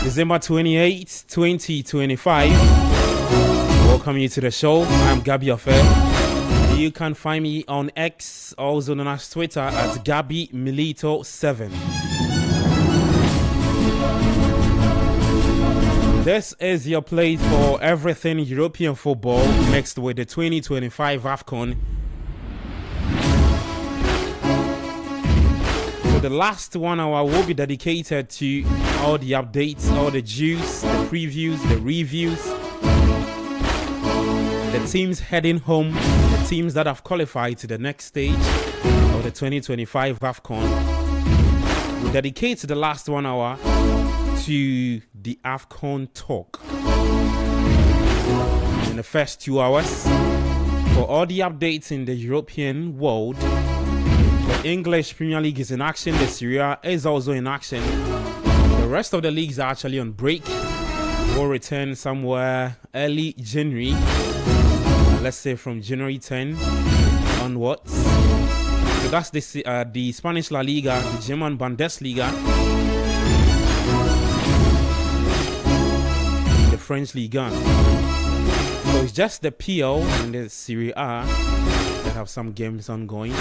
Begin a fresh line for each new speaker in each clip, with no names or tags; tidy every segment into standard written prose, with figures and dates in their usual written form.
December 28th, 2025. Welcome you to the show. I'm Gabby Affair. You can find me on X, also known as Twitter, at Gabby Milito7. This is your place for everything European football mixed with the 2025 AFCON. So the last 1 hour will be dedicated to all the updates, all the juice, the previews, the reviews, the teams heading home, the teams that have qualified to the next stage of the 2025 AFCON. We'll dedicate the last 1 hour to the AFCON talk. In the first 2 hours, for all the updates in the European world, the English Premier League is in action, the Serie A is also in action. The rest of the leagues are actually on break. We'll return somewhere early January, let's say from January 10 onwards. So that's the Spanish La Liga, the German Bundesliga, the French Ligue 1. So it's just the PL and the Serie A that have some games ongoing.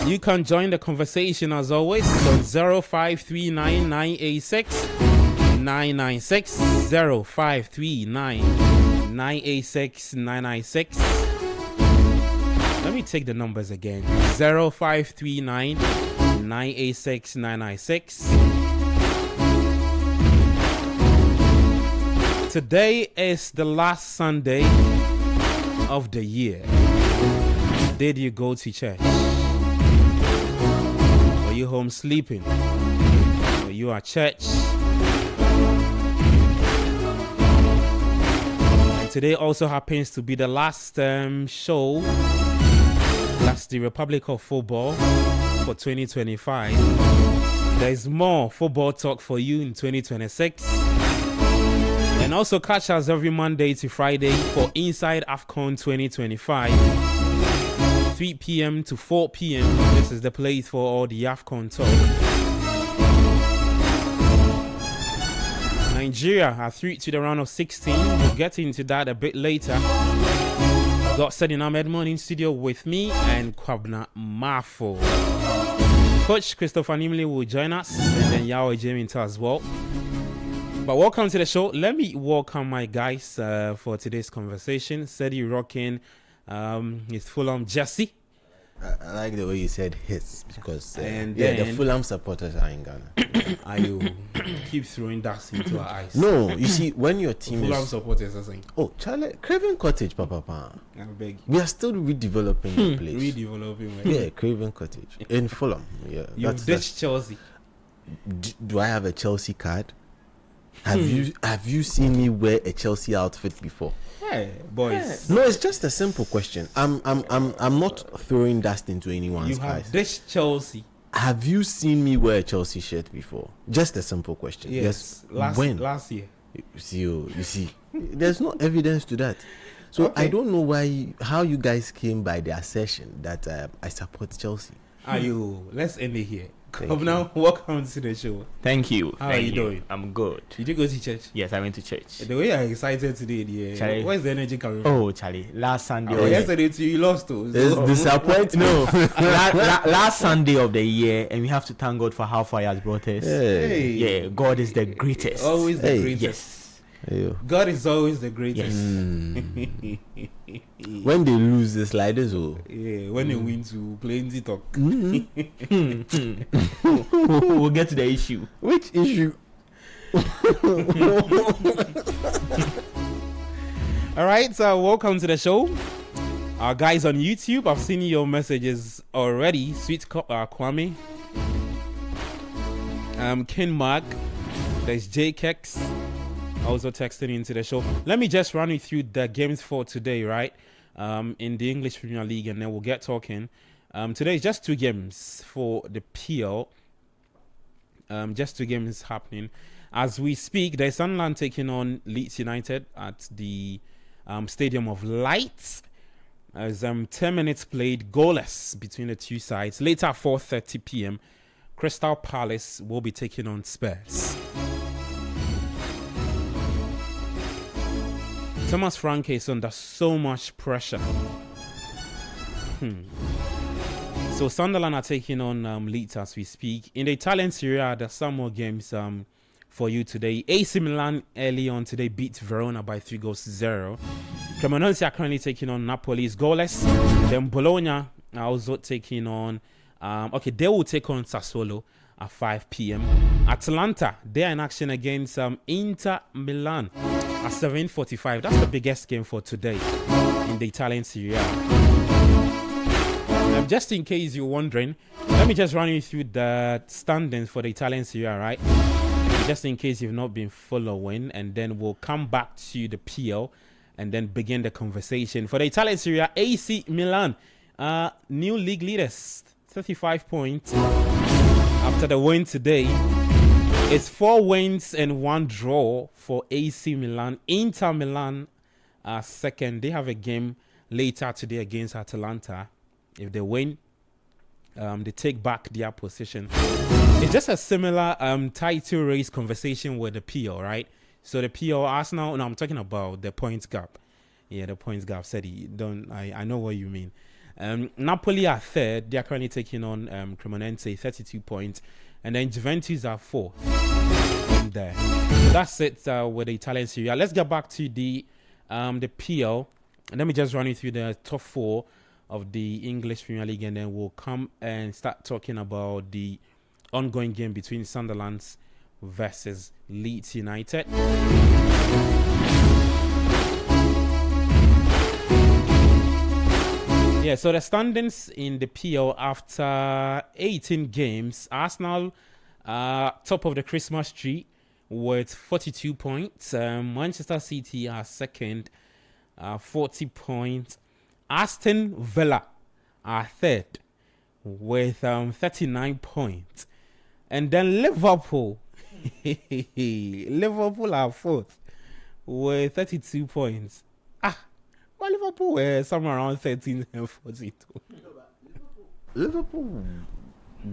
You can join the conversation as always on 0539 986 996 0539 986 996. Let me take the numbers again. 0539 986 996. Today is the last Sunday of the year. Did you go to church? Were you home sleeping? Were you at church? And today also happens to be the last show. That's the Republic of Football for 2025. There's more football talk for you in 2026. And also catch us every Monday to Friday for Inside AFCON 2025. 3 p.m. to 4 p.m. This is the place for all the AFCON talk. Nigeria are through to the round of 16. We'll get into that a bit later. I've got Sedin Ahmed Morning Studio with me and Kwabna Mafo. Coach Christopher Nimley will join us, and then Yao Jamie as well. But welcome to the show. Let me welcome my guys for today's conversation. Sedi rocking his Fulham jersey.
I like the way you said his, because the Fulham supporters are in Ghana.
You keep throwing dust into our eyes.
No, you see, when your team
Fulham supporters are saying,
"Oh, Charlie, Craven Cottage, Papa.
I beg you.
We are still redeveloping the place.
Redeveloping.
Yeah, Craven Cottage in Fulham. Yeah,
You've ditched Chelsea.
Do I have a Chelsea card? Have you seen me wear a Chelsea outfit before?
Hey, boys.
No, it's just a simple question. I'm not throwing dust into anyone's
You have
eyes.
ditched Chelsea.
Have you seen me wear a Chelsea shirt before? Just a simple question.
Yes.
When?
Last year.
You see, there's no evidence to that. So
Okay.
I don't know how you guys came by the assertion that I support Chelsea.
Let's end it here.
Thank
Come now, welcome to the show.
Thank you.
How are you doing?
I'm good.
Did you go to church?
Yes, I went to church.
The way you're excited today,
Charlie.
where's the energy coming from?
Oh, Charlie, last Sunday.
Yesterday too, you lost too.
It's disappointing.
No, last Sunday of the year, and we have to thank God for how far He has brought us.
Hey.
Yeah, God is the greatest.
Always the
Hey.
greatest.
Yes.
Hey,
God is always the greatest.
when they lose, it's like this. Oh.
Yeah, when they win to plenty talk.
We'll get to the issue.
Which issue?
All right, so welcome to the show. Our guys on YouTube, I've seen your messages already. Sweet Kwame, Ken Mark, there's J Kex, also texting into the show. Let me just run you through the games for today, right? In the English Premier League, and then we'll get talking. Today is just 2 games for the PL. Just 2 games happening as we speak. There's Sunderland taking on Leeds United at the Stadium of Lights. As 10 minutes played, goalless between the two sides. Later at 4:30 p.m., Crystal Palace will be taking on Spurs. Thomas Frank is under so much pressure. So Sunderland are taking on Leeds as we speak. In the Italian Serie A, there's some more games for you today. AC Milan early on today beat Verona by 3-0. Cremonese are currently taking on Napoli. It's goalless. Then Bologna are also taking on... they will take on Sassuolo at 5 p.m. Atalanta, they are in action against Inter Milan at 7:45. That's the biggest game for today in the Italian Serie A. Just in case you're wondering, let me just run you through the standings for the Italian Serie A, right? Just in case you've not been following, and then we'll come back to the PL and then begin the conversation. For the Italian Serie A, AC Milan, new league leaders, 35 points after the win today. It's 4 wins and 1 draw for AC Milan. Inter Milan are second. They have a game later today against Atalanta. If they win, they take back their position. It's just a similar title race conversation with the PL, right? So the PL, Arsenal, no, I'm talking about the points gap. Yeah, the points gap. I know what you mean. Napoli are third. They are currently taking on Cremonese, 32 points. And then Juventus are fourth. There. So that's it with the Italian Serie A. Let's get back to the PL. And let me just run you through the top 4 of the English Premier League, and then we'll come and start talking about the ongoing game between Sunderland versus Leeds United. Yeah, so the standings in the PL after 18 games, Arsenal top of the Christmas tree with 42 points. Manchester City are second, 40 points. Aston Villa are third with 39 points. And then Liverpool, Liverpool are fourth with 32 points. Well, Liverpool were somewhere around 13 and 42.
Liverpool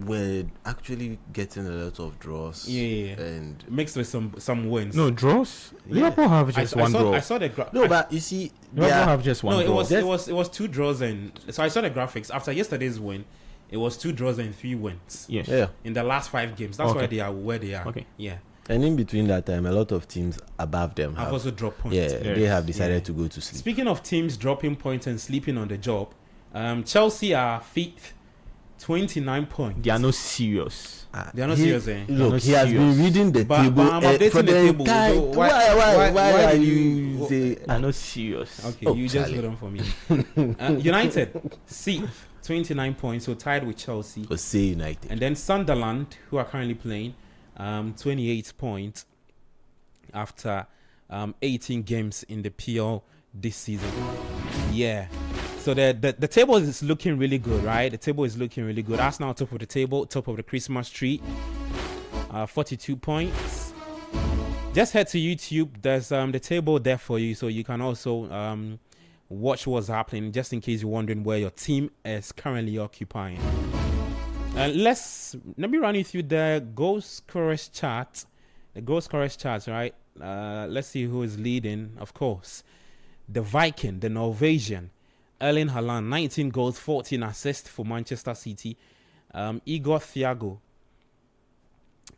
were actually getting a lot of draws.
Yeah.
And
mixed with some wins.
No, draws?
Yeah.
Liverpool have just one draw.
I saw the graph.
no, but you see,
Liverpool have just one draw.
it was 2 draws, and so I saw the graphics after yesterday's win. It was 2 draws and 3 wins.
Yes.
yeah.
In the last 5 games. That's
Okay.
why they are where they are.
Okay.
Yeah.
And in between that time, a lot of teams above them
I've
have
also dropped points.
they have decided
Yeah.
to go to sleep.
Speaking of teams dropping points and sleeping on the job, Chelsea are fifth, 29 points.
They are not serious.
They are not serious, eh?
Look,
not
he has been
serious.
reading the
But
table
I'm updating
for
the
the
table,
entire.
so why
Why are
did
you say?
They are not serious.
Okay,
Oh,
you just
Charlie.
hold on for me. United, sixth, 29 points, so tied with Chelsea.
Or say United.
And then Sunderland, who are currently playing, 28 points after 18 games in the PL this season. Yeah. So the table is looking really good, right? The table is looking really good. Arsenal top of the table, top of the Christmas tree, 42 points. Just head to YouTube. There's the table there for you, so you can also watch what's happening, just in case you're wondering where your team is currently occupying. Let me run you through the goal scorers chart. The goal scorers chart, right? Let's see who is leading. Of course, the Viking, the Norwegian, Erling Haaland, 19 goals, 14 assists for Manchester City. Igor Thiago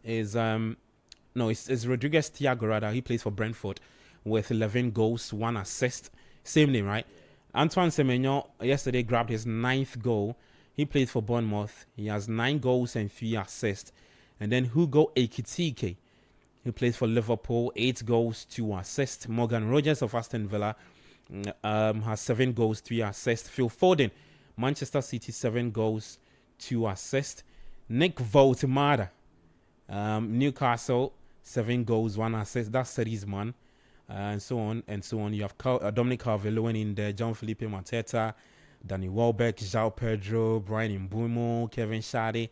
is it's Rodriguez Thiago rather. He plays for Brentford with 11 goals, 1 assist. Same name, right? Antoine Semenyo yesterday grabbed his 9th goal. He plays for Bournemouth. He has 9 goals and 3 assists. And then Hugo Ekitike, who plays for Liverpool, 8 goals, 2 assists. Morgan Rogers of Aston Villa has 7 goals, 3 assists. Phil Foden, Manchester City, 7 goals, 2 assists. Nick Voltemada, Newcastle, 7 goals, 1 assist. That's City's man. And so on and so on. You have Dominic Calvert-Lewin in there, John Felipe Mateta, Danny Welbeck, João Pedro, Brian Mbeumo, Kevin Shade,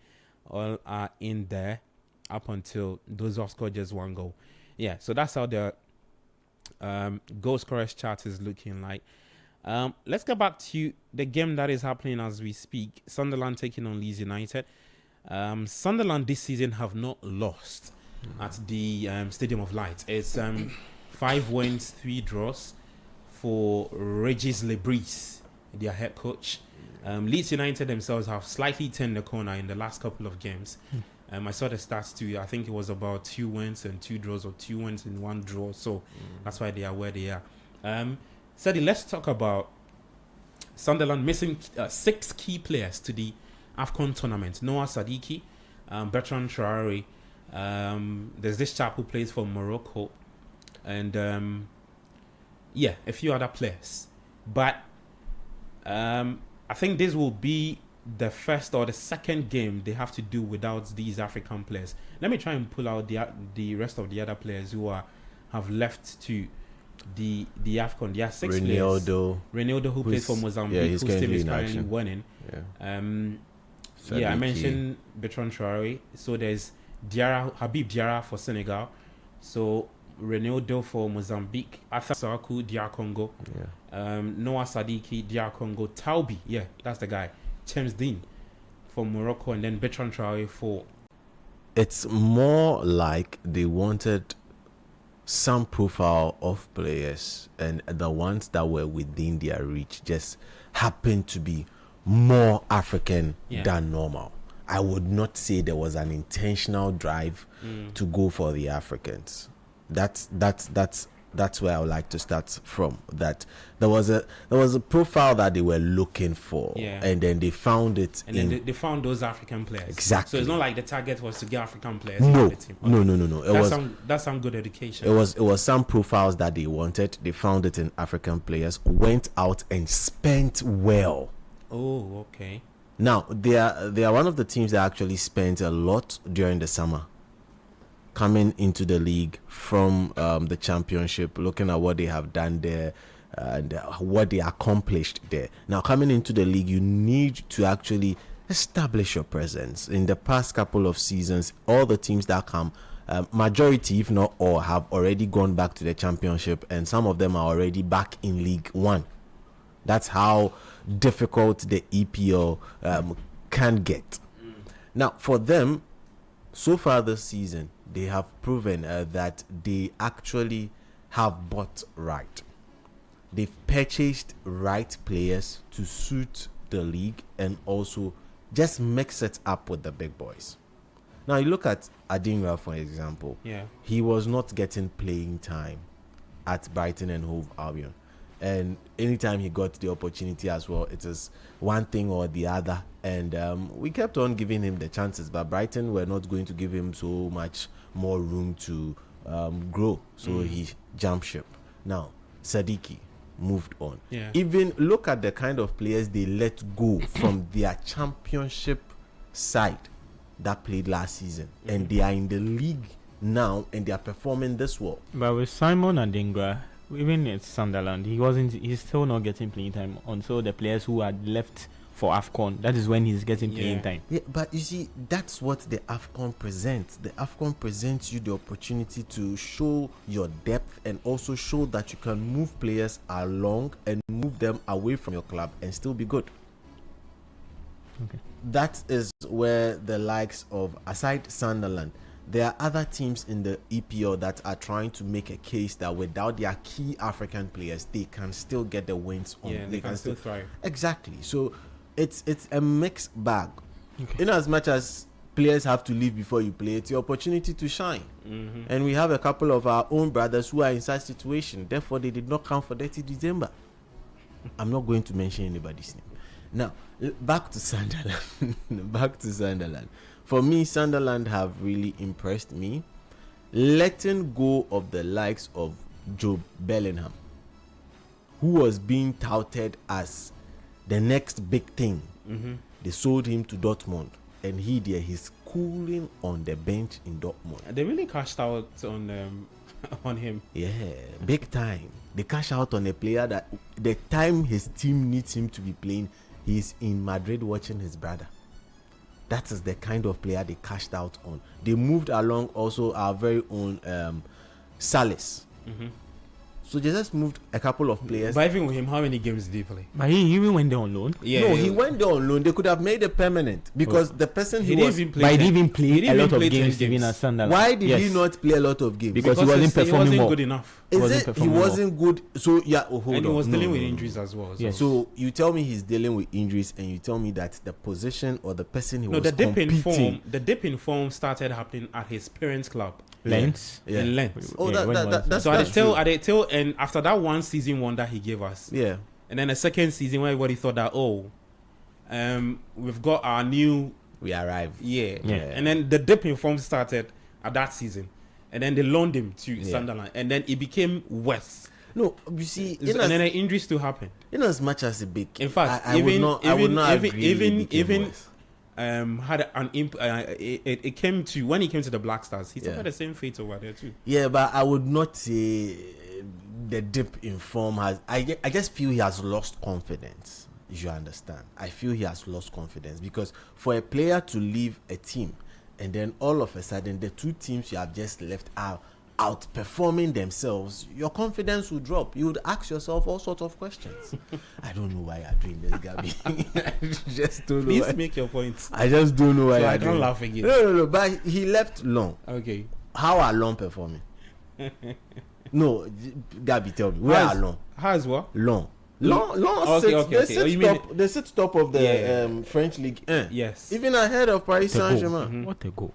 all are in there up until those who have scored just 1 goal. Yeah, so that's how the goal scorers chart is looking like. Let's get back to the game that is happening as we speak. Sunderland taking on Leeds United. Sunderland this season have not lost at the Stadium of Light. It's 5 wins, 3 draws for Regis Lebris, their head coach. Leeds United themselves have slightly turned the corner in the last couple of games. I saw the stats too. I think it was about 2 wins and 2 draws, or 2 wins and 1 draw. So that's why they are where they are. Sadie, let's talk about Sunderland missing 6 key players to the AFCON tournament. Noah Sadiki, Bertrand Traore. There's this chap who plays for Morocco. And a few other players. But I think this will be the first or the second game they have to do without these African players. Let me try and pull out the rest of the other players who have left to the AFCON. There are 6 players. Reinaldo, who plays for Mozambique, whose team is currently winning. I mentioned Bertrand Traore. So there's Habib Diarra for Senegal. So Reinaldo for Mozambique, Arthur Saku, DR Congo, Noah Sadiki, DR Congo, Taubi, that's the guy, James Dean for Morocco, and then Bertrand Traore for...
It's more like they wanted some profile of players, and the ones that were within their reach just happened to be more African than normal. I would not say there was an intentional drive to go for the Africans. That's where I would like to start from. That there was a profile that they were looking for, and then they found it.
And then they found those African players.
Exactly.
So it's not like the target was to get African players.
No,
the team.
no.
That's some good education.
It was some profiles that they wanted. They found it in African players. Went out and spent well.
Oh, okay.
Now they are one of the teams that actually spent a lot during the summer, coming into the league from the championship, looking at what they have done there and what they accomplished there. Now, coming into the league, you need to actually establish your presence. In the past couple of seasons, all the teams that come, majority, if not all, have already gone back to the championship, and some of them are already back in League One. That's how difficult the EPL can get. Now, for them, so far this season, they have proven that they actually have bought right. They've purchased right players to suit the league and also just mix it up with the big boys. Now, you look at Adingra, for example. He was not getting playing time at Brighton and Hove Albion. And anytime he got the opportunity as well, it is one thing or the other. And we kept on giving him the chances, but Brighton were not going to give him so much more room to grow. So he jumped ship. Now, Sadiki moved on. Even look at the kind of players they let go from their championship side that played last season. And they are in the league now and they are performing this well.
But with Simon Adingra, even at Sunderland, he's still not getting playing time until the players who had left for AFCON. That is when he's getting playing time.
Yeah, but you see, that's what the AFCON presents. The AFCON presents you the opportunity to show your depth and also show that you can move players along and move them away from your club and still be good.
Okay.
That is where the likes of, aside Sunderland, there are other teams in the EPL that are trying to make a case that without their key African players, they can still get the wins on.
Yeah, they can still thrive.
Exactly. So it's a mixed bag.
Okay.
In as much as players have to leave before you play, it's your opportunity to shine. And we have a couple of our own brothers who are in such situation. Therefore, they did not come for 30 December. I'm not going to mention anybody's name. Now, back to Sunderland. For me, Sunderland have really impressed me. Letting go of the likes of Joe Bellingham, who was being touted as the next big thing. They sold him to Dortmund, and he's cooling on the bench in Dortmund.
They really cashed out on him.
Yeah, big time. They cash out on a player that the time his team needs him to be playing, he's in Madrid watching his brother. That is the kind of player they cashed out on. They moved along also our very own Salis So they just moved a couple of players.
But even with him, how many games did he play?
But he even went there on loan.
Yeah,
No, he went there on loan. They could have made it permanent because the person
He
he
didn't
was.
even play.
But he
10.
didn't even play
He didn't
a lot
even
of
play 10
games even at Sunderland.
Why did
Yes.
he not play a lot of games?
Because he wasn't
he
performing
wasn't
more.
good enough.
Is
wasn't
it he
performing well.
wasn't good? So yeah, hold
And he
on.
was
No,
dealing with
no, no.
injuries as well. So.
Yes.
So you tell me he's dealing with injuries, and you tell me that the position or the person he
No,
was
the dip in
competing.
form. The dip in form started happening at his parents' club
Lens.
Yeah.
in Lens.
Oh,
Yeah, when was it?
that's
So at
that's
the
true.
tail end, after that one season wonder he gave us,
Yeah,
and then the second season where everybody thought that we've got our new
we arrived.
yeah.
Yeah.
And then the dip in form started at that season, and then they loaned him to
Yeah.
Sunderland, and then it became worse.
No, you see,
And then the injuries still happened.
in as much as it became,
In fact,
I would not agree it became worse.
Had an it came to when he came to the Black Stars, he
Yeah.
suffered the same fate over there too.
Yeah, but I would not say the dip in form has. I just feel he has lost confidence. If you understand, I feel he has lost confidence because for a player to leave a team and then all of a sudden the two teams you have just left are outperforming themselves, your confidence will drop. You would ask yourself all sorts of questions. I don't know why you're doing this, Gabby. I just don't know.
Please
Why.
make your points.
I just don't know why
So
you're
I
doing
can't
it.
laugh again.
No. But he left long.
Okay.
How are Long performing? No, Gabby, tell me. Where
How's-
are Long?
How's what?
Long
Okay,
sits,
okay,
they
okay.
sit
Oh, you mean
top. They sit top of the
Yeah.
French league.
Yes.
Even ahead of Paris
The goal.
Saint-Germain.
What a goal.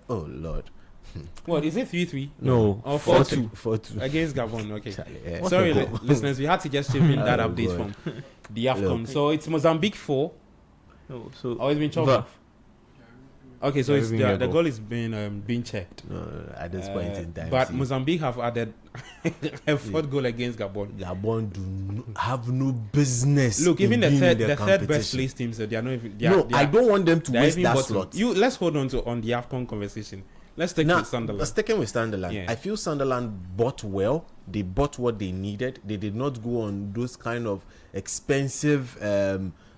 Oh Lord.
What is it? 3-3
No.
or
4-2.
4-2.
against Gabon? Okay.
Charlie, yeah.
What
Sorry,
a goal.
listeners. We had to just chip in that
Oh,
update
God.
from the AFCON.
Look.
So it's Mozambique 4.
No, so
Oh, it's been chopped
Va-
off. Okay, so
Yeah,
it's
everything
the
goal.
goal is being checked.
No, at this point in time.
But
see,
Mozambique have added a fourth goal against Gabon.
Gabon have no business.
Look, even
in
the
being in
third best
competition.
place team, so they are not even.
No, I don't want them to
they are
waste
even
that
bottom.
slot.
Let's hold on to the AFCON conversation. Let's take
Now,
with Sunderland.
sticking with Sunderland,
Yeah.
I feel Sunderland bought well. They bought what they needed. They did not go on those kind of expensive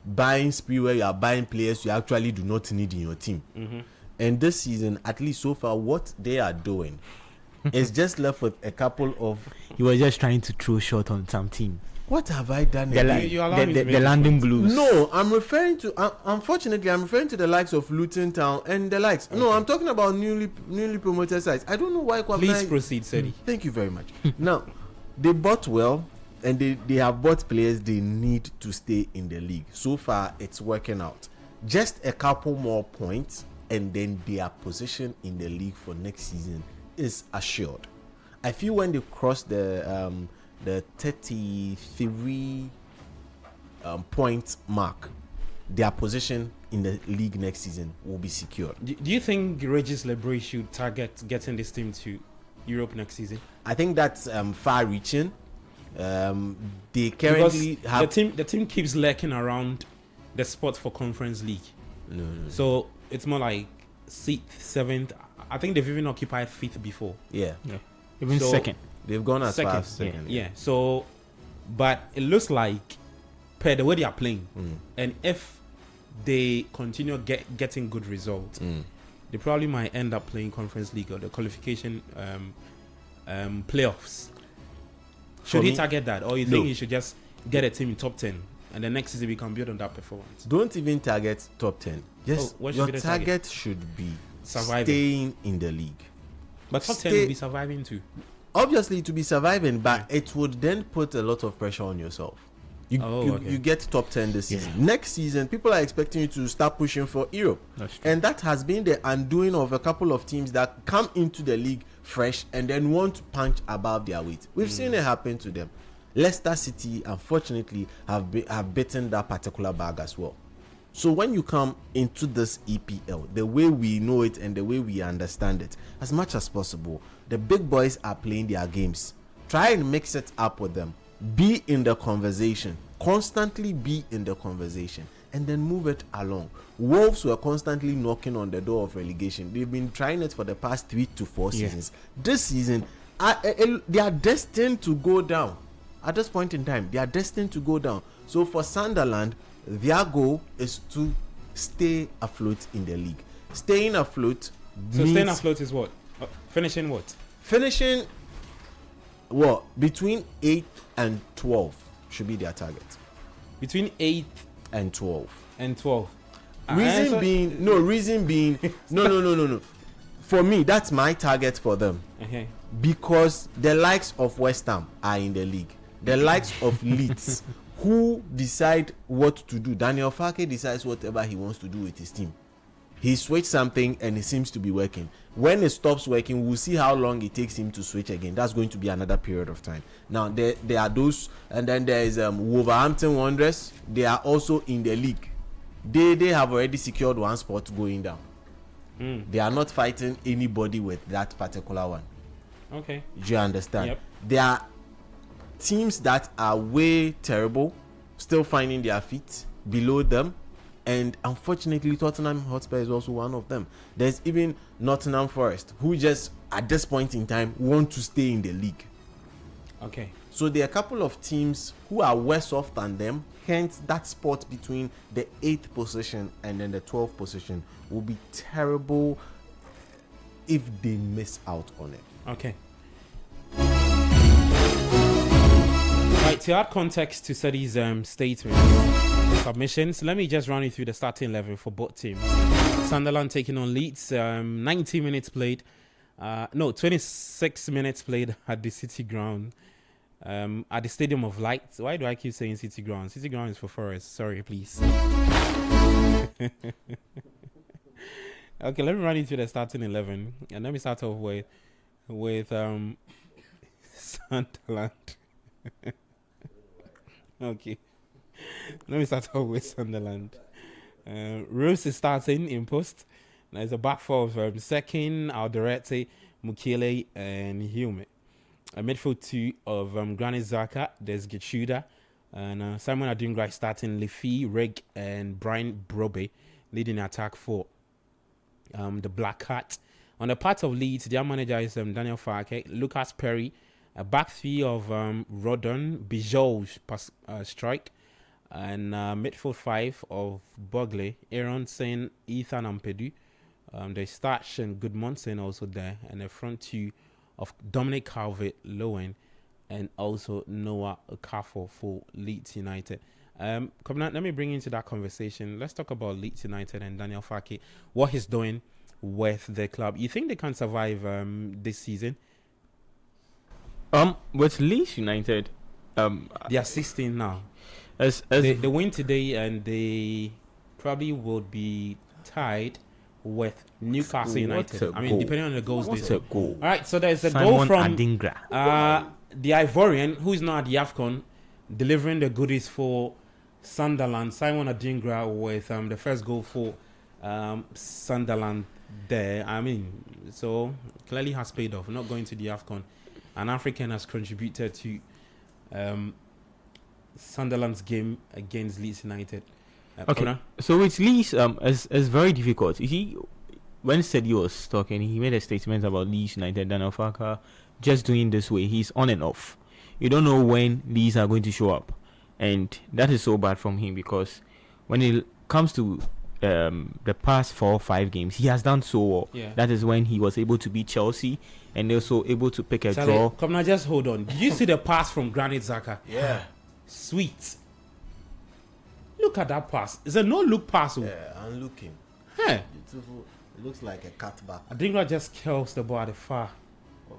buying spree where you are buying players you actually do not need in your team.
Mm-hmm.
And this season, at least so far, what they are doing is just left with a couple of.
he was just trying to throw shot on some team.
What have I done?
The,
again?
You allow me to make
the
this
London
point.
Blues.
No, I'm referring to. Unfortunately, I'm referring to the likes of Luton Town and the likes. No, I'm talking about newly promoted sides. I don't know why.
Please proceed, Sedi.
Thank you very much. Now, they bought well, and they have bought players they need to stay in the league. So far, it's working out. Just a couple more points, and then their position in the league for next season is assured. I feel when they cross the 33 point mark, their position in the league next season will be secured.
Do you think Regis Lebray should target getting this team to Europe next season?
I think that's far-reaching. They
Because
currently have
the team keeps lurking around the spot for Conference League.
no.
So it's more like 6th, 7th. I think they've even occupied 5th before.
Yeah,
Even
So-
second.
they've gone as far
Second,
as second.
Yeah. So, but it looks like per the way they are playing,
Mm.
and if they continue getting good results, they probably might end up playing Conference League or the qualification playoffs. Should
For
he
me,
target that, or you
no.
think he should just get a team in top 10 and the next season we can build on that performance?
Don't even target top 10. Yes,
what should
your
be the
target,
target?
should be
Surviving.
staying in the league.
But top 10
Stay-
will be surviving too.
Obviously, to be surviving, but it would then put a lot of pressure on yourself. You,
Okay.
you get top 10 this season. Next season, people are expecting you to start pushing for Europe.
That's true.
And that has been the undoing of a couple of teams that come into the league fresh and then want to punch above their weight. We've seen it happen to them. Leicester City, unfortunately, have bitten that particular bag as well. So when you come into this EPL, the way we know it and the way we understand it, as much as possible, the big boys are playing their games. Try and mix it up with them. Be in the conversation. Constantly be in the conversation. And then move it along. Wolves were constantly knocking on the door of relegation. They've been trying it for the past 3 to 4 seasons. This season, they are destined to go down. At this point in time, they are destined to go down. So for Sunderland, their goal is to stay afloat in the league. Staying afloat
So
means
staying afloat is what? Finishing what?
Finishing what between 8 and 12 should be their target.
Between 8
and 12.
and 12.
Reason being, no. For me, that's my target for them.
Okay.
Because the likes of West Ham are in the league. The likes of Leeds, who decide what to do. Daniel Farke decides whatever he wants to do with his team. He switched something and it seems to be working. When it stops working, we'll see how long it takes him to switch again. That's going to be another period of time. Now, there are those, and then there is Wolverhampton Wanderers. They are also in the league. They have already secured one spot going down. They are not fighting anybody with that particular one.
Okay.
Do you understand?
Yep.
There are teams that are way terrible, still finding their feet below them. And unfortunately, Tottenham Hotspur is also one of them. There's even Nottingham Forest, who just, at this point in time, want to stay in the league.
Okay.
So there are a couple of teams who are worse off than them. Hence, that spot between the 8th position and then the 12th position will be terrible if they miss out on it.
Okay. Right, to add context to Sadi's statement, submissions, let me just run you through the starting 11 for both teams. Sunderland taking on Leeds, 90 minutes played. 26 minutes played at the City Ground. At the Stadium of Light. Why do I keep saying City Ground? City Ground is for Forest. Sorry, please. Okay, let me run you through the starting 11. And let me start off with Sunderland. Okay. Let me start off with Sunderland. Rose is starting in post. There's a back four of Sekin, Alderete, Mukele, and Hume. A midfield two of Granit Xhaka. There's Gichuda. And Simon Adingra starting Leafy, Reg, and Brian Brobe leading the attack for the Black Cat. On the part of Leeds, their manager is Daniel Farke, Lucas Perry, a back three of Rodon, Bijou, strike, and midfield five of Bogley, Aaron Sen, Ethan Ampedu. There's Starch and Goodmonson also there, and the front two of Dominic Calvert-Lewin and also Noah Okafor for Leeds United. Let me bring you into that conversation. Let's talk about Leeds United and Daniel Farke, what he's doing with the club. You think they can survive this season?
With Leeds United,
they are 16 now.
As
they win today, and they probably would be tied with Newcastle United. I mean, depending on the goals they score. All right, so there's a goal from
Adingra.
The Ivorian, who is now at the AFCON, delivering the goodies for Sunderland. Simon Adingra with the first goal for Sunderland there. I mean, so clearly has paid off. Not going to the AFCON. An African has contributed to Sunderland's game against Leeds United.
Okay, Kona? So with Leeds, it's very difficult. You see, when Sedi was talking, he made a statement about Leeds United. Daniel Farke just doing this way. He's on and off. You don't know when Leeds are going to show up, and that is so bad from him, because when it comes to the past 4 or 5 games, he has done so well.
Yeah.
That is when he was able to beat Chelsea and also able to pick a draw.
Come now, just hold on. Did you see the pass from Granit Xhaka?
Yeah.
Sweet. Look at that pass. It's a no-look pass.
Yeah, I'm looking.
Huh.
Beautiful. It looks like a cutback.
Adingra just kills the ball at the far.
Oh,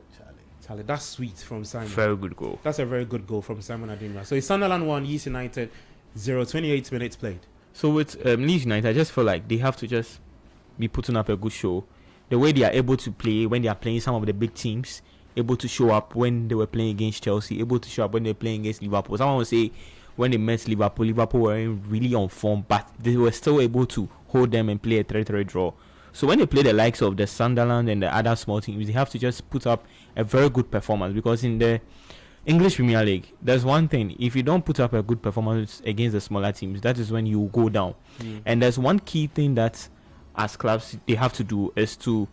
Charlie, that's sweet from Simon.
Very good goal.
That's a very good goal from Simon Adingra. So it's Sunderland 1, Leeds United 0, 28 minutes played.
So with Leeds United, I just feel like they have to just be putting up a good show. The way they are able to play when they are playing some of the big teams, able to show up when they were playing against Chelsea, able to show up when they were playing against Liverpool. Someone would say when they met Liverpool weren't really on form, but they were still able to hold them and play a 3-3 draw. So when they play the likes of the Sunderland and the other small teams, they have to just put up a very good performance, because in the English Premier League, there's one thing: if you don't put up a good performance against the smaller teams, that is when you go down. And there's one key thing that as clubs they have to do is to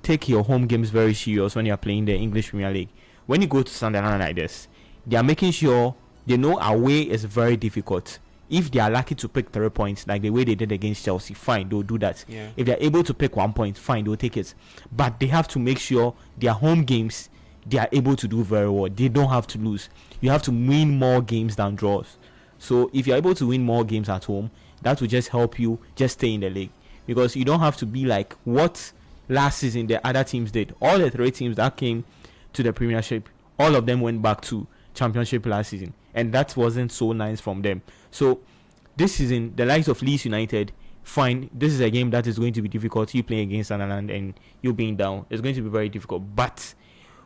take your home games very serious when you're playing the English Premier League. When you go to Sunderland like this, they are making sure they know away is very difficult. if they are lucky to pick 3 points, like the way they did against Chelsea, fine, they'll do that.
Yeah.
If they're able to pick 1 point, fine, they'll take it. But they have to make sure their home games, they are able to do very well. They don't have to lose. You have to win more games than draws. So if you're able to win more games at home, that will just help you just stay in the league. Because you don't have to be like what last season the other teams did. All the 3 teams that came to the Premiership, all of them went back to Championship last season. And that wasn't so nice from them. So this season, the likes of Leeds United, fine, this is a game that is going to be difficult. You playing against Sunderland and you being down, it's going to be very difficult. But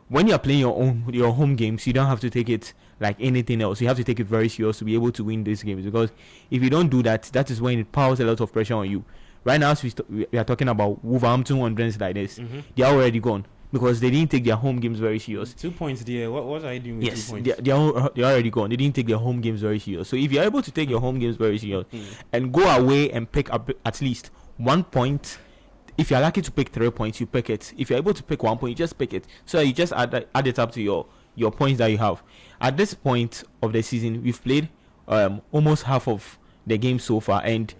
when you're playing your home games, you don't have to take it like anything else. You have to take it very serious to be able to win these games. Because if you don't do that, that is when it piles a lot of pressure on you. Right now, we are talking about Wolverhampton on like this. They are already gone because they didn't take their home games very serious.
2 points there. What are you doing with 2 points?
They are already gone. They didn't take their home games very serious. So if you're able to take your home games very serious and go away and pick up at least 1 point, if you're lucky to pick 3 points, you pick it. If you're able to pick 1 point, you just pick it. So you just add it up to your points that you have. At this point of the season, we've played almost half of the game so far, and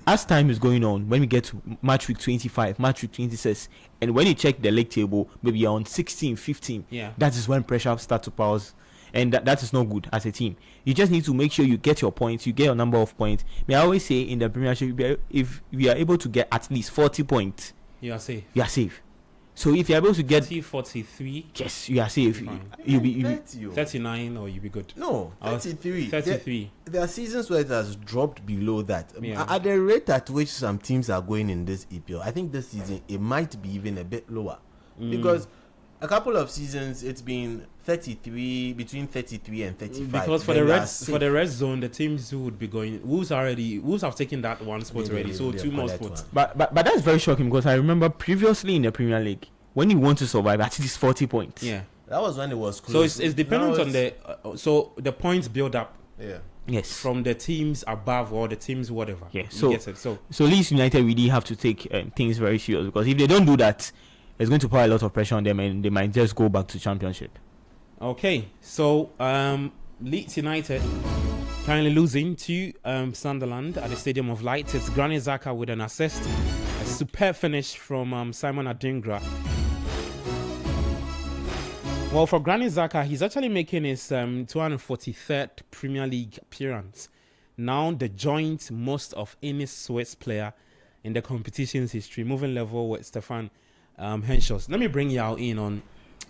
as time is going on, when we get to match week 25, match week 26, and when you check the league table, maybe you're on 16, 15, that is when pressure starts to pause. And that is not good as a team. You just need to make sure you get your points, you get your number of points. May I always say in the Premiership, if we are able to get at least 40 points,
you are safe.
You are safe. So if you're able to get
43,
yes, you are safe. You'll be
39, or you'll be good.
No, 33.
33.
There are seasons where it has dropped below that. At the rate at which some teams are going in this EPL, I think this season it might be even a bit lower. Because a couple of seasons it's been 33, between 33 and 35.
Because for the red zone, the teams who would be going, Wolves have taken that one spot already, so 2 more spots.
But that's very shocking because I remember previously in the Premier League when you want to survive at least 40 points.
Yeah,
that was when it was close.
So it's dependent on the so the points build up.
Yeah.
Yes.
From the teams above or the teams whatever.
Yeah.
So
Leeds United really have to take things very serious because if they don't do that, it's going to put a lot of pressure on them and they might just go back to Championship.
Okay, so Leeds United currently losing to Sunderland at the Stadium of Light. It's Granit Xhaka with an assist. A superb finish from Simon Adingra. Well, for Granit Xhaka, he's actually making his 243rd Premier League appearance. Now the joint most of any Swiss player in the competition's history, moving level with Stefan Henschels. Let me bring you in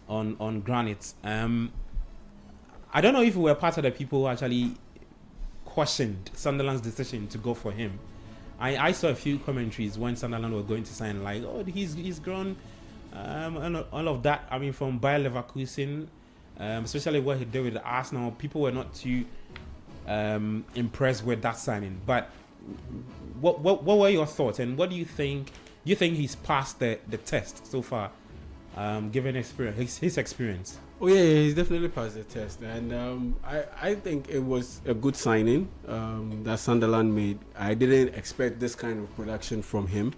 on Granit. I don't know if we were part of the people who actually questioned Sunderland's decision to go for him. I saw a few commentaries when Sunderland were going to sign, like, oh, he's grown, and all of that. I mean, from Bayer Leverkusen, especially what he did with Arsenal, people were not too impressed with that signing. But what were your thoughts, and what do you think? You think he's passed the test so far, given his experience?
Oh yeah, he's definitely passed the test, and I think it was a good signing that Sunderland made. I didn't expect this kind of production from him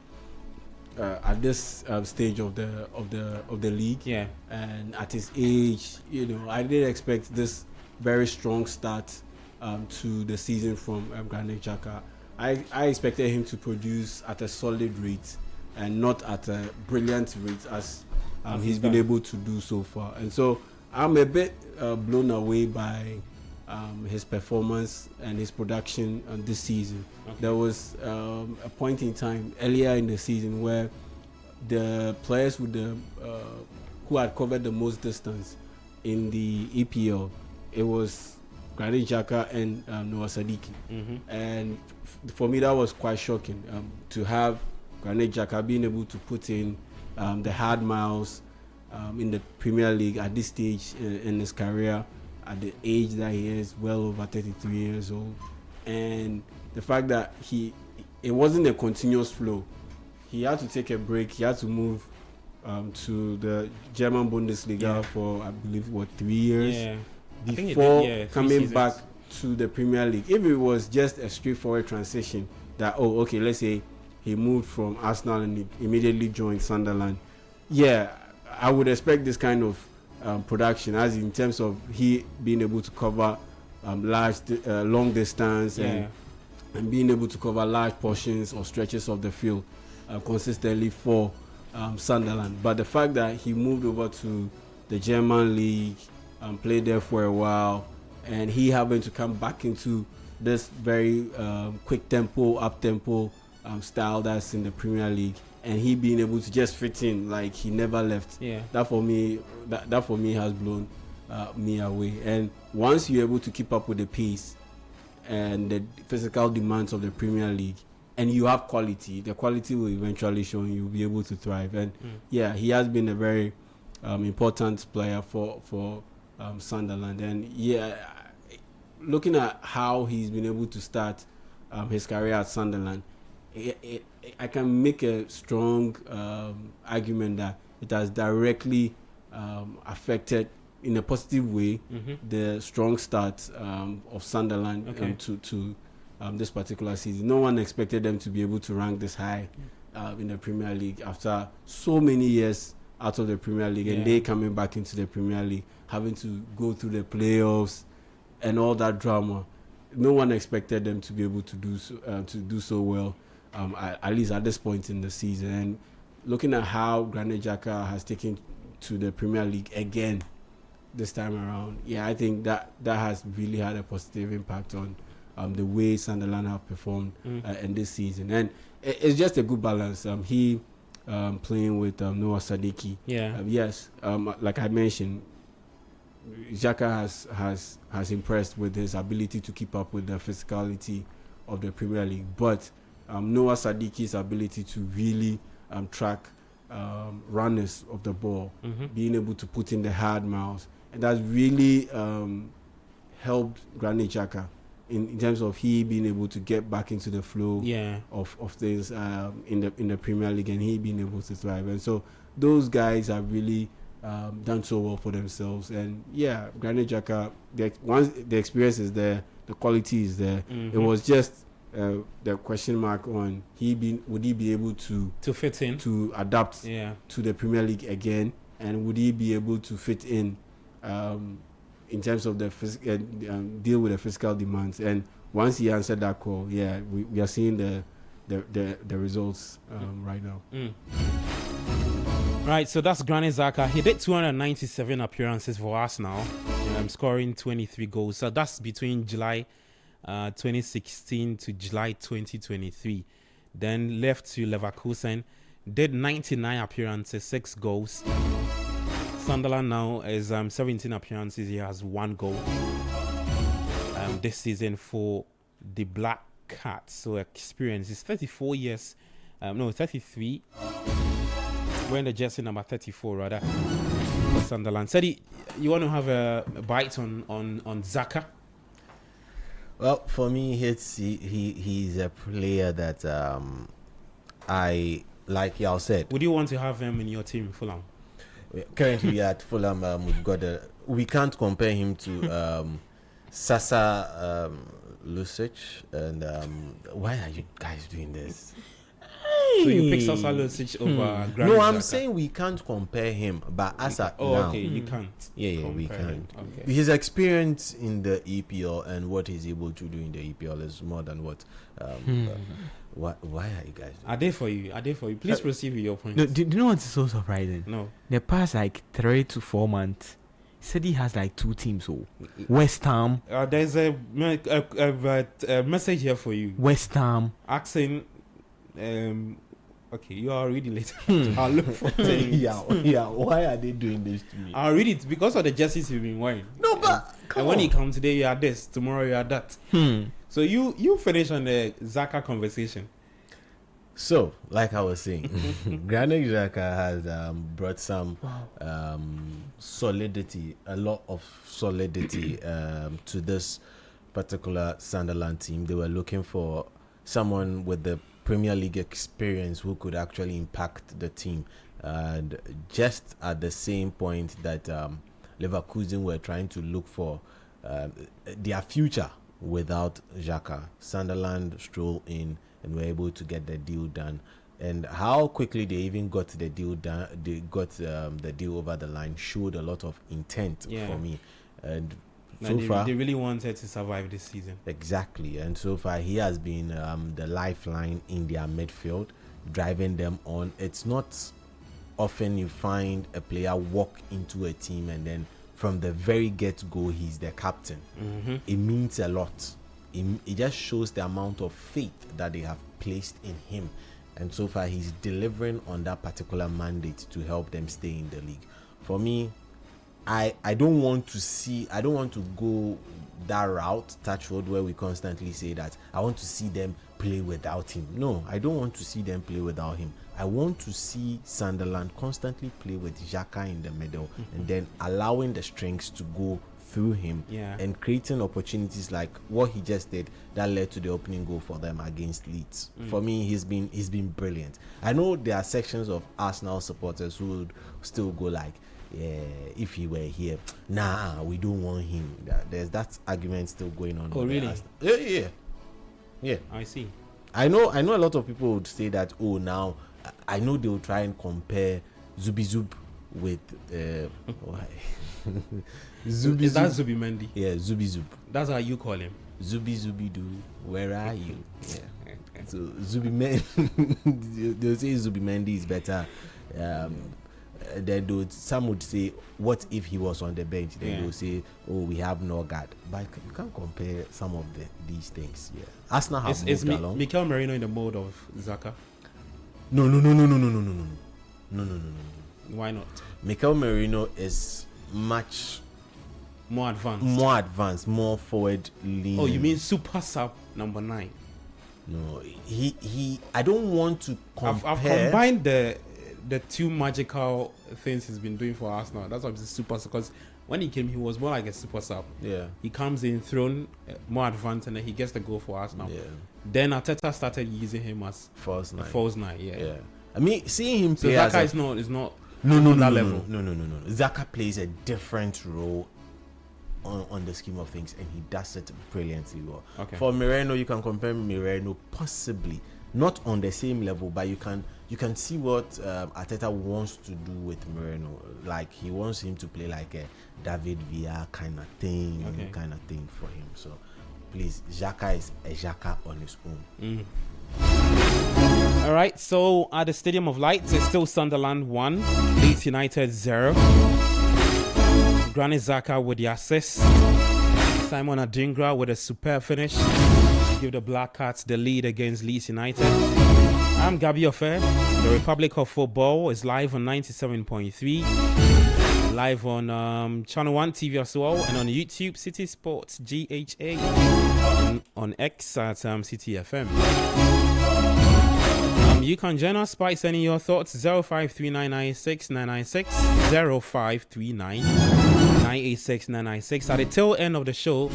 at this stage of the league. Yeah, and at his age, I didn't expect this very strong start to the season from Granit Xhaka. I expected him to produce at a solid rate and not at a brilliant rate as he's been able to do so far. And so I'm a bit blown away by his performance and his production this season. Okay. There was a point in time earlier in the season where the players with who had covered the most distance in the EPL, it was Granit Xhaka and Noah Sadiki. Mm-hmm. And for me, that was quite shocking to have Granit Xhaka being able to put in the hard miles in the Premier League at this stage in his career, at the age that he is, well over 33 years old. And the fact that it wasn't a continuous flow. He had to take a break. He had to move to the German Bundesliga for, I believe, 3 years before coming back to the Premier League. If it was just a straightforward transition that, let's say he moved from Arsenal and he immediately joined Sunderland, I would expect this kind of production, as in terms of he being able to cover long distance and being able to cover large portions or stretches of the field consistently for Sunderland. But the fact that he moved over to the German league and played there for a while, and he having to come back into this very quick tempo, up tempo style that's in the Premier League, and he being able to just fit in like he never left. That for me has blown me away. And once you're able to keep up with the pace and the physical demands of the Premier League, and you have quality, the quality will eventually show, and you'll be able to thrive. And he has been a very important player for Sunderland. And looking at how he's been able to start his career at Sunderland, I can make a strong argument that it has directly affected in a positive way the strong start of Sunderland to this particular season. No one expected them to be able to rank this high in the Premier League after so many years out of the Premier League, and they coming back into the Premier League, having to go through the playoffs and all that drama. No one expected them to be able to do so well, at least at this point in the season. And looking at how Granit Xhaka has taken to the Premier League again this time around, I think that has really had a positive impact on the way Sunderland have performed in this season. And it's just a good balance. He playing with Noah Sadiki. Like I mentioned, Xhaka has impressed with his ability to keep up with the physicality of the Premier League, but Noah Sadiki's ability to really track runners of the ball, being able to put in the hard miles, and that's really helped Granit Xhaka in terms of he being able to get back into the flow of things in the Premier League, and he being able to thrive. And so those guys have really done so well for themselves. And Granit Xhaka, once the experience is there, the quality is there. It was just the question mark on would he be able to
fit in,
to adapt to the Premier League again, and would he be able to fit in terms of the deal with the physical demands. And once he answered that call, we are seeing the results right now.
Right, so that's Granit Xhaka. He did 297 appearances for Arsenal, scoring 23 goals. So that's between July 2016 to July 2023. Then left to Leverkusen, did 99 appearances, 6 goals. Sunderland now is 17 appearances. He has 1 goal this season for the Black Cats. So experience is 34 years, 33. Wearing the jersey number 34 rather for Sunderland. Sedi, you want to have a bite on Xhaka?
Well, for me, he's a player that I like. Y'all said.
Would you want to have him in your team, Fulham?
Currently at Fulham, we can't compare him to Sasa Lucic. And why are you guys doing this?
So you pick Sasa Lucic over Granit
No, I'm
Xhaka.
saying we can't compare him, but as now,
okay, you can't.
We
compare
can.
him. Okay.
His experience in the EPL and what he's able to do in the EPL is more than what. Why are you guys?
Are they for you? Please proceed with your point.
No, do you know what's so surprising?
No.
The past 3 to 4 months, he said he has 2 teams. So West Ham.
There's a message here for you.
West Ham
Asking. Okay, you are reading later. I'll look for things.
yeah. Why are they doing this to me?
I'll read it because of the jerseys you've been wearing.
No, but
and when you come today, you are this. Tomorrow, you are that. So you finish on the Xhaka conversation.
So, like I was saying, Granit Xhaka has brought some solidity, a lot of solidity to this particular Sunderland team. They were looking for someone with the Premier League experience who could actually impact the team. And just at the same point that Leverkusen were trying to look for their future without Xhaka, Sunderland strolled in and were able to get the deal done. And how quickly they even got the deal done, they got the deal over the line, showed a lot of intent for me. And So far,
they really wanted to survive this season.
exactly, and so far he has been the lifeline in their midfield, driving them on. It's not often you find a player walk into a team and then from the very get-go he's the captain. It means a lot. It just shows the amount of faith that they have placed in him, and so far he's delivering on that particular mandate to help them stay in the league. For me, I don't want to go that route, touchwood, where we constantly say that I want to see them play without him. No, I don't want to see them play without him. I want to see Sunderland constantly play with Xhaka in the middle and then allowing the strings to go through him and creating opportunities like what he just did that led to the opening goal for them against Leeds. For me, he's been brilliant. I know there are sections of Arsenal supporters who would still go like, yeah, if he were here, nah, we don't want him. There's that argument still going on.
Oh, really?
Yeah.
I see.
I know a lot of people would say that, oh, now I know they'll try and compare Zub with why?
Is that Zubimendi?
Yeah, Zub.
That's how you call him.
Zubi do, where are you? Yeah. So Zubimendi, they'll say Zubimendi is better. Then some would say, what if he was on the bench? Then they'll say, oh, we have Norgard. But you can't compare some of these things. Yeah, Arsenal have moved along.
Mikel Merino in the mode of Xhaka?
No.
Why not?
Mikel Merino is much
more advanced,
more forward leaning.
Oh, you mean super sub number 9?
No, he. I don't want to compare.
I've combined the two magical things he's been doing for Arsenal. That's why he's a super sub. Because when he came, he was more like a super sub.
Yeah.
He comes in thrown, more advanced, and then he gets the goal for Arsenal.
Yeah.
Then Arteta started using him as
false nine.
Yeah.
I mean, seeing him play
Xhaka is not on that level.
No. Xhaka plays a different role on the scheme of things, and he does it brilliantly well.
Okay.
For Moreno, you can compare Moreno possibly not on the same level, but you can see what Arteta wants to do with Moreno. Like he wants him to play like a David Villa kind of thing for him. So please, Xhaka is a Xhaka on his own.
All right, so at the Stadium of Lights, it's still Sunderland 1, Leeds United 0. Granit Xhaka with the assist. Simon Adingra with a superb finish to give the Black Cats the lead against Leeds United. I'm Gabi Ofe. The Republic of Football is live on 97.3, live on Channel 1 TV as well, and on YouTube, City Sports GHA, and on X at City FM. You can join us by sending your thoughts 053996 053996 At the tail end of the show,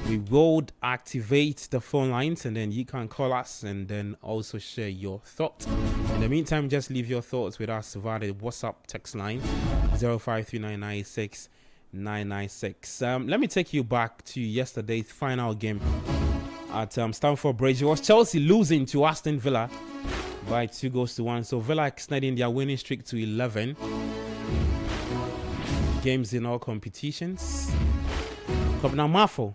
we will activate the phone lines and then you can call us and then also share your thoughts. In the meantime, just leave your thoughts with us via the WhatsApp text line 053996 Let me take you back to yesterday's final game at Stamford Bridge. It was Chelsea losing to Aston Villa by 2-1. So Villa extending their winning streak to 11 games in all competitions. Kobna Mafo,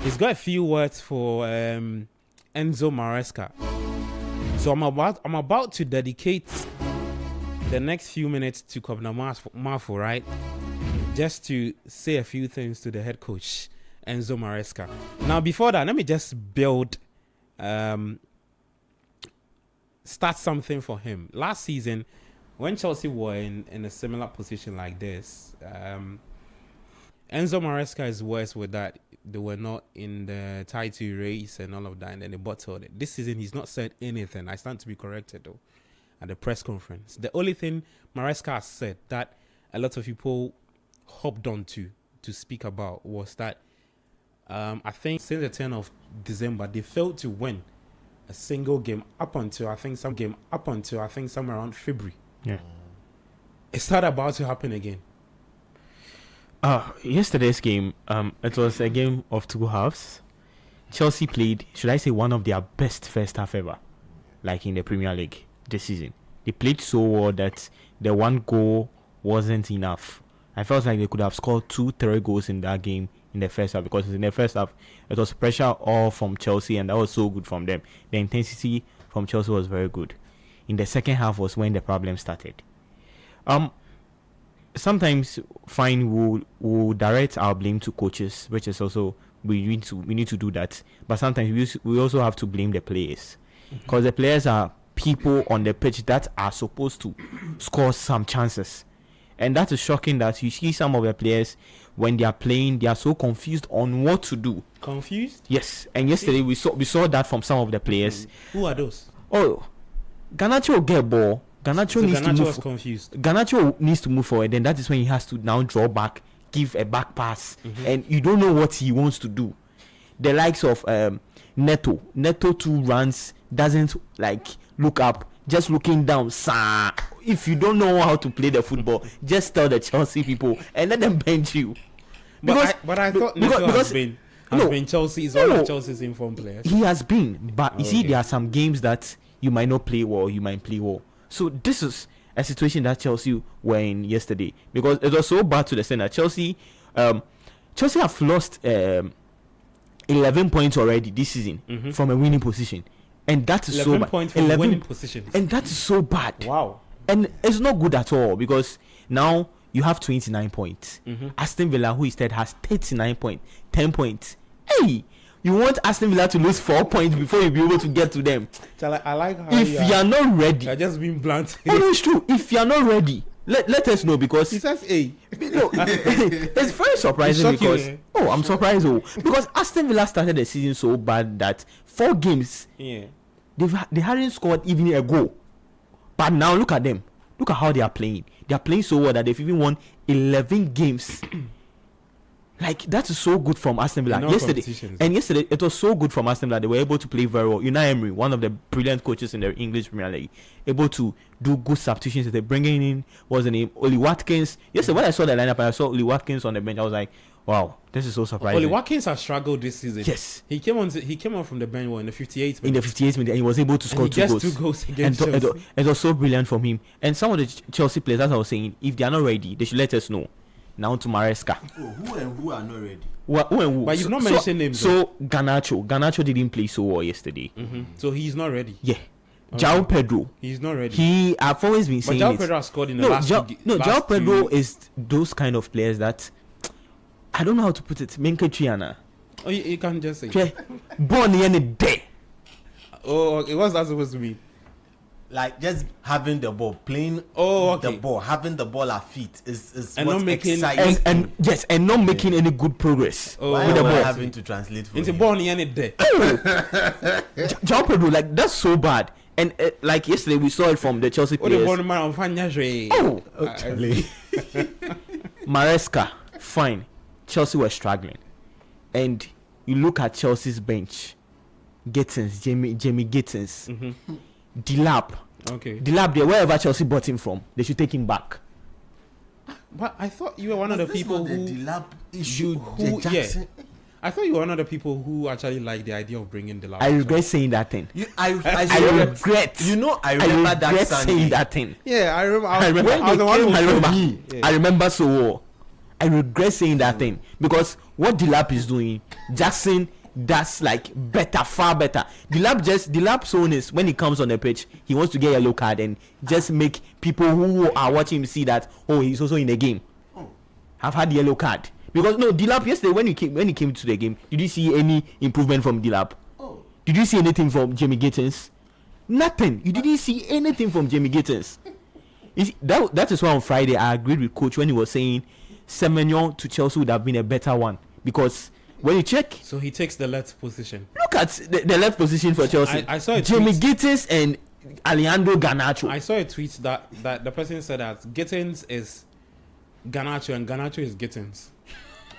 he's got a few words for Enzo Maresca. So I'm about to dedicate the next few minutes to Kobna Mafo, right? Just to say a few things to the head coach, Enzo Maresca. Now, before that, let me just start something for him. Last season, when Chelsea were in a similar position like this, Enzo Maresca's words were that they were not in the title race and all of that, and then they bottled it. This season, he's not said anything. I stand to be corrected, though, at the press conference. The only thing Maresca has said that a lot of people hopped on to speak about was that I think since the 10th of December, they failed to win a single game up until I think somewhere around February.
Yeah.
Is that about to happen again?
Yesterday's game, it was a game of two halves. Chelsea played, should I say, one of their best first half ever, like in the Premier League this season. They played so well that the one goal wasn't enough I felt like they could have scored 2-3 goals in that game in the first half, because in the first half it was pressure all from Chelsea, and that was so good from them. The intensity from Chelsea was very good. In the second half was when the problem started. Sometimes we'll direct our blame to coaches, which is also we need to do that. But sometimes we also have to blame the players, because the players are people on the pitch that are supposed to score some chances. And that is shocking that you see some of the players, when they are playing, they are so confused on what to do.
Confused?
Yes. And yesterday we saw that from some of the players.
Who are those?
Oh, Garnacho will get ball. Garnacho needs to move.
Confused.
Garnacho needs to move forward. Then that is when he has to now draw back, give a back pass, and you don't know what he wants to do. The likes of Neto 2 runs, doesn't like look up, just looking down. If you don't know how to play the football, just tell the Chelsea people and let them bench you.
But I thought Neto has been Chelsea is one of Chelsea's informed players.
He has been, but you see, there are some games that you might not play well, you might play well. So this is a situation that Chelsea were in yesterday, because it was so bad to the extent that Chelsea have lost 11 points already this season from a winning position, and that is
11
so bad.
points from winning positions,
and that is so bad.
Wow.
And it's not good at all, because now you have 29 points. Aston Villa, who instead has 39 points, 10 points. Hey, you want Aston Villa to lose 4 points before you be able to get to them.
I like how
if you are not ready,
you're just being blunt.
Oh, it's true. If you are not ready, let us know, because
he says, "Hey,
no, it's very surprising because I'm surprised because Aston Villa started the season so bad that 4 games they hadn't scored even a goal, but now look at them. Look at how they are playing. They are playing so well that they've even won 11 games. Like, that is so good from Aston Villa yesterday it was so good from Aston Villa. They were able to play very well. Unai Emery, one of the brilliant coaches in the English Premier League, able to do good substitutions. They're bringing in, what's the name, Oli Watkins. Yesterday when I saw the lineup and I saw Oli Watkins on the bench, I was like, wow, this is so surprising.
Oli Watkins has struggled this season.
Yes,
he came on from the bench in the 58th minute.
In the 58th minute, and he was able to score 2 goals
against Chelsea.
It was so brilliant from him. And some of the Chelsea players, as I was saying, if they are not ready, they should let us know. Now to Maresca.
Who and who are not ready?
Who and who?
But you've not mentioned names.
So Garnacho didn't play so well yesterday.
So he's not ready.
Yeah. João Pedro.
He's not ready.
I've always been saying
João Pedro has scored in the last
João Pedro is those kind of players that I don't know how to put it. Menketriana.
Oh, you can't just say.
Born in a day.
Oh, okay. What's that supposed to mean?
Like just having the ball, playing the ball, having the ball at feet is
and
what
not making
excites
and not making any good progress.
Why
with the ball.
Having to translate for
into born in a day.
João Pedro, like, that's so bad. And like yesterday we saw it from the Chelsea players. Maresca, fine. Chelsea were struggling, and you look at Chelsea's bench. Gittins, Jamie Gittins. Delap.
Okay.
Delap there, wherever Chelsea bought him from, they should take him back.
But I thought you were one of the people who
Delap issue.
I thought you were one of the people who actually like the idea of bringing Delap.
I regret saying that thing.
I
regret.
You know, I remember
saying that thing.
Yeah, I remember.
I remember so well. I regret saying that thing because what Delap is doing, Jackson. That's like better, far better. Delap's own is when he comes on the pitch, he wants to get a yellow card and just make people who are watching him see that he's also in the game. Have had yellow card because Delap yesterday when he came to the game, did you see any improvement from Delap? Did you see anything from Jamie Gittins? Nothing. You didn't see anything from Jamie Gittins. That is why on Friday I agreed with coach when he was saying Semenyo to Chelsea would have been a better one because. When you check,
so he takes the left position.
Look at the left position for Chelsea.
I saw a
Jamie Gittins and Alejandro Garnacho.
I saw a tweet that the person said that Gittins is Garnacho and Garnacho is Gittins.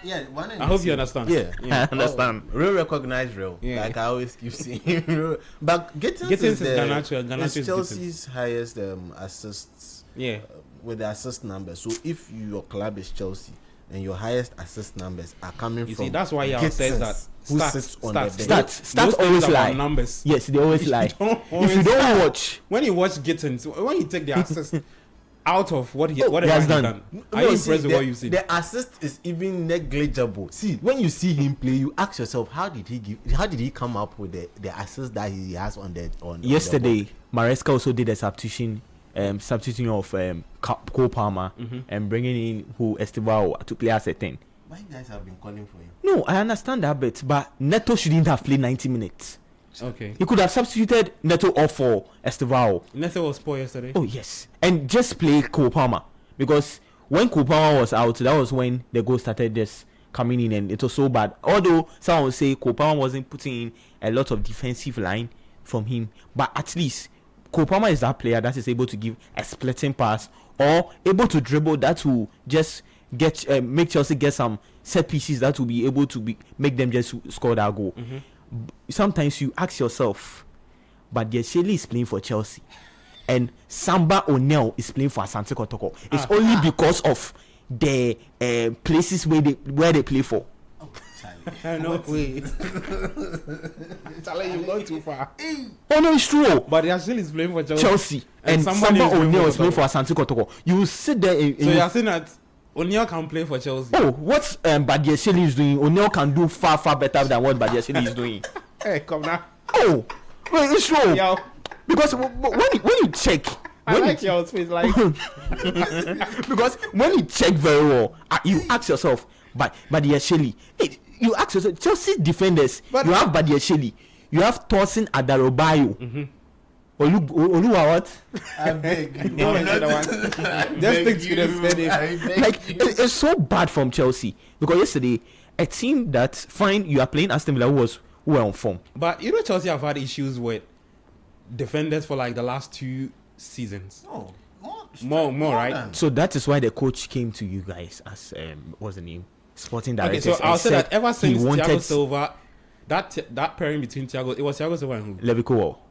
Yeah,
I hope you understand.
Yeah. I understand.
Real recognize real. Yeah. Like I always keep saying. But Gittins is
Garnacho and Garnacho is
Chelsea's highest assists.
Yeah.
With the assist numbers. So if your club is Chelsea. And your highest assist numbers are coming from.
See, that's why he says that.
Stats always lie.
Numbers.
Yes, they always lie. If you don't watch,
when you watch Gittins, when you take the assist, out of what he
he
whatever
has
he's
done.
done. Are you impressed with what you've seen?
The assist is even negligible. See, when you see him play, you ask yourself, how did he come up with the assist that he has on the
Yesterday, Maresca also did a substitution of Cole Palmer and bringing in Estevao to play as a 10.
Why you guys have been calling for him?
No, I understand that bit, but Neto shouldn't have played 90 minutes.
Okay.
He could have substituted Neto off for Estevao.
Neto was poor yesterday.
Oh yes, and just play Cole Palmer, because when Cole Palmer was out, that was when the goal started just coming in, and it was so bad. Although some would say Cole Palmer wasn't putting in a lot of defensive line from him, but at least Cole Palmer is that player that is able to give a splitting pass or able to dribble that will just get make Chelsea get some set pieces that will be able to make them just score that goal. Sometimes you ask yourself, but Shelley is playing for Chelsea and Samba O'Neill is playing for Asante Kotoko. It's only because of the places where they play for.
No way. Charlie, you've gone too far.
Oh no, it's true.
But Yashil is playing for
Chelsea and Samba O'Neill is playing for Asante Kotoko. You sit there.
So you're saying that O'Neill can play for Chelsea?
Oh, what Badia Shelley is doing, O'Neill can do far better than what Badia Shelley is doing.
Hey, come now.
Oh, well, it's true.
Yo.
Because when you check,
I like your face, like.
Because when you check very well, you ask yourself, Badia Shelley. You ask yourself, Chelsea defenders.
But
you have Badia Shelley, you have Tosin Adarobayo. Oluwa what?
I beg you.
Just stick to the
Like it's so bad from Chelsea, because yesterday a team that fine you are playing Aston Villa who were on form.
But you know Chelsea have had issues with defenders for like the last 2 seasons.
Oh,
More, right?
than-
So that is why the coach came to you guys as what's the name? Sporting director.
Okay, so I'll say that ever since Thiago
wanted
Silva, that pairing between Thiago Silva and who?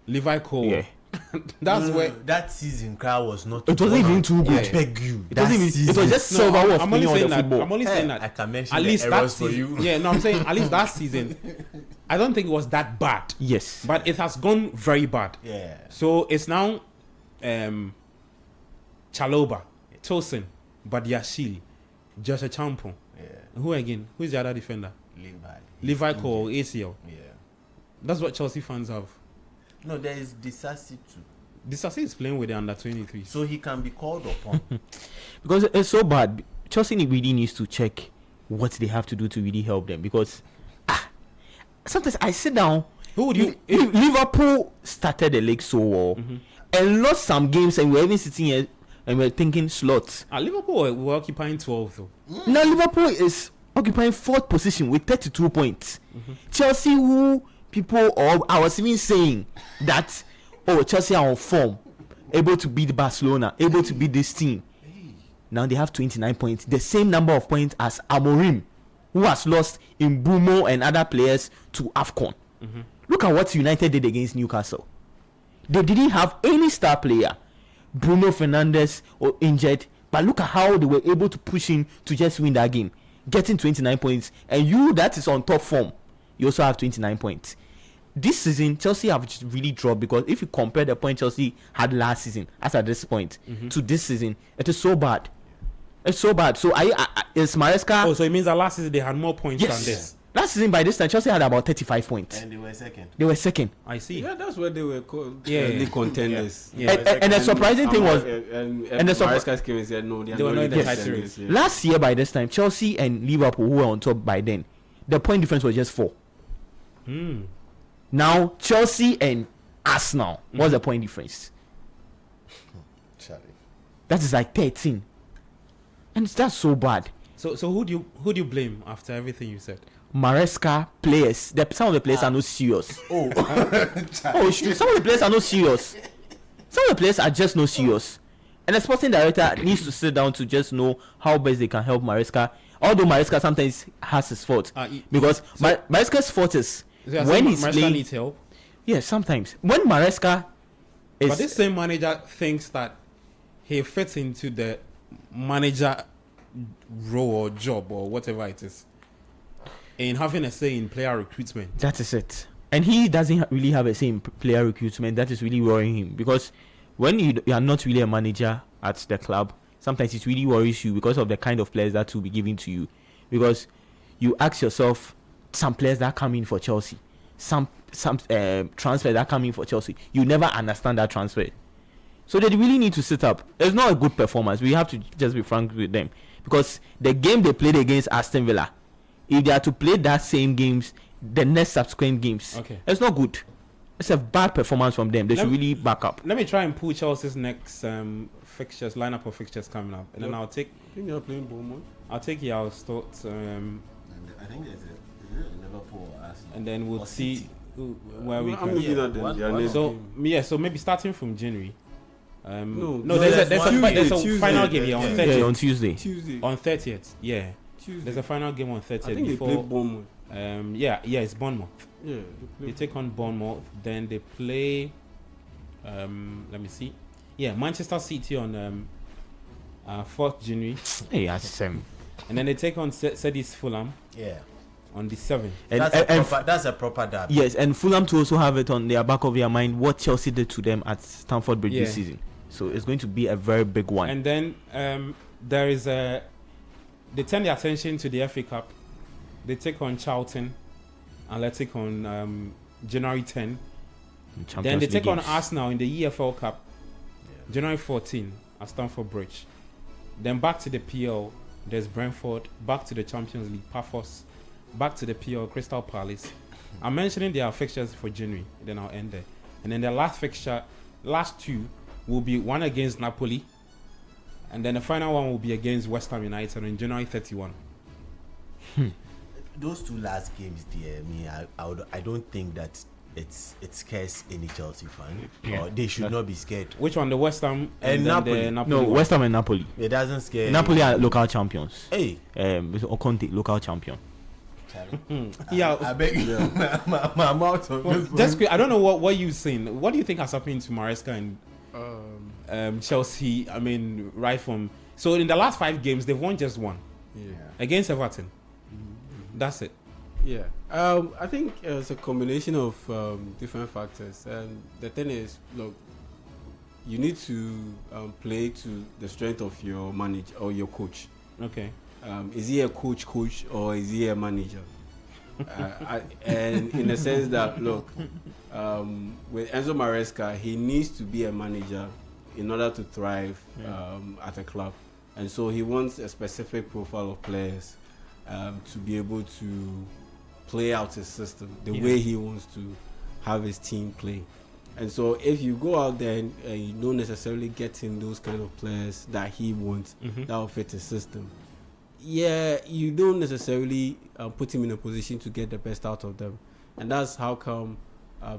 Levi Cole.
Yeah.
That's
No,
where.
that season crowd was not.
It wasn't even too good.
I beg you.
It wasn't even. It was just
No,
Silva who was
I'm only
playing all
saying
the
that.
football.
I'm only saying that.
I can mention
At
the
least that
errors for
season.
you.
Yeah, no, I'm saying at least that season. I don't think it was that bad.
Yes.
But it has gone very bad.
Yeah.
So it's now Chaloba, Tosin, Badiashile, Joshua Champon.
Yeah.
Who again? Who's the other defender?
Levi.
Levi Cole, ACL.
Yeah.
That's what Chelsea fans have.
No, there is Disasi too.
Disasi is playing with the under 23.
So he can be called upon.
Because it's so bad. Chelsea really needs to check what they have to do to really help them, because sometimes I sit down.
Who would you?
Liverpool started the league so well and lost some games, and we're even sitting here and we're thinking slots.
Liverpool were occupying 12 though.
Now Liverpool is occupying 4th position with 32 points. Chelsea, who people, or I was even saying that, Chelsea are on form, able to beat Barcelona, able to beat this team. Now they have 29 points, the same number of points as Amorim, who has lost in Bruno and other players to AFCON. Look at what United did against Newcastle. They didn't have any star player. Bruno Fernandes or injured, but look at how they were able to push him to just win that game, getting 29 points. And you that is on top form, you also have 29 points. This season Chelsea have just really dropped, because if you compare the point Chelsea had last season as at this point to this season, it is so bad. It's so bad. So is Maresca?
Oh, so it means that last season they had more points than this.
Last season by this time Chelsea had about 35 points.
And they were second.
They were second.
I see.
Yeah, that's where they were called.
Yeah.
League contenders.
Yeah.
And the surprising thing was,
and
the
Maresca came and said no, they
They were
are
not
not
in the
league
title
contenders.
race.
Yeah.
last year by this time Chelsea and Liverpool, who were on top by then, the point difference was just 4. Now Chelsea and Arsenal, what's the point difference?
Charlie.
That is like 13, and that's so bad.
So who do you blame after everything you said?
Maresca players, some of the players are not serious.
Oh.
It's true. Some of the players are not serious. Some of the players are just not serious. And the sporting director needs to sit down to just know how best they can help Maresca. Although Maresca sometimes has his fault, because Maresca's fault is when he's playing.
needs help.
Yeah, sometimes when Maresca is.
But this same manager thinks that he fits into the manager role or job or whatever it is, in having a say in player recruitment.
That is it. And he doesn't really have a say in player recruitment. That is really worrying him, because when you are not really a manager at the club, sometimes it really worries you because of the kind of players that will be given to you. Because you ask yourself, some players that come in for Chelsea, some transfer that come in for Chelsea, you never understand that transfer. So they really need to sit up. It's not a good performance. We have to just be frank with them. Because the game they played against Aston Villa, if they are to play that same games, the next subsequent games, it's not good. It's a bad performance from them. They should really back up.
Let me try and pull Chelsea's next fixtures, lineup of fixtures coming up, and then I'll take.
I think they're playing Bournemouth.
I'll take you. I'll start.
I think there's a Liverpool or Arsenal.
And then we'll see
City.
where we
I'm
can.
looking at them.
So maybe starting from January.
No,
there's a
Tuesday.
final game on 30th.
Yeah, on Tuesday.
On 30th, yeah.
Tuesday.
There's a final game on 30th.
I think
before,
they play Bournemouth.
It's Bournemouth.
Yeah,
They take on Bournemouth. Then they play. Let me see. Yeah, Manchester City on 4th January.
Hey, that's same.
And then they take on Cedi's Fulham.
Yeah.
On the 7th.
That's a proper derby.
Yes, and Fulham to also have it on their back of their mind what Chelsea did to them at Stamford Bridge this season. So it's going to be a very big one.
And then there is they turn their attention to the FA Cup. They take on Charlton, and they take on January 10. Then they take on Arsenal in the EFL Cup, January 14 at Stamford Bridge. Then back to the PL, there's Brentford. Back to the Champions League, Paphos. Back to the PL, Crystal Palace. I'm mentioning their fixtures for January, then I'll end there. And then the last two will be one against Napoli, and then the final one will be against West Ham United on January 31.
Those two last games, I don't think that it scares any Chelsea fan. Or they should not be scared.
Which one? The West Ham
and Napoli?
No, West Ham and Napoli.
It doesn't scare.
Napoli are local champions.
Hey,
Conte, local champion.
I beg you. My mouth on
just quick, I don't know what you've seen. What do you think has happened to Maresca and Chelsea? I mean, right from so in the last 5 games they've won just one.
Yeah.
Against Everton. That's it.
Yeah. I think it's a combination of different factors. And the thing is, look, you need to play to the strength of your manager or your coach.
Okay.
Is he a coach or is he a manager? And in the sense that, look, with Enzo Maresca, he needs to be a manager in order to thrive at a club. And so he wants a specific profile of players to be able to play out his system the way he wants to have his team play. And so if you go out there and you don't necessarily get him those kind of players that he wants, that will fit his system, you don't necessarily put him in a position to get the best out of them. And that's how come,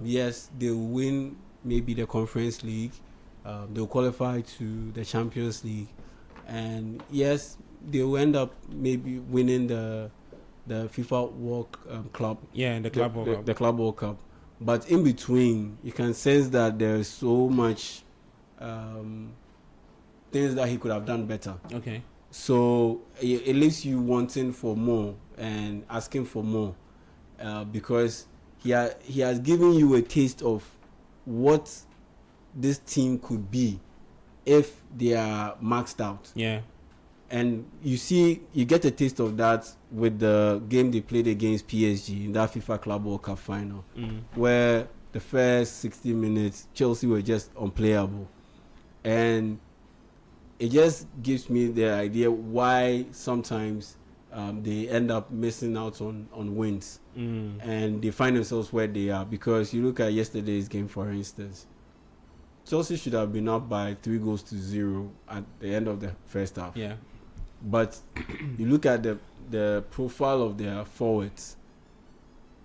yes, they'll win maybe the Conference League, they'll qualify to the Champions League, and yes, they'll end up maybe winning the FIFA World Club.
Yeah, the Club World Cup.
The Club World Cup. But in between, you can sense that there's so much things that he could have done better.
Okay.
So it leaves you wanting for more and asking for more, because he has given you a taste of what this team could be if they are maxed out.
Yeah.
And you get a taste of that with the game they played against PSG in that FIFA Club World Cup final, where the first 60 minutes Chelsea were just unplayable. And it just gives me the idea why sometimes they end up missing out on wins, and they find themselves where they are. Because you look at yesterday's game, for instance, Chelsea should have been up by 3-0 at the end of the first half.
Yeah.
But you look at the profile of their forwards,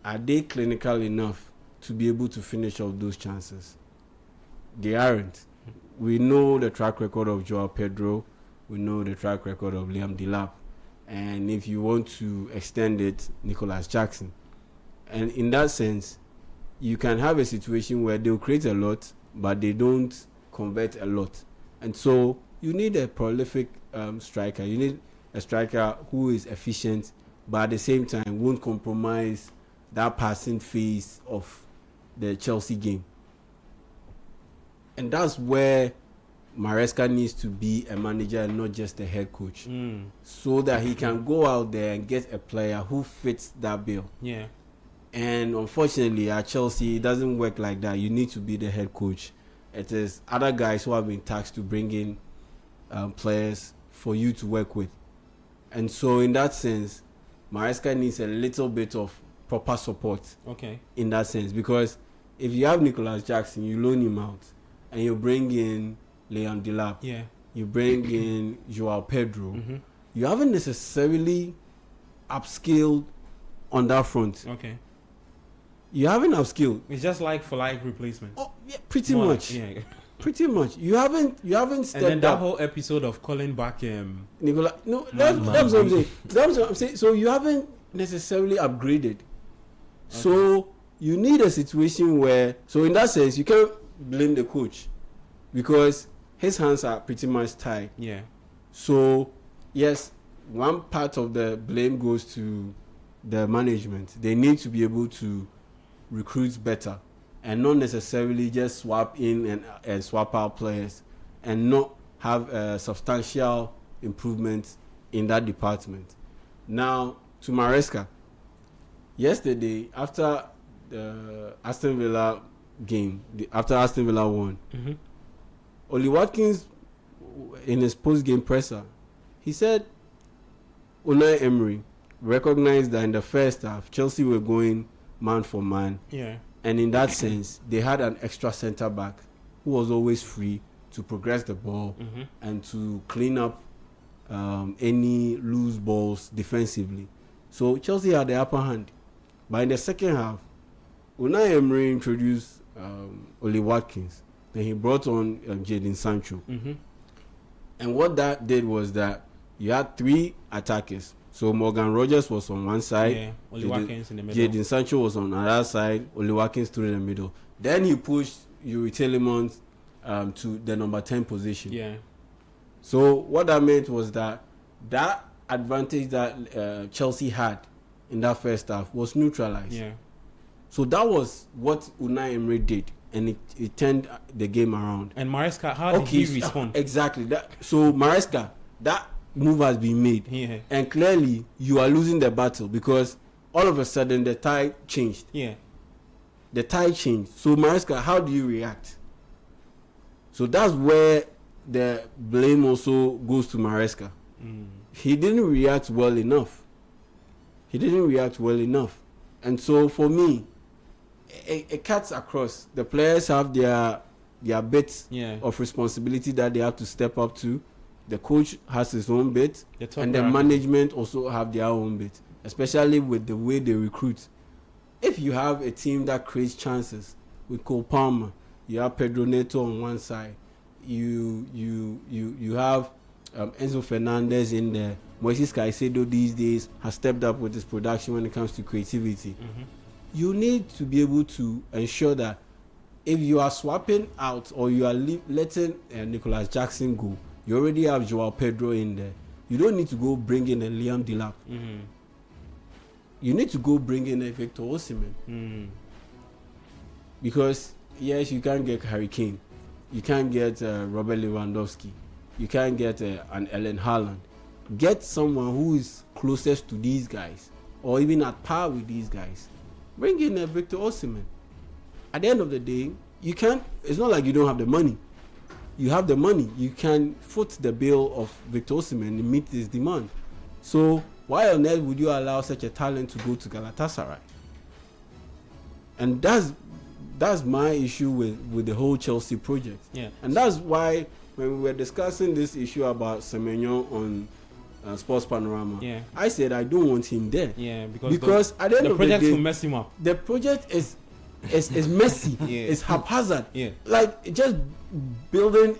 are they clinical enough to be able to finish off those chances? They aren't. We know the track record of Joao Pedro. We know the track record of Liam Delap. And if you want to extend it, Nicholas Jackson. And in that sense, you can have a situation where they'll create a lot, but they don't convert a lot. And so you need a prolific striker. You need a striker who is efficient, but at the same time won't compromise that passing phase of the Chelsea game. And that's where Maresca needs to be a manager and not just a head coach, so that he can go out there and get a player who fits that bill.
Yeah.
And unfortunately, at Chelsea, it doesn't work like that. You need to be the head coach. It is other guys who have been tasked to bring in players for you to work with. And so, in that sense, Maresca needs a little bit of proper support.
Okay.
In that sense, because if you have Nicolas Jackson, you loan him out, and you bring in Leon Delap,
Yeah.
you bring in Joao Pedro,
Mm-hmm.
you haven't necessarily upskilled on that front.
Okay.
You haven't upskilled.
It's just like for like replacement.
Oh, yeah, pretty
More
much.
Like, yeah.
Pretty much. You haven't
And
stepped
then that
up.
whole episode of calling back
Nicola, no, that's what I'm saying. That's what I'm saying. So you haven't necessarily upgraded. So you need a situation where, so in that sense, you can't blame the coach because his hands are pretty much tied.
Yeah.
So yes, one part of the blame goes to the management. They need to be able to recruit better and not necessarily just swap in and swap out players and not have a substantial improvement in that department. Now, to Maresca, yesterday after the Aston Villa game, after Aston Villa won,
Mm-hmm.
Oli Watkins, in his post-game presser, he said Unai Emery recognized that in the first half, Chelsea were going man for man.
Yeah.
And in that sense, they had an extra centre-back who was always free to progress the ball
Mm-hmm.
and to clean up any loose balls defensively. So Chelsea had the upper hand. But in the second half, Unai Emery introduced Oli Watkins. Then he brought on Jadon Sancho.
Mm-hmm.
And what that did was that you had three attackers. So Morgan Rogers was on one side.
Yeah. Oli Watkins in the middle.
Jadon Sancho was on the other side. Oli Watkins through the middle. Then he pushed Yuri Tielemans to the number 10 position.
Yeah.
So what that meant was that advantage that Chelsea had in that first half was neutralized.
Yeah.
So that was what Unai Emery did, and it turned the game around.
And Maresca, how did he respond?
Exactly. So Maresca, that move has been made,
Yeah.
and clearly you are losing the battle because all of a sudden the tide changed.
Yeah.
The tide changed. So Maresca, how do you react? So that's where the blame also goes to Maresca. He didn't react well enough. And so for me, it cuts across. The players have their bits
Yeah.
of responsibility that they have to step up to. The coach has his own bit,
The top
and the
priority.
management also have their own bit, especially with the way they recruit. If you have a team that creates chances with Cole Palmer, you have Pedro Neto on one side, you have Enzo Fernandez in there. Moises Caicedo these days has stepped up with his production when it comes to creativity.
Mm-hmm.
You need to be able to ensure that if you are swapping out or you are letting Nicolas Jackson go, you already have Joao Pedro in there. You don't need to go bring in a Liam Delap.
Mm-hmm.
You need to go bring in a Victor Osimhen.
Mm.
Because yes, you can't get Harry Kane, you can't get Robert Lewandowski, you can't get an Ellen Haaland. Get someone who is closest to these guys or even at par with these guys. Bring in a Victor Osimhen. At the end of the day, you can't. It's not like you don't have the money. You have the money. You can foot the bill of Victor Osimhen and meet his demand. So why on earth would you allow such a talent to go to Galatasaray? And that's my issue with the whole Chelsea project.
Yeah.
And that's why when we were discussing this issue about Semenyo on Sports Panorama,
Yeah.
I said I don't want him there.
Yeah.
Because at the end
the
of the
project
day,
will mess him up.
the project is messy.
Yeah.
It's haphazard.
Yeah.
Like just building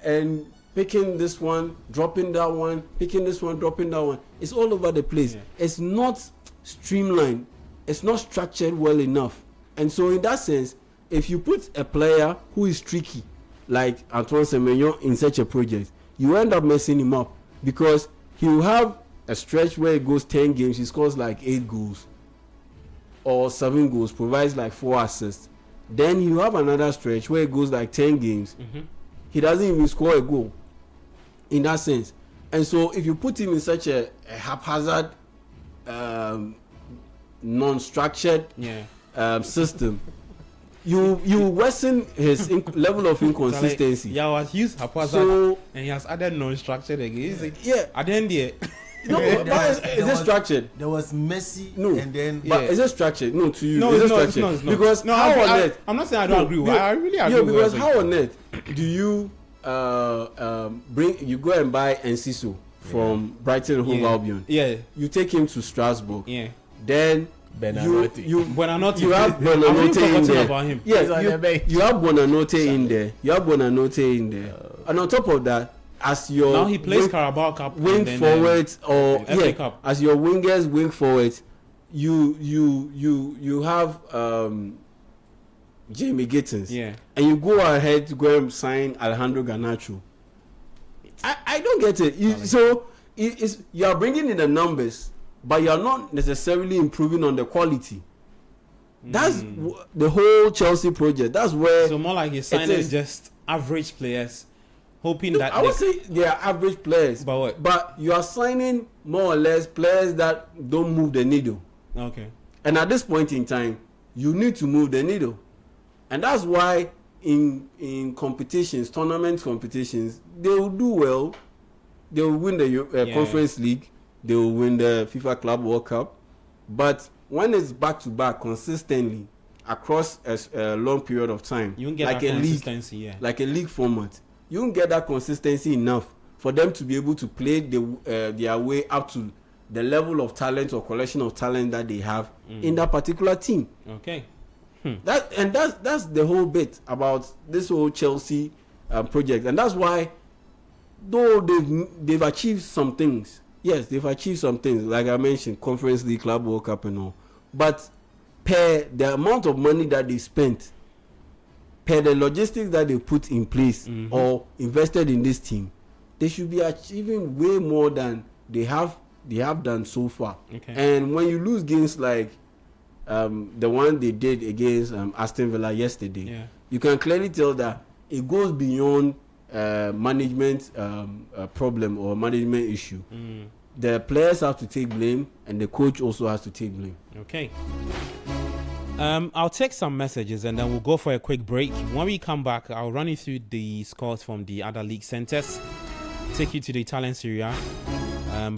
and picking this one, dropping that one, picking this one, dropping that one. It's all over the place.
Yeah.
It's not streamlined. It's not structured well enough. And so in that sense, if you put a player who is tricky, like Antoine Semenyo, in such a project, you end up messing him up because he will have a stretch where he goes 10 games, he scores like 8 goals or 7 goals, provides like 4 assists. Then you have another stretch where it goes like 10 games,
Mm-hmm.
he doesn't even score a goal in that sense. And so if you put him in such a haphazard, non-structured system, you worsen his level of inconsistency.
Yeah, was used haphazard, and he has added non-structured again. At the end there.
No, but is it structured?
There was Messi,
no,
and then
but is it structured? No, to you,
no,
is it
not,
structured?
it's not.
Because how on earth?
I'm not saying I don't agree. I really agree.
Yeah, because how on earth do you you go and buy Enciso from Brighton Hove Albion?
Yeah,
you take him to Strasbourg.
Yeah,
then
Buonanotte. You
have Buonanotte in there.
About him.
Yeah, you have Buonanotte in there. You have Buonanotte in there, and on top of that, as your
now he plays Carabao Cup
wing forwards or
FA Cup.
As your wingers wing forwards, you have Jamie Gittins, and you go ahead to go and sign Alejandro Garnacho. I don't get it. So you are bringing in the numbers, but you are not necessarily improving on the quality. That's the whole Chelsea project. That's where
so more like you're signing just average players. Hoping that
I would say they are average players,
but what?
But you are signing more or less players that don't move the needle.
Okay.
And at this point in time, you need to move the needle, and that's why in competitions, tournament competitions, they will do well. They will win the Conference League. They will win the FIFA Club World Cup. But when it's back to back consistently across a long period of time,
you won't get
like
that
a
consistency,
league, like a league format. You don't get that consistency enough for them to be able to play their way up to the level of talent or collection of talent that they have in that particular team.
Okay.
That's the whole bit about this whole Chelsea project, and that's why, though they've achieved some things. Yes, they've achieved some things, like I mentioned, Conference League, Club World Cup, and all. But per the amount of money that they spent, per the logistics that they put in place or invested in this team, they should be achieving way more than they have done so far.
Okay.
And when you lose games like the one they did against Aston Villa yesterday, you can clearly tell that it goes beyond management problem or management issue. The players have to take blame, and the coach also has to take blame.
Okay. I'll take some messages and then we'll go for a quick break. When we come back, I'll run you through the scores from the other league centers, take you to the Italian Serie A,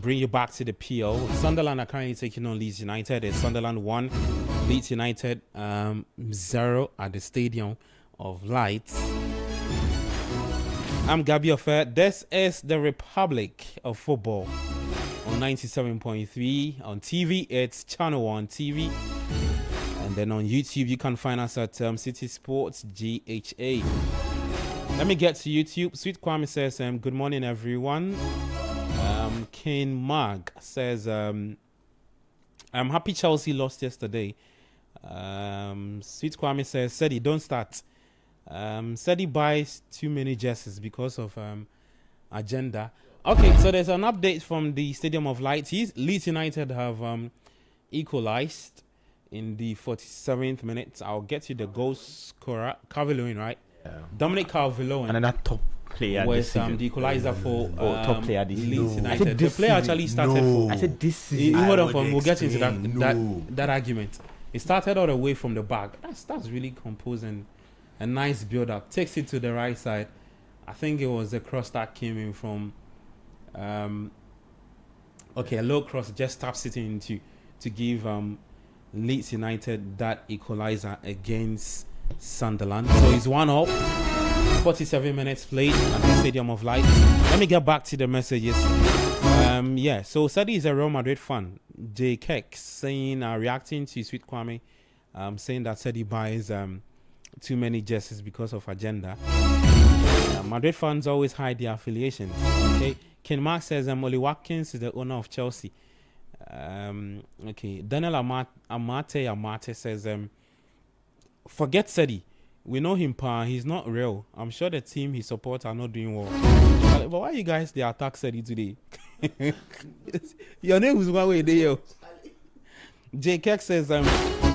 bring you back to the PO. Sunderland are currently taking on Leeds United. It's Sunderland 1, Leeds United 0 at the Stadium of Light. I'm Gabi Ofer. This is the Republic of Football on 97.3 on TV. It's Channel 1 TV. And then on YouTube, you can find us at City Sports GHA. Let me get to YouTube. Sweet Kwame says, good morning, everyone. Kane Mag says, I'm happy Chelsea lost yesterday. Sweet Kwame says, Sedi, don't start. Said he buys too many jerseys because of agenda. Okay, so there's an update from the Stadium of Light. Leeds United have equalized in the 47th minute. I'll get you the goal scorer, Calvert-Lewin, right? Yeah. Dominic Calvert-Lewin.
Another top player
was the equalizer for
top player this
Leeds United. The player actually started for.
I said this season.
Hold on, we'll get into that argument. It started all the way from the back. That's really composing. A nice build-up. Takes it to the right side. I think it was a cross that came in from... a low cross. Just taps it into to give Leeds United that equalizer against Sunderland. So it's 1-0. 47 minutes played at the Stadium of Light. Let me get back to the messages. So Sadi is a Real Madrid fan. J. Keck saying, reacting to Sweet Kwame, saying that Sadi buys... too many jerseys because of agenda. Madrid fans always hide their affiliations. Okay, Ken Mark says Oli Watkins is the owner of Chelsea. Daniel Amate says forget Sedi. We know him, pa. He's not real. I'm sure the team he supports are not doing well. But why you guys they attack Sedi today? Your name is one way there. J. Keck says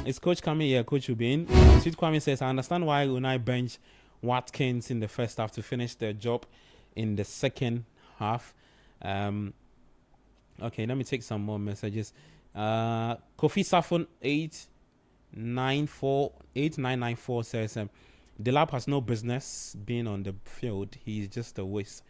is Coach coming here? Coach will be in. Sweet Kwame says, I understand why Unai bench Watkins in the first half to finish their job in the second half. Okay, let me take some more messages. Kofi Safon 8994 says Delap has no business being on the field. He's just a waste.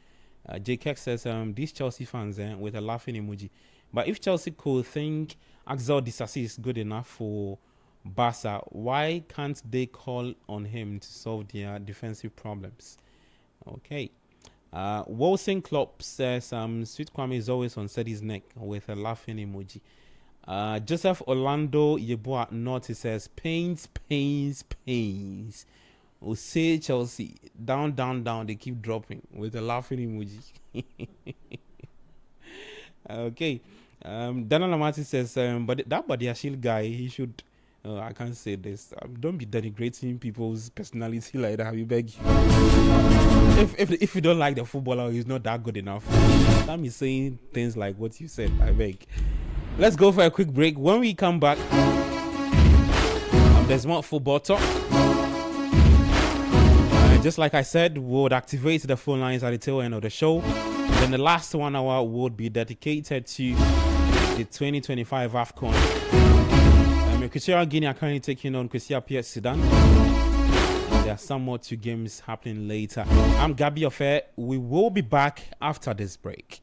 JKX says these Chelsea fans with a laughing emoji. But if Chelsea could think Axel Disasi is good enough for Barca, why can't they call on him to solve their defensive problems? Okay. Wilson Klopp says Sweet Kwame is always on Sedi's neck with a laughing emoji. Joseph Orlando Yeboah Naughty says pains. We'll say Chelsea down. They keep dropping with a laughing emoji. Okay. Daniel Lamati says, but that Badiashile guy, he should. I can't say this. Don't be denigrating people's personality like that. We beg you. If you don't like the footballer, he's not that good enough. That means saying things like what you said. I beg. Let's go for a quick break. When we come back, there's more football talk. Just like I said, we'll activate the phone lines at the tail end of the show. Then the last 1 hour would be dedicated to the 2025 AFCON. Equatorial Guinea are currently taking on Kwesi Appiah Sudan. There are some more 2 games happening later. I'm Gabi Ofe. We will be back after this break.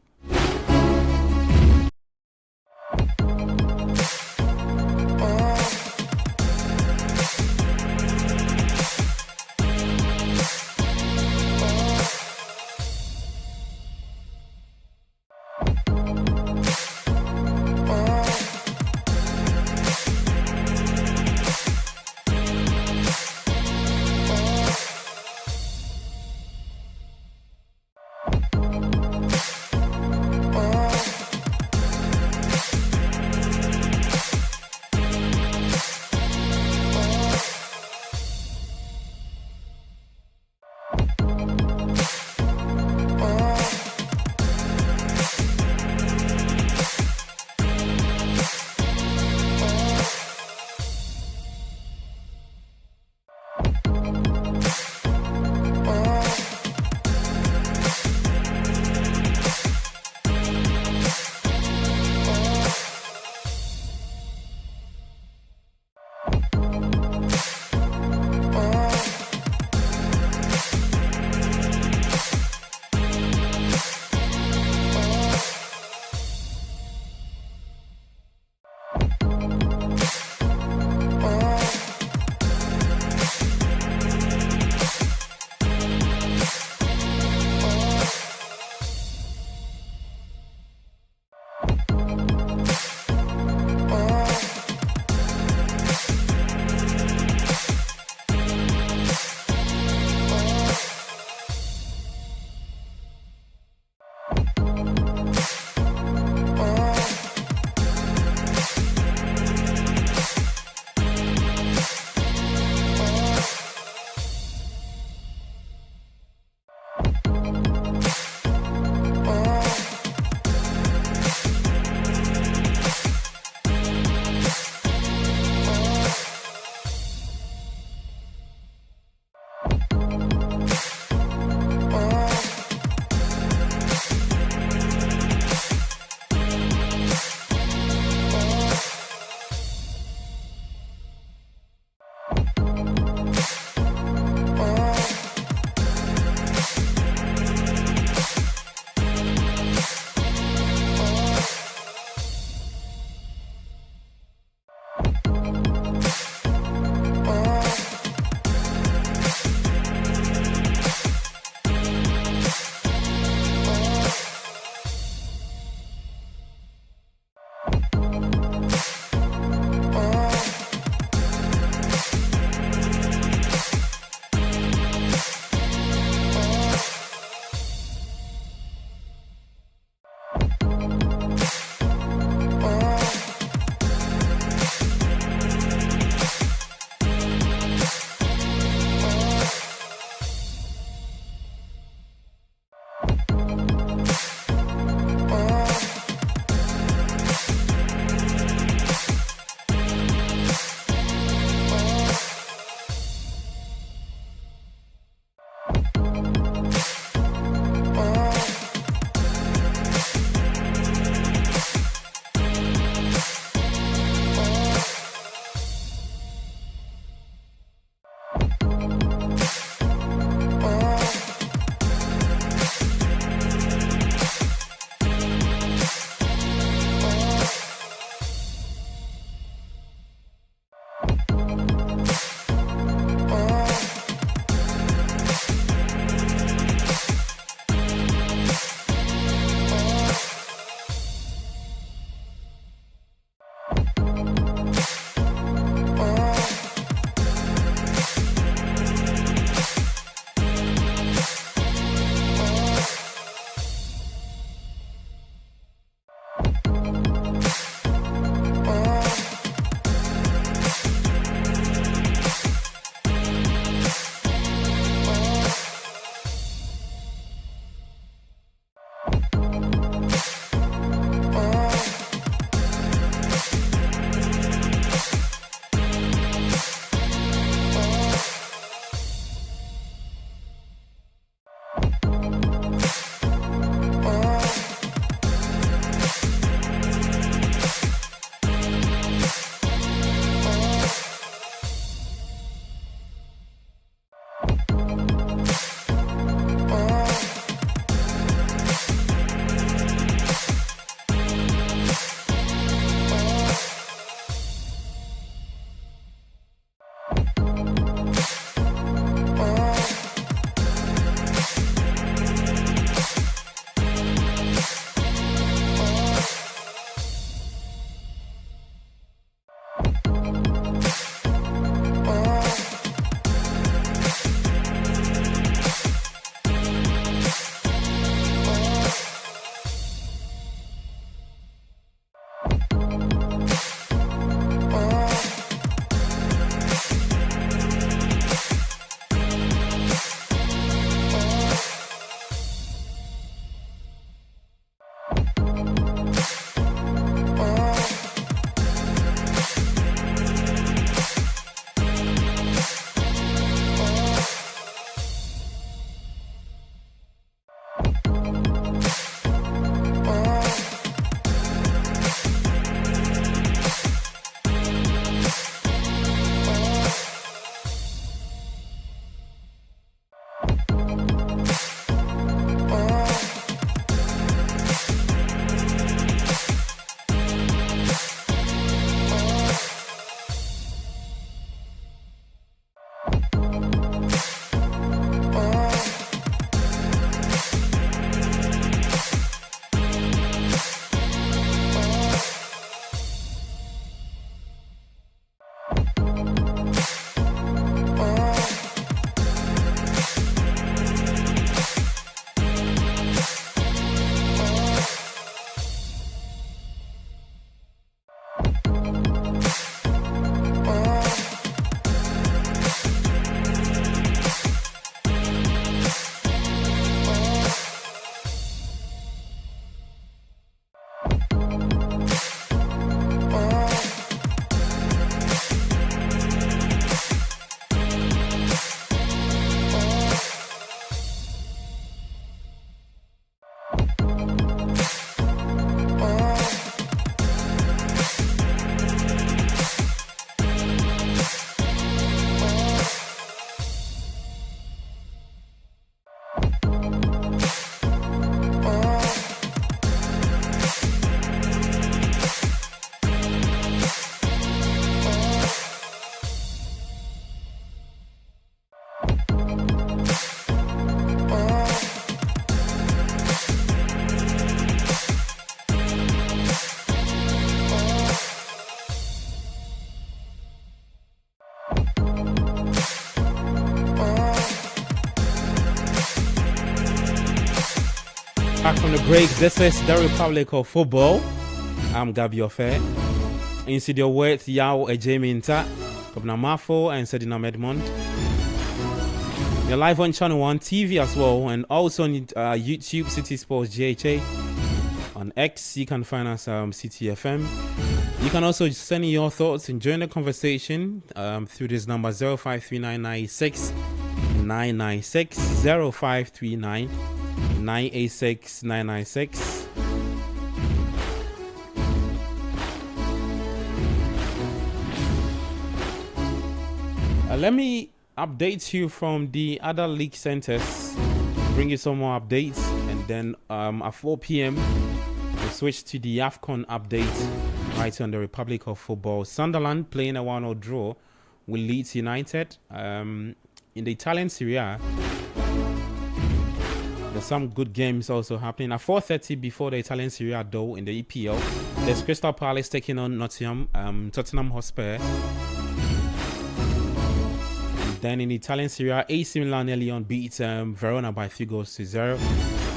from the break. This is the Republic of Football. I'm Gabi Ofe. In studio with Yao Ejeminta, Governor Mafo, and Sedina Medmond. You're live on Channel 1 TV as well, and also on YouTube, City Sports GHA. On X, you can find us CTFM. You can also send in your thoughts and join the conversation through this number 053996 996 0539 986 996. Let me update you from the other league centers, bring you some more updates, and then at 4 p.m. we'll switch to the AFCON update right on the Republic of Football. Sunderland playing a 1-0 draw with Leeds United. In the Italian Serie A, there's some good games also happening. At 4:30 before the Italian Serie A, though, in the EPL, there's Crystal Palace taking on Tottenham Hotspur. Then in Italian Serie A, AC Milan early on beat Verona by 3-0.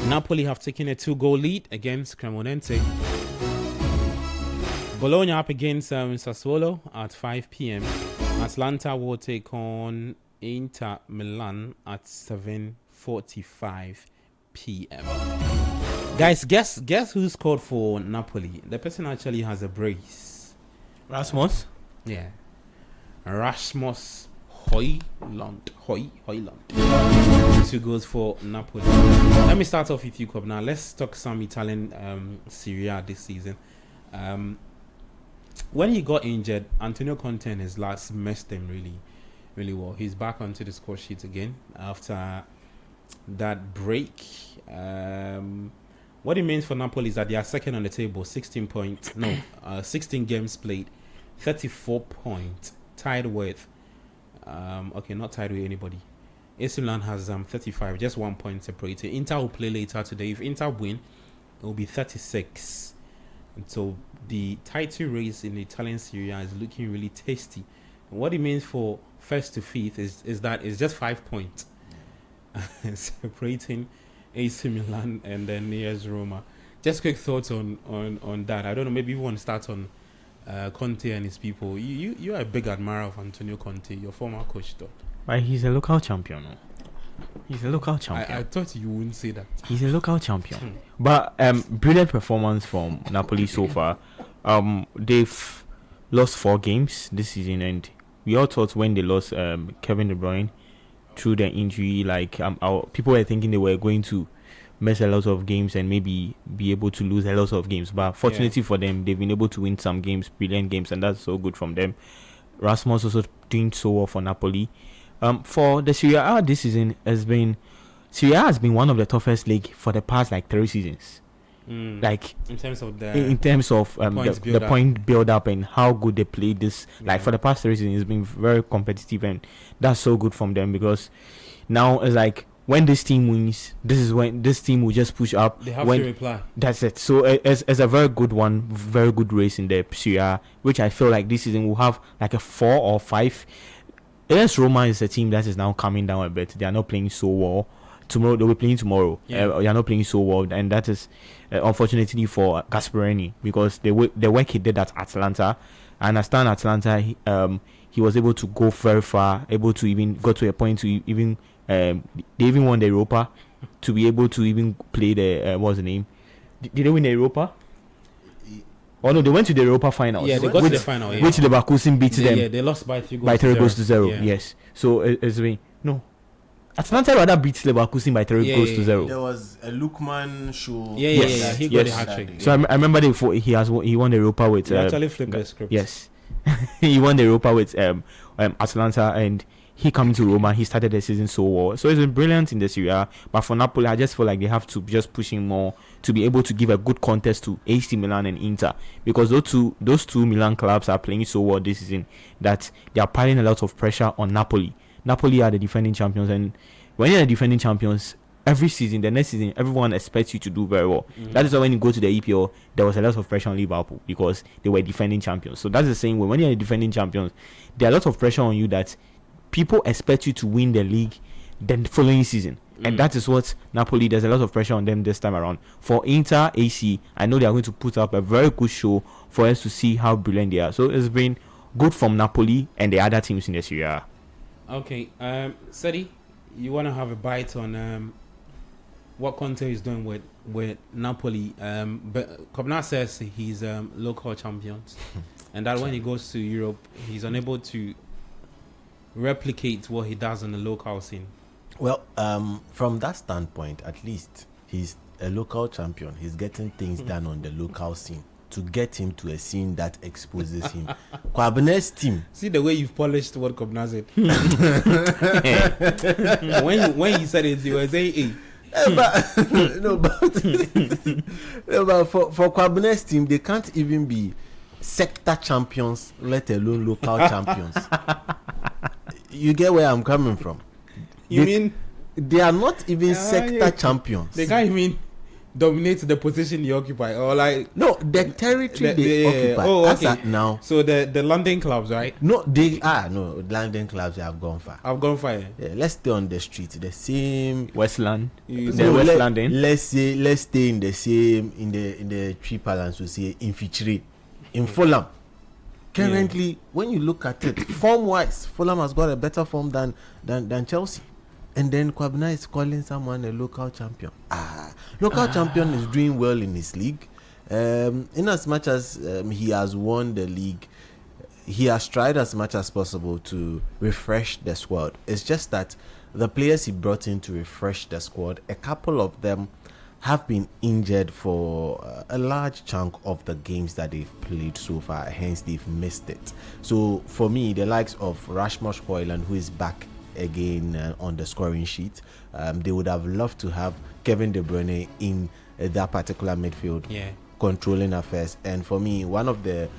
Napoli have taken a 2-goal lead against Cremonese. Bologna up against Sassuolo at 5 p.m. Atalanta will take on Inter Milan at 7:45 p.m. Guys, guess who scored for Napoli? The person actually has a brace.
Rasmus?
Yeah. Rasmus Højlund. 2 goals for Napoli. Let me start off with you, Cobb. Now let's talk some Italian Serie A this season. When he got injured, Antonio Conte and his last messed him really well. He's back onto the score sheet again after that break. What it means for Napoli is that they are second on the table, 16 games played, 34 points, tied with not tied with anybody. AC Milan has 35, just 1 point separated. Inter will play later today. If Inter win, it will be 36. And so the title race in the Italian Serie A is looking really tasty. And what it means for first to fifth is that it's just 5 points separating AC Milan and then AS Roma. Just quick thoughts on that. I don't know, maybe you want to start on Conte and his people. You are a big admirer of Antonio Conte, your former coach, though.
But he's a local champion. He's a local champion.
I thought you wouldn't say that.
He's a local champion. But brilliant performance from Napoli so far. They've lost 4 games this season, and we all thought when they lost Kevin De Bruyne through the injury, people were thinking they were going to miss a lot of games and maybe be able to lose a lot of games. But fortunately for them, they've been able to win some games, brilliant games, and that's so good from them. Rasmus also doing so well for Napoli. For the Serie A this season Serie A has been one of the toughest league for the past 3 seasons. In terms of the point build up and how good they play this. For the past 3 seasons, it's been very competitive, and that's so good from them, because now it's when this team wins, this is when this team will just push up.
They have to reply.
That's it. So it's a very good one, very good race in the Serie A, which I feel like this season will have a 4 or 5. AS Roma is a team that is now coming down a bit. They are not playing so well. Tomorrow they'll be playing tomorrow. They are not playing so well, and that is unfortunately for Gasperini, because the work he did at Atalanta. I understand Atalanta. He was able to go very far, able to even go to a point to even they even won the Europa, to be able to even play the what's the name? Did they win the Europa? Oh no, they went to the Europa final.
Yeah, they got to the final. Yeah.
Which Leverkusen beat them.
Yeah, they lost by 3
goals to 0. Yeah. Yes. So it's been no. Atalanta rather beat Leverkusen by 3 goals to 0.
There was a Lukman show.
Yeah. He got a hat-trick.
So I remember he won the Europa with.
He actually flipped the script.
Yes, he won the Europa with Atalanta, and he coming to Roma. He started the season so well. So it's been brilliant in the Serie A. But for Napoli, I just feel like they have to just push him more to be able to give a good contest to AC Milan and Inter, because those two Milan clubs are playing so well this season that they are piling a lot of pressure on Napoli. Napoli are the defending champions, and when you're the defending champions, every season, the next season, everyone expects you to do very well. That is why when you go to the EPL, there was a lot of pressure on Liverpool because they were defending champions. So that's the same way. When you're the defending champions, there are a lot of pressure on you that people expect you to win the league the following season. And that is what Napoli, there's a lot of pressure on them this time around. For Inter, AC, I know they are going to put up a very good show for us to see how brilliant they are. So it's been good from Napoli and the other teams in the Serie A.
Okay, Sadi, you want to have a bite on what Conte is doing with Napoli? But Kobna says he's local champions, and that when he goes to Europe, he's unable to replicate what he does on the local scene.
Well, from that standpoint, at least he's a local champion. He's getting things done on the local scene to get him to a scene that exposes him. Kwabene's team.
See the way you've polished what Kobna said. when you said it, you were saying, hey.
but for Kwabene's team, they can't even be sector champions, let alone local champions. You get where I'm coming from? They are not even sector champions.
They can't even dominate the position they occupy, or like
the territory they occupy.
Oh, okay.
As at now.
So the London clubs, right?
London clubs have gone far. Yeah, let's stay on the street. The same
Westland.
West London. Let's stay in the same in the tree balance. We say infiltrate in Fulham. Currently, when you look at it, form-wise, Fulham has got a better form than Chelsea. And then Kwabena is calling someone a local champion. Local champion is doing well in his league. In as much as he has won the league, he has tried as much as possible to refresh the squad. It's just that the players he brought in to refresh the squad, a couple of them have been injured for a large chunk of the games that they've played so far, hence they've missed it. So for me, the likes of Rasmus Højlund, who is back again on the scoring sheet, they would have loved to have Kevin De Bruyne in that particular midfield, controlling affairs. And for me, one of the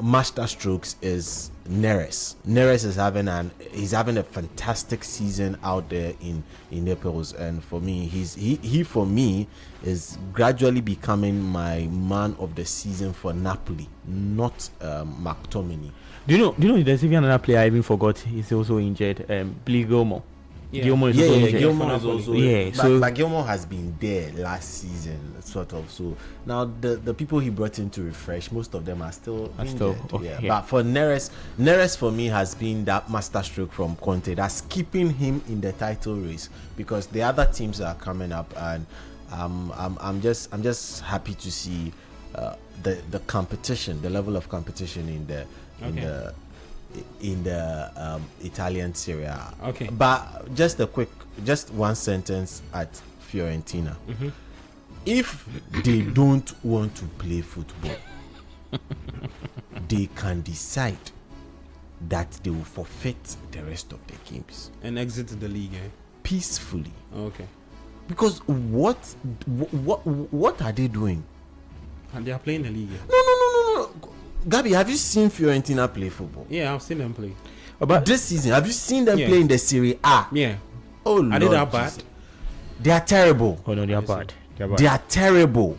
master strokes is Neres. Neres is having a fantastic season out there in Naples, and for me, he for me is gradually becoming my man of the season for Napoli, not McTominay.
Do you know there's even another player I even forgot? He's also injured. Gilmour. Gilmour is also injured.
Gilmour is also
but
Gilmour has been there last season, sort of. So now the people he brought in to refresh, most of them are still injured. But for Neres for me has been that masterstroke from Conte that's keeping him in the title race, because the other teams are coming up, and I'm just happy to see the competition, the level of competition in the Italian Serie A.
Okay.
But just one sentence at Fiorentina.
Mm-hmm.
If they don't want to play football, they can decide that they will forfeit the rest of the games
and exit the league
peacefully.
Okay.
Because what are they doing?
And they are playing the league.
No. Gabi, have you seen Fiorentina play football?
Yeah, I've seen them play.
But this season, have you seen them play in the Serie A?
Yeah.
Oh, Lord.
Are they that bad?
They are terrible.
Oh no, they are bad.
They are terrible.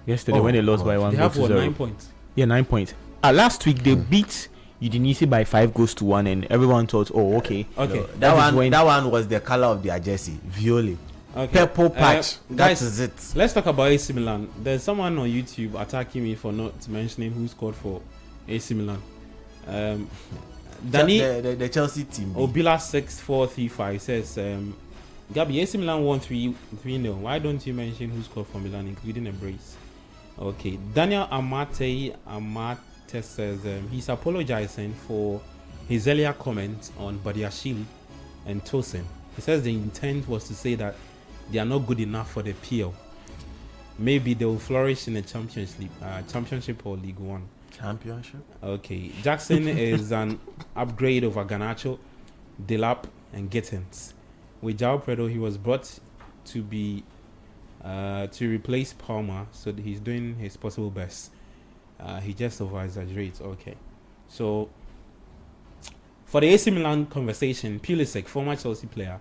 Yesterday when they lost by 1
they
goal
have
to 0.
9 points.
Yeah, 9 points. Last week they beat Udinese by 5 goals to 1, and everyone thought, oh, okay.
Okay.
No, that one was the color of their jersey, violet.
Okay.
Purple patch. That
guys,
is it.
Let's talk about AC Milan. There's someone on YouTube attacking me for not mentioning who scored for AC Milan. Danny,
the Chelsea team.
Obila 6435 says, Gabi, AC Milan won 3-0. Why don't you mention who scored for Milan, including a brace? Okay. Daniel Amate says he's apologizing for his earlier comments on Badiashile and Tosin. He says the intent was to say that they are not good enough for the PL. Maybe they will flourish in the Championship or League One.
Championship?
Okay. Jackson is an upgrade over Garnacho, Delap, and Gittins. With João Pedro, he was brought to be to replace Palmer, so he's doing his possible best. He just over exaggerates. Okay. So for the AC Milan conversation, Pulisic, former Chelsea player,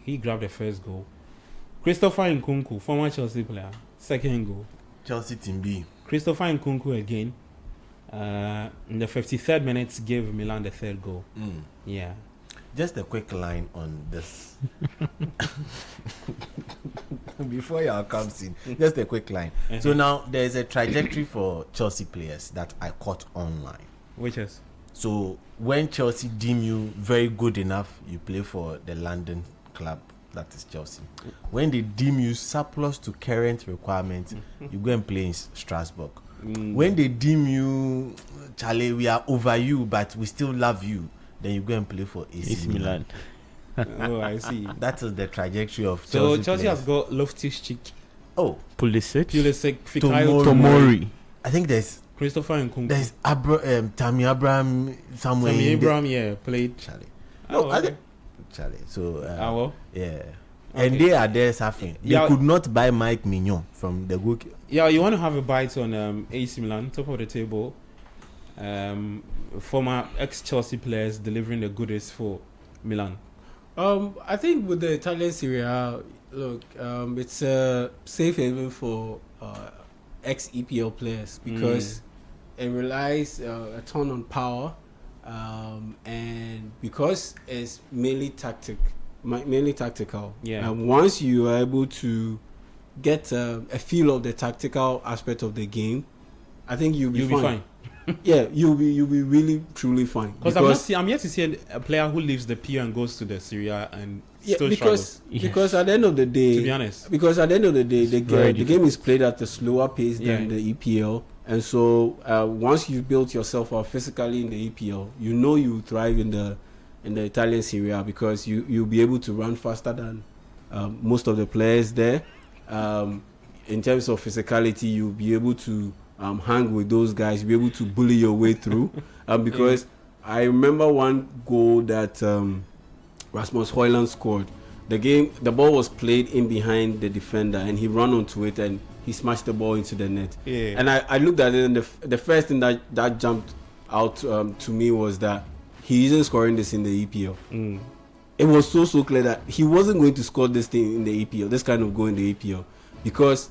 he grabbed the first goal. Christopher Nkunku, former Chelsea player, second goal.
Chelsea team B.
Christopher Nkunku again, in the 53rd minute, gave Milan the third goal. Yeah.
Just a quick line on this. Before y'all comes in, just a quick line. So now there's a trajectory for Chelsea players that I caught online.
Which is?
So when Chelsea deem you very good enough, you play for the London club, that is Chelsea. When they deem you surplus to current requirements, you go and play in Strasbourg. When they deem you, Charlie, we are over you, but we still love you, then you go and play for AC Milan.
Oh, I see.
That is the trajectory of
So
Chelsea.
Chelsea
players.
has got Loftus-Cheek,
Oh,
Pulisic,
Fikayo
Tomori.
I think there's
Christopher Nkunku.
Tammy Abraham somewhere.
Tammy
in there.
Abraham, yeah, played.
Charlie.
Oh,
I
okay.
think Charlie. So
Well.
yeah.
Okay.
And they are there suffering. They
Yeah.
could not buy Mike Mignon from the goalkeeper.
Yeah, you want to have a bite on AC Milan, top of the table. Former ex-Chelsea players delivering the goodies for Milan.
I think with the Italian Serie A, look, it's a safe haven for ex-EPL players because it relies a ton on power, and because it's mainly tactical.
Yeah.
Once you are able to get a feel of the tactical aspect of the game, I think you'll be fine. Yeah, you'll be really truly fine.
Because I'm yet to see a player who leaves the PO and goes to the Serie A and still struggles.
Because at the end of the day,
To be honest,
the game is played at a slower pace than the EPL, and so once you've built yourself up physically in the EPL, you know you thrive in the Italian Serie A because you'll be able to run faster than most of the players there. In terms of physicality, you'll be able to hang with those guys, be able to bully your way through. Because I remember one goal that Rasmus Højlund scored. The ball was played in behind the defender, and he ran onto it and he smashed the ball into the net.
Yeah.
And I looked at it, and the first thing that jumped out to me was that he isn't scoring this in the EPL. It was so clear that he wasn't going to score this thing in the EPL, this kind of goal in the EPL, because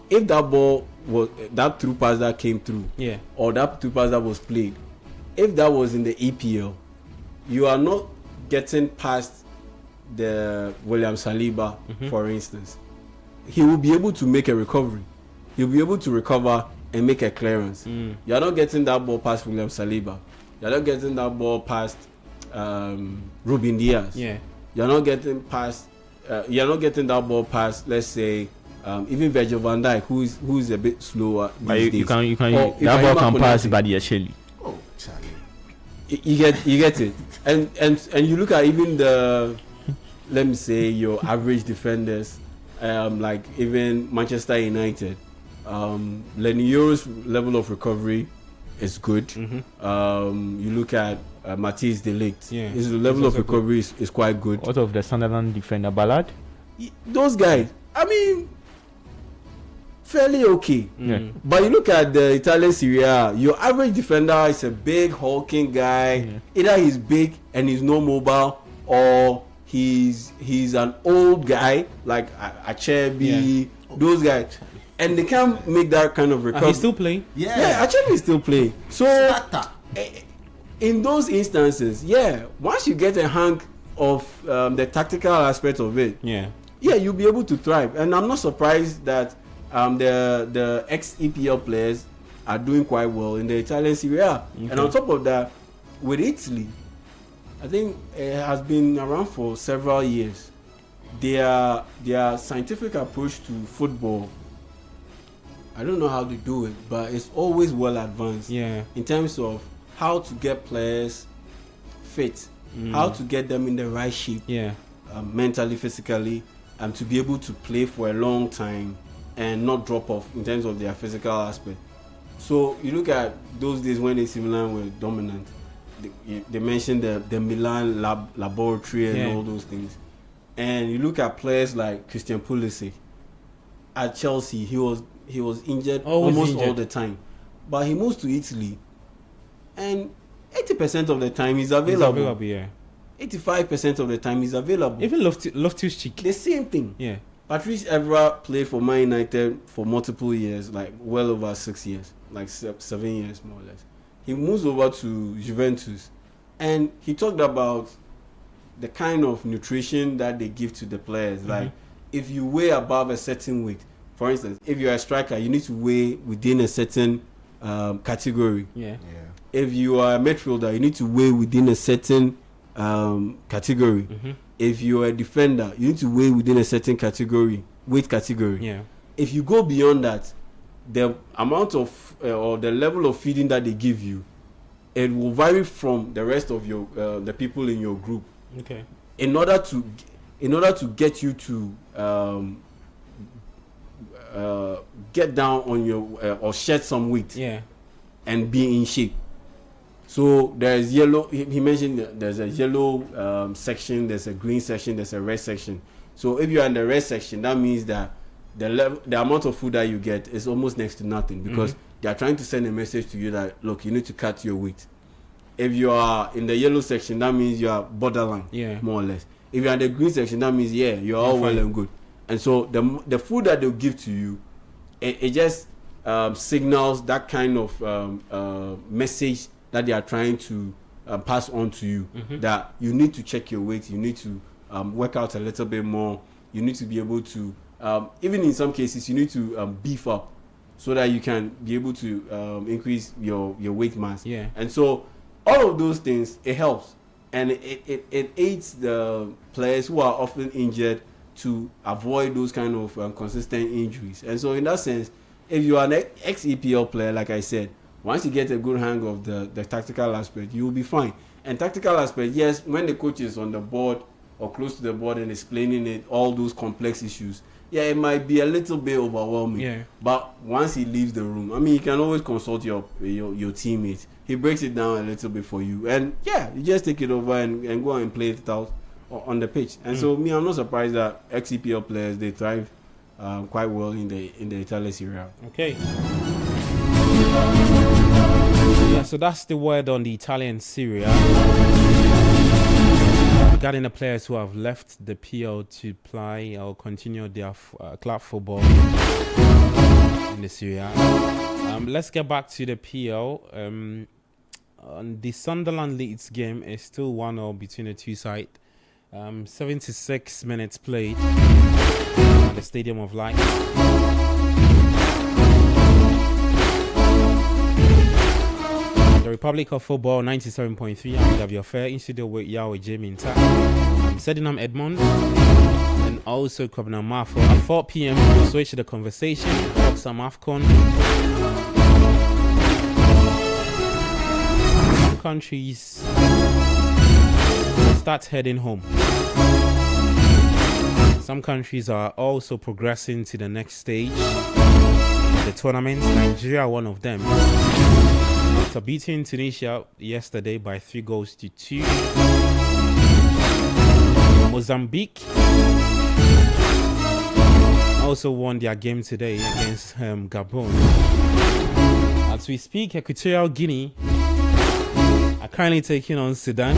if that ball was that through pass that came through, or that through pass that was played, if that was in the EPL, you are not getting past the William Saliba, for instance. He will be able to make a recovery. He'll be able to recover and make a clearance. You're not getting that ball past William Saliba. You're not getting that ball past Ruben Diaz.
yeah,
You're not getting past. You're not getting that ball past, let's say, even Virgil van Dijk, who's a bit slower these days.
You can
Or
that ball can
Ibrahima
pass
Konate.
Badiashile.
Oh, Charlie.
You get it, and you look at even the, let me say, your average defenders, like even Manchester United, Lenieu's level of recovery is good. You look at Matthijs de Ligt,
Yeah,
his level
he's
of
also
recovery is quite good.
Out of the Sunderland defender Ballard.
Those guys, I mean, fairly okay.
Yeah.
But you look at the Italian Serie A, your average defender is a big hulking guy.
Yeah.
Either he's big and he's no mobile, or he's an old guy like Acerbi, those guys, and they can't make that kind of recovery.
he's still playing.
Yeah, Acerbi is still playing. So in those instances, once you get a hang of the tactical aspect of it, you'll be able to thrive. And I'm not surprised that the ex-EPL players are doing quite well in the Italian Serie A.
Okay.
And on top of that, with Italy, I think it has been around for several years. Their scientific approach to football, I don't know how they do it, but it's always well advanced in terms of how to get players fit, how to get them in the right shape, mentally, physically, and to be able to play for a long time and not drop off in terms of their physical aspect. So you look at those days when AC Milan were dominant. They mentioned the Milan laboratory and all those things. And you look at players like Christian Pulisic at Chelsea. He was injured almost all the time, but he moves to Italy, and 80% of the time he's available. 85% of the time he's available.
Even Loftus-Cheek.
The same thing. Patrice Evra played for Man United for multiple years, like well over 6 years, like 7 years more or less. He moves over to Juventus, and he talked about the kind of nutrition that they give to the players. Like, if you weigh above a certain weight, for instance, if you're a striker, you need to weigh within a certain category.
Yeah.
If you are a midfielder, you need to weigh within a certain category. If you're a defender, you need to weigh within a certain weight category.
Yeah.
If you go beyond that, the amount of or the level of feeding that they give you, it will vary from the rest of your the people in your group.
Okay.
In order to get you to get down on your or shed some weight.
Yeah.
And be in shape. So there's yellow. He mentioned that there's a yellow section, there's a green section, there's a red section. So if you're in the red section, that means that the amount of food that you get is almost next to nothing, because they are trying to send a message to you that, look, you need to cut your weight. If you are in the yellow section, that means you are borderline, more or less. If you're in the green section, that means you're all well and good. And so the food that they'll give to you, it just signals that kind of message that they are trying to pass on to you, that you need to check your weight, you need to work out a little bit more, you need to be able to even in some cases you need to beef up so that you can be able to increase your weight mass. And so all of those things, it helps, and it aids the players who are often injured to avoid those kind of consistent injuries. And so in that sense, if you are an ex-EPL player, like I said, once you get a good hang of the tactical aspect, you will be fine. And tactical aspect, yes, when the coach is on the board or close to the board and explaining it, all those complex issues, it might be a little bit overwhelming. But once he leaves the room, I mean, you can always consult your teammates. He breaks it down a little bit for you, and you just take it over and go and play it out on the pitch. And so I'm not surprised that ex-EPL players, they thrive quite well in the Italian Serie A.
Okay. So that's the word on the Italian Serie A. Regarding the players who have left the PL to play or continue their club football in the Serie A. Let's get back to the PL. The Sunderland Leeds game is still 1-0 between the two sides. 76 minutes played at the Stadium of Light. The Republic of Football 97.3. I'm Davio Fair in studio with Yahweh Jimmy Inta. I'm Sedinam Edmond and also Kwabena Mafo. At 4 p.m. we'll switch to the conversation. Talk some AFCON. Some countries start heading home. Some countries are also progressing to the next stage of the tournament. Nigeria, one of them. After beating Tunisia yesterday by 3-2. Mozambique also won their game today against Gabon. As we speak, Equatorial Guinea are currently taking on Sudan.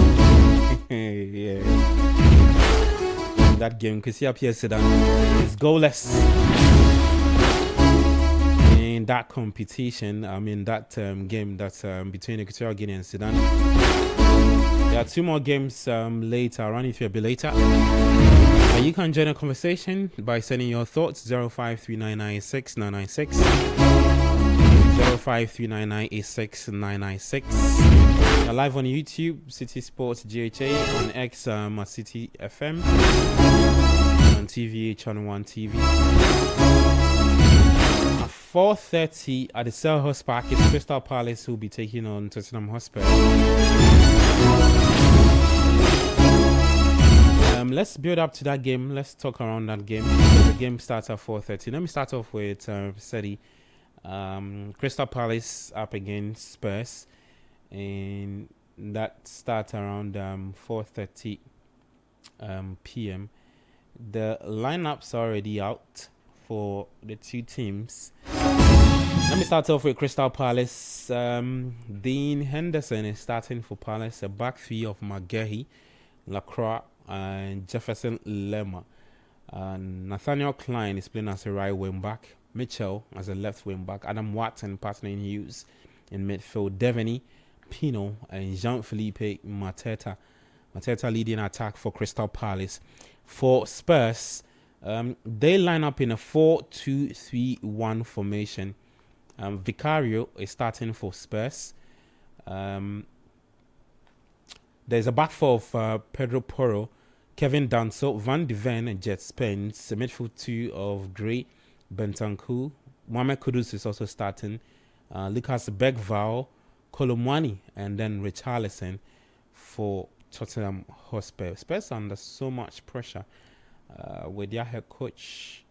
That game, because here Sudan is goalless in that competition. I mean that game that's between Equatorial Guinea and Sudan. There are two more games later. I'll run it a bit later. And you can join the conversation by sending your thoughts 053996 053996. We're live on YouTube, City Sports GHA, on X at City FM, on TV, Channel 1 TV. At 4:30 at the Selhurst Park, it's Crystal Palace who will be taking on Tottenham Hotspur. Let's build up to that game. Let's talk around that game. The game starts at 4:30. Let me start off with Seti. Crystal Palace up against Spurs, and that starts around 4:30 p.m. The lineups are already out for the two teams. Let me start off with Crystal Palace. Dean Henderson is starting for Palace. A back three of Maguire, Lacroix, and Jefferson Lerma. Nathaniel Klein is playing as a right wing back. Mitchell as a left wing back. Adam Watson partnering Hughes in midfield. Devaney, Pino, and Jean-Philippe Mateta Mateta leading attack for Crystal Palace. For Spurs, they line up in a 4-2-3-1 formation. Vicario is starting for Spurs. There's a back four of Pedro Porro, Kevin Danso, Van de Ven, and Jet Spence. The midfield two of Gray, Bentancur. Mohamed Kudus is also starting. Lucas Bergvall, Kolomwani, and then Richarlison for Tottenham Hotspur. Spurs under so much pressure with their head coach,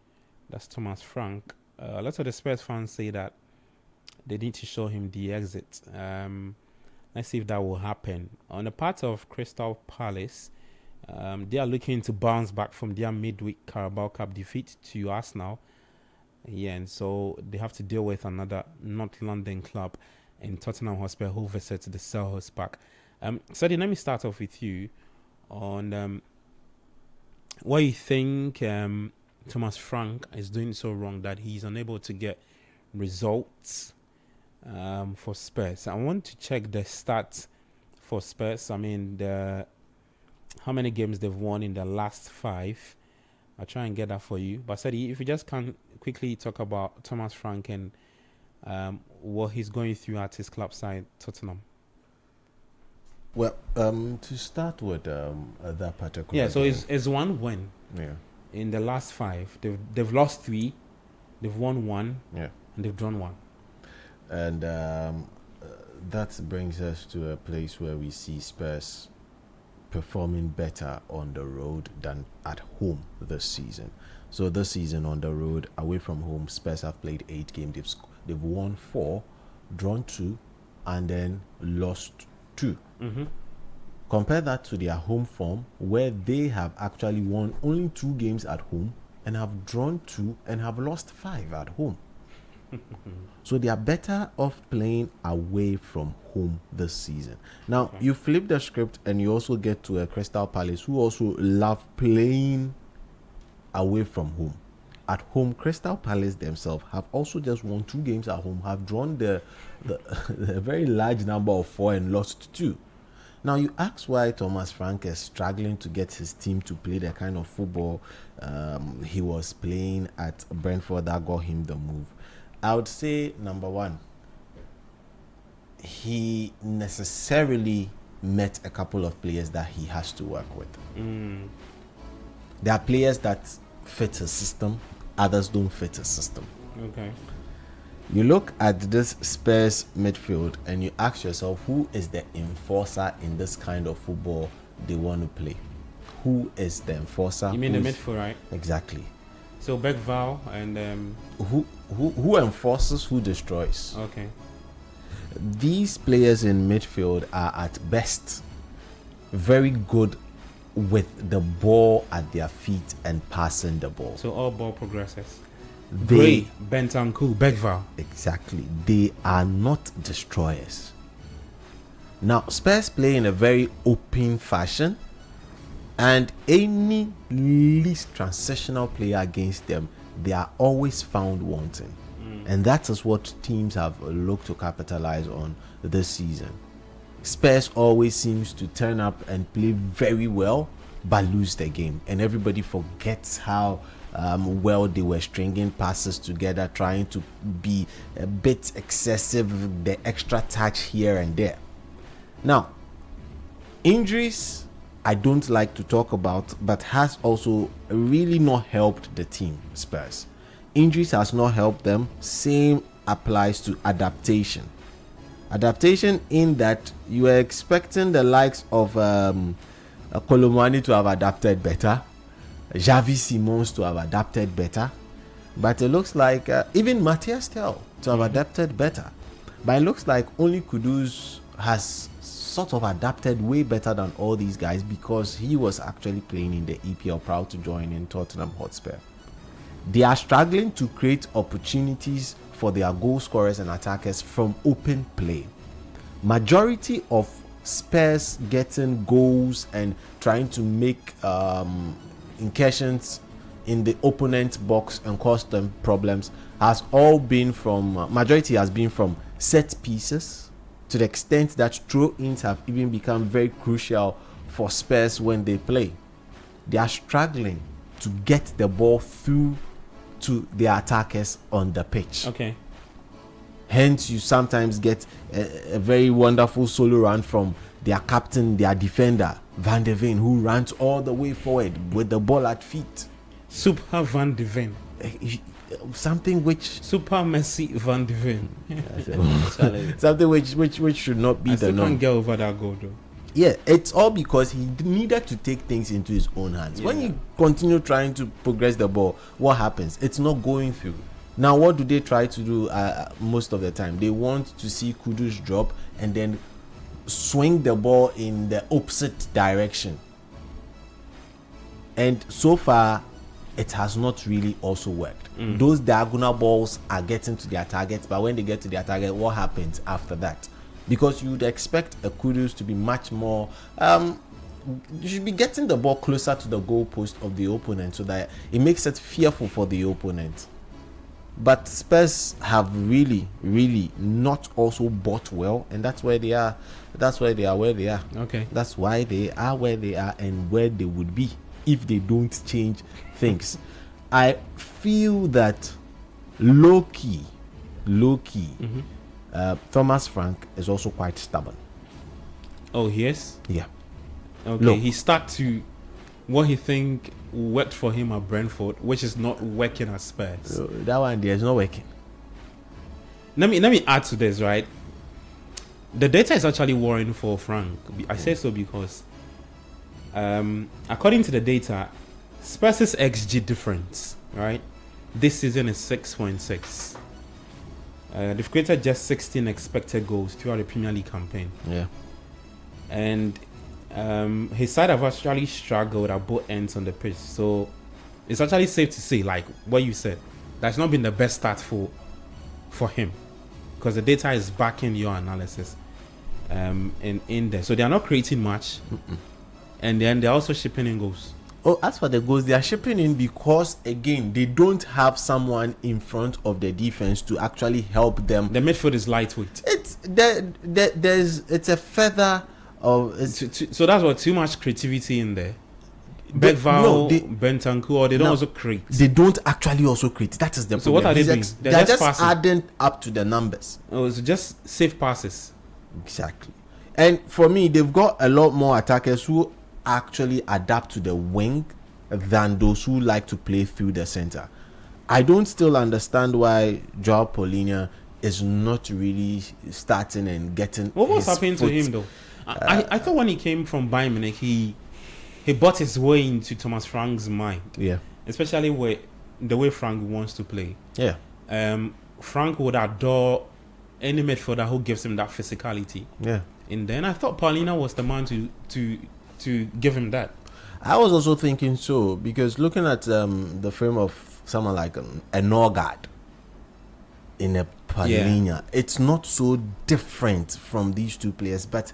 that's Thomas Frank. A lot of the Spurs fans say that they need to show him the exit. Let's see if that will happen. On the part of Crystal Palace, they are looking to bounce back from their midweek Carabao Cup defeat to Arsenal. Yeah, and so they have to deal with another North London club in Tottenham Hotspur who visits the Selhurst Park. Sadi, let me start off with you on what you think Thomas Frank is doing so wrong that he's unable to get results for Spurs. I want to check the stats for Spurs. I mean, how many games they've won in the last 5. I'll try and get that for you. But Sadi, if you just can quickly talk about Thomas Frank and what he's going through at his club side, Tottenham.
Well, to start with that particular
Yeah, so
game,
it's one win in the last 5. They've lost 3, they've won 1, and they've drawn 1.
And that brings us to a place where we see Spurs performing better on the road than at home this season. So this season on the road, away from home, Spurs have played 8 games. They've won 4, drawn 2, and then lost 2. Compare that to their home form, where they have actually won only 2 games at home and have drawn 2 and have lost 5 at home. So they are better off playing away from home this season. Now, you flip the script and you also get to a Crystal Palace who also love playing away from home. At home, Crystal Palace themselves have also just won 2 games at home, have drawn the very large number of 4 and lost 2. Now, you ask why Thomas Frank is struggling to get his team to play the kind of football he was playing at Brentford that got him the move. I would say, number 1, he necessarily met a couple of players that he has to work with. There are players that fit his system, others don't fit his system.
Okay.
You look at this Spurs midfield and you ask yourself, who is the enforcer in this kind of football they want to play? Who is the enforcer?
You mean the midfield, right?
Exactly.
So Bergvall and
who enforces, who destroys?
Okay.
These players in midfield are at best very good with the ball at their feet and passing the ball.
So all ball progresses.
They
Bentancur, Bergvall.
Exactly. They are not destroyers. Now, Spurs play in a very open fashion, and any least transitional player against them, they are always found wanting. And that is what teams have looked to capitalize on this season. Spurs always seems to turn up and play very well, but lose the game. And everybody forgets how well they were stringing passes together, trying to be a bit excessive, the extra touch here and there. Now, injuries I don't like to talk about, but has also really not helped the team, Spurs. Injuries has not helped them. Same applies to adaptation. Adaptation in that you are expecting the likes of Kolomwani to have adapted better, Xavi Simons to have adapted better, but it looks like even Matthias Tel to have adapted better. But it looks like only Kudus has sort of adapted way better than all these guys because he was actually playing in the EPL prior to joining Tottenham Hotspur. They are struggling to create opportunities for their goal scorers and attackers from open play. Majority of Spurs getting goals and trying to make incursions in the opponent box and cause them problems has all been from majority has been from set pieces, to the extent that throw-ins have even become very crucial for Spurs when they play. They are struggling to get the ball through to their attackers on the pitch.
Okay.
Hence, you sometimes get a very wonderful solo run from their captain, their defender, Van de Ven, who runs all the way forward with the ball at feet.
Super Van de Ven.
Something which
Super Messi Van de Ven.
something which should not be
I
the
still
norm.
can't get over that goal though.
Yeah, it's all because he needed to take things into his own hands. When
Yeah.
you continue trying to progress the ball, what happens? It's not going through. Now, what do they try to do most of the time? They want to see Kudus drop and then swing the ball in the opposite direction. And so far, it has not really also worked. Those diagonal balls are getting to their targets, but when they get to their target, what happens after that? Because you would expect a Kudus to be much more you should be getting the ball closer to the goalpost of the opponent so that it makes it fearful for the opponent. But Spurs have really not also bought well, and that's why they are where they are.
Okay.
That's why they are where they are and where they would be if they don't change things. I feel that low key, Thomas Frank is also quite stubborn.
Oh, yes.
Yeah.
Okay.
Look.
He stuck to what he think worked for him at Brentford, which is not working at Spurs.
So that one there is not working.
Let me add to this, right? The data is actually worrying for Frank. I say so because, according to the data, Spurs' XG difference, right, this season is 6.6. They've created just 16 expected goals throughout the Premier League campaign.
Yeah.
And his side have actually struggled at both ends on the pitch. So it's actually safe to say, like what you said, that's not been the best start for him, because the data is backing your analysis in there. So they are not creating much. And then they're also shipping in goals.
Oh, as for the goals, they are shipping in because, again, they don't have someone in front of the defense to actually help them.
The midfield is lightweight.
It's a feather of.
So that's what, too much creativity in there.
They- no,
Bedval,
they-
Bentancur, or they don't
No.
also create.
They don't actually also create. That is the
So
problem.
what are they
He's
doing?
They're
They're
just
just passing.
adding up to the numbers.
Oh, it's just safe passes.
Exactly. And for me, they've got a lot more attackers who actually adapt to the wing than those who like to play through the center. I don't still understand why Joao Paulinho is not really starting and getting.
What was
his
happening to
foot.
him though? I thought when he came from Bayern Munich, he bought his way into Thomas Frank's mind,
Yeah.
especially the way Frank wants to play.
Yeah.
Frank would adore any midfielder who gives him that physicality.
Yeah.
And then I thought Paulinho was the man to give him that.
I was also thinking so, because looking at the frame of someone like a Norgard in a Paulinho, it's not so different from these two players. But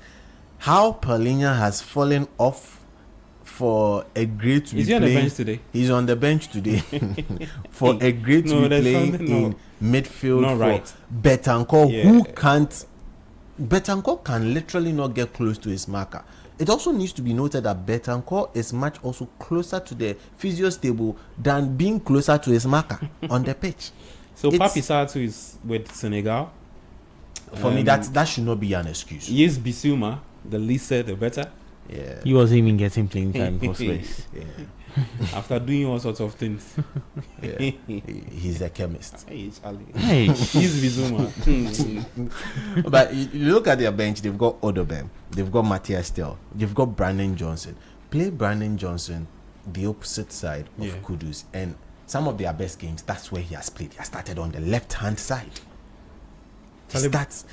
how Paulinho has fallen off for a great to
Is
be
he on the
playing.
bench today?
He's on the bench today for a great to
No,
be
there's
playing
something
in midfield
not
for
right.
Bentancur,
Yeah.
who can't. Bentancur can literally not get close to his marker. It also needs to be noted that Bentancur is much also closer to the physio stable than being closer to his marker on the pitch.
So
It's-
Papi Sarr is with Senegal.
For me, that should not be an excuse.
Use Bissouma, the leaser, the better.
Yeah.
He wasn't even getting playing time for Spurs.
Yeah.
After doing all sorts of things.
Yeah. He's a chemist.
Hey, Charlie.
Hey,
Use Bissouma.
But you look at their bench, they've got Odobem, they've got Matthias Tel, they've got Brandon Johnson. Play Brandon Johnson the opposite side of
Yeah.
Kudus, and some of their best games, that's where he has played. He has started on the left hand side. He
Charlie,
starts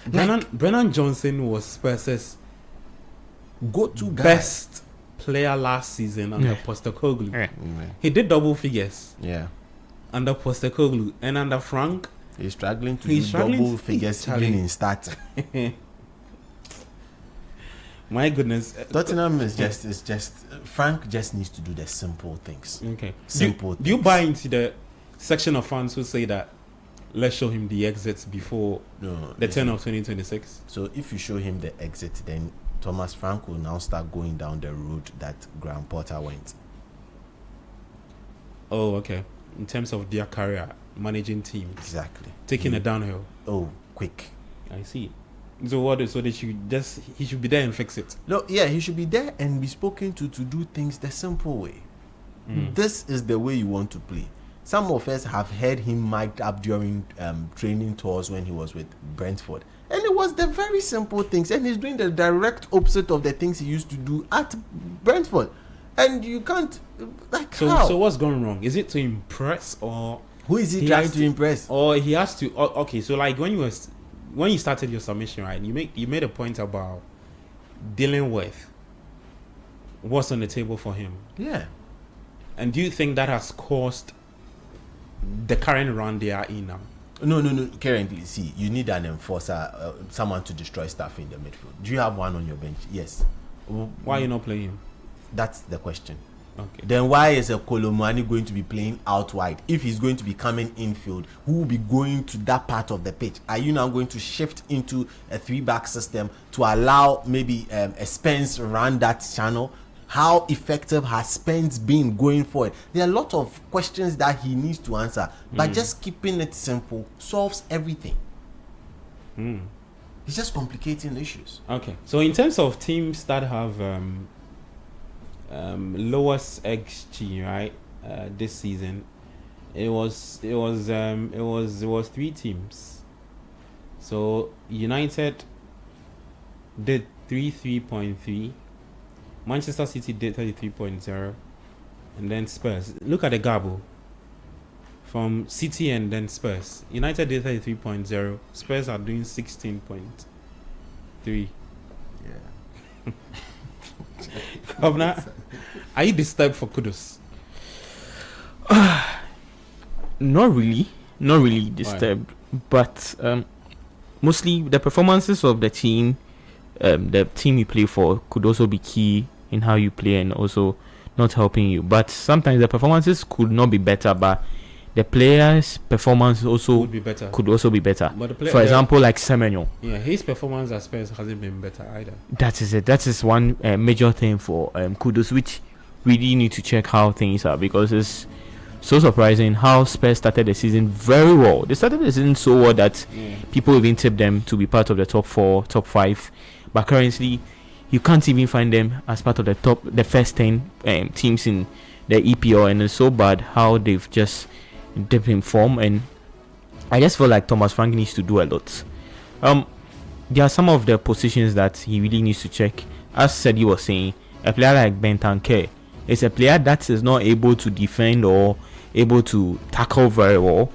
Brennan Johnson was Spurs'
go-to guy.
best player last season under
Yeah.
Postecoglou.
Yeah.
He did double figures
Yeah.
under Postecoglou, and under Frank,
He's struggling to
He's
do
struggling
double
to-
figures
Charlie.
even in starting.
my goodness.
Tottenham is just Frank just needs to do the simple things.
Okay.
Simple
Do you
things.
buy into the section of fans who say that let's show him the exits before
No,
the
listen.
10 of 2026?
So if you show him the exit, then Thomas Frank will now start going down the road that Graham Potter went.
Oh, okay. In terms of their career, managing teams,
Exactly.
taking it downhill.
Oh, quick.
I see. So what? So he should be there and fix it.
No, yeah, he should be there and be spoken to do things the simple way. This is the way you want to play. Some of us have heard him mic'd up during training tours when he was with Brentford. And it was the very simple things. And he's doing the direct opposite of the things he used to do at Brentford. And you can't, like, how?
So what's going wrong? Is it to impress, or
who is he trying to impress?
Or he has to? Okay, so like when you started your submission, right? You made a point about dealing with what's on the table for him.
Yeah.
And do you think that has caused the current run they are in now?
No. Currently, see, you need an enforcer, someone to destroy stuff in the midfield. Do you have one on your bench? Yes.
Why are you not playing him?
That's the question.
Okay.
Then why is a Kolomani going to be playing out wide? If he's going to be coming infield, who will be going to that part of the pitch? Are you now going to shift into a 3-back system to allow maybe a Spence run that channel? How effective has Spence been going forward? There are a lot of questions that he needs to answer, but just keeping it simple solves everything. It's just complicating the issues.
Okay. So in terms of teams that have lowest XG, right, this season, it was 3 teams. So United did 33.3, Manchester City did 33.0, and then Spurs. Look at the gabo from City and then Spurs. United did 33.0, Spurs are doing 16.3.
Yeah.
Governor, are you disturbed for kudos?
Not really disturbed. Why? But mostly the performances of the team you play for could also be key in how you play and also not helping you. But sometimes the performances could not be better, but the players' performance also could also be better. For example, like Semenyo.
Yeah, his performance at Spurs hasn't been better either.
That is it. That is one major thing for Kudus, which really need to check how things are, because it's so surprising how Spurs started the season very well. They started the season so well that people even tipped them to be part of the top 4, top 5. But currently, you can't even find them as part of the first 10 teams in the EPL, and it's so bad how they've just dipped in form. And I just feel like Thomas Frank needs to do a lot. There are some of the positions that he really needs to check. As Sedi was saying, a player like Bentancur is a player that is not able to defend or able to tackle very well.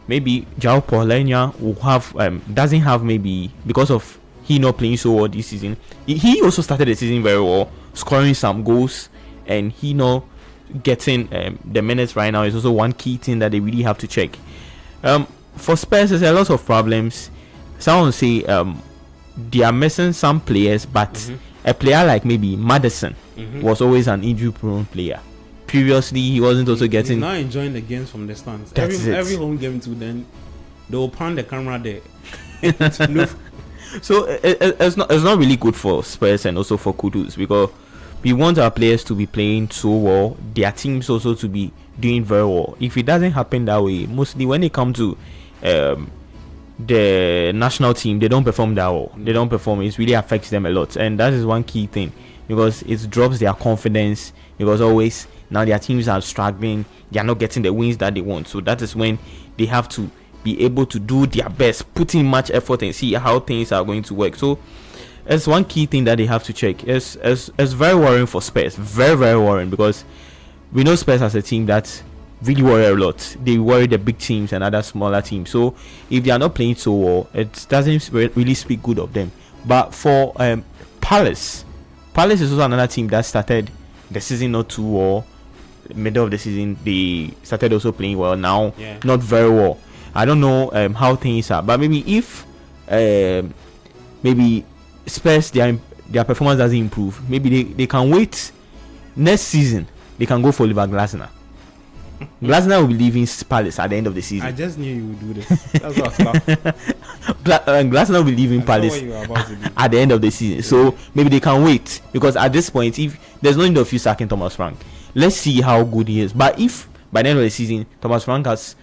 Maybe João Paulenia will have doesn't have, maybe because of he not playing so well this season. He also started the season very well, scoring some goals, and he not getting the minutes right now is also one key thing that they really have to check. For Spurs, there's a lot of problems. Someone say they are missing some players, but a player like maybe Maddison was always an injury-prone player. Previously, he wasn't also getting.
He's not enjoying the games from the stands. Every home game too, then they will pan the camera there.
So it's not really good for Spurs and also for Kudus, because we want our players to be playing so well, their teams also to be doing very well. If it doesn't happen that way, mostly when they come to the national team, they don't perform that well. They don't perform. It really affects them a lot, and that is one key thing, because it drops their confidence, because always now their teams are struggling. They are not getting the wins that they want. So that is when they have to be able to do their best, put in much effort and see how things are going to work. So it's one key thing that they have to check. It's very worrying for Spurs. Very, very worrying, because we know Spurs as a team that really worry a lot. They worry the big teams and other smaller teams. So if they are not playing so well, it doesn't really speak good of them. But for Palace is also another team that started the season not too well. Middle of the season, they started also playing well. Now, not very well. I don't know how things are, but maybe if maybe Spurs their performance doesn't improve, maybe they can wait next season. They can go for Oliver Glasner. Glasner will be leaving Palace at the end of the season.
I just knew you would do this. That's what I thought.
Glasner will be leaving
I know
Palace
what you were about to do.
at the end of the season. So maybe they can wait, because at this point, if there's no need of you sacking Thomas Frank, let's see how good he is. But if by the end of the season Thomas Frank has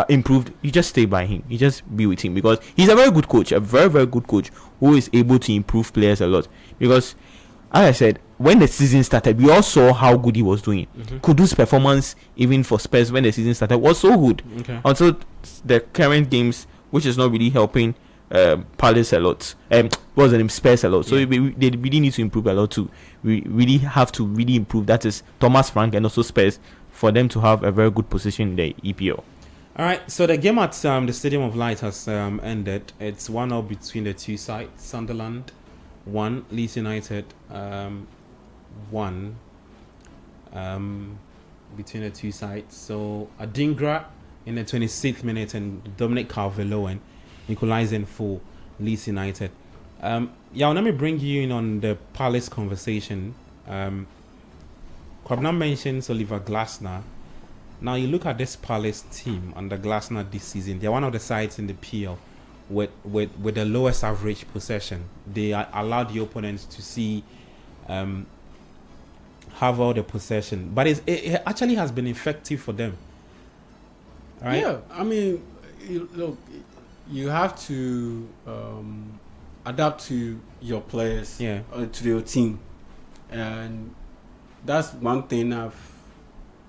improved, you just stay by him. You just be with him, because he's a very good coach, a very, very good coach who is able to improve players a lot. Because, as I said, when the season started, we all saw how good he was doing. Kudu's performance, even for Spurs when the season started, was so good. Until the current games, which is not really helping Palace a lot. What's the name? Spurs a lot. So they really need to improve a lot too. We really have to really improve. That is Thomas Frank and also Spurs, for them to have a very good position in the EPL.
All right, so the game at the Stadium of Light has ended. It's 1-0 between the two sides. Sunderland 1, Leeds United 1 between the two sides. So Adingra in the 26th minute and Dominic Calvert-Lewin equalizing for Leeds United. Let me bring you in on the Palace conversation. Kwabena mentions Oliver Glasner. Now you look at this Palace team under Glasner this season. They're one of the sides in the PL with the lowest average possession. They allow the opponents to see have all the possession, but it actually has been effective for them. All right?
Yeah, I mean, look, you have to adapt to your players, to your team, and that's one thing I've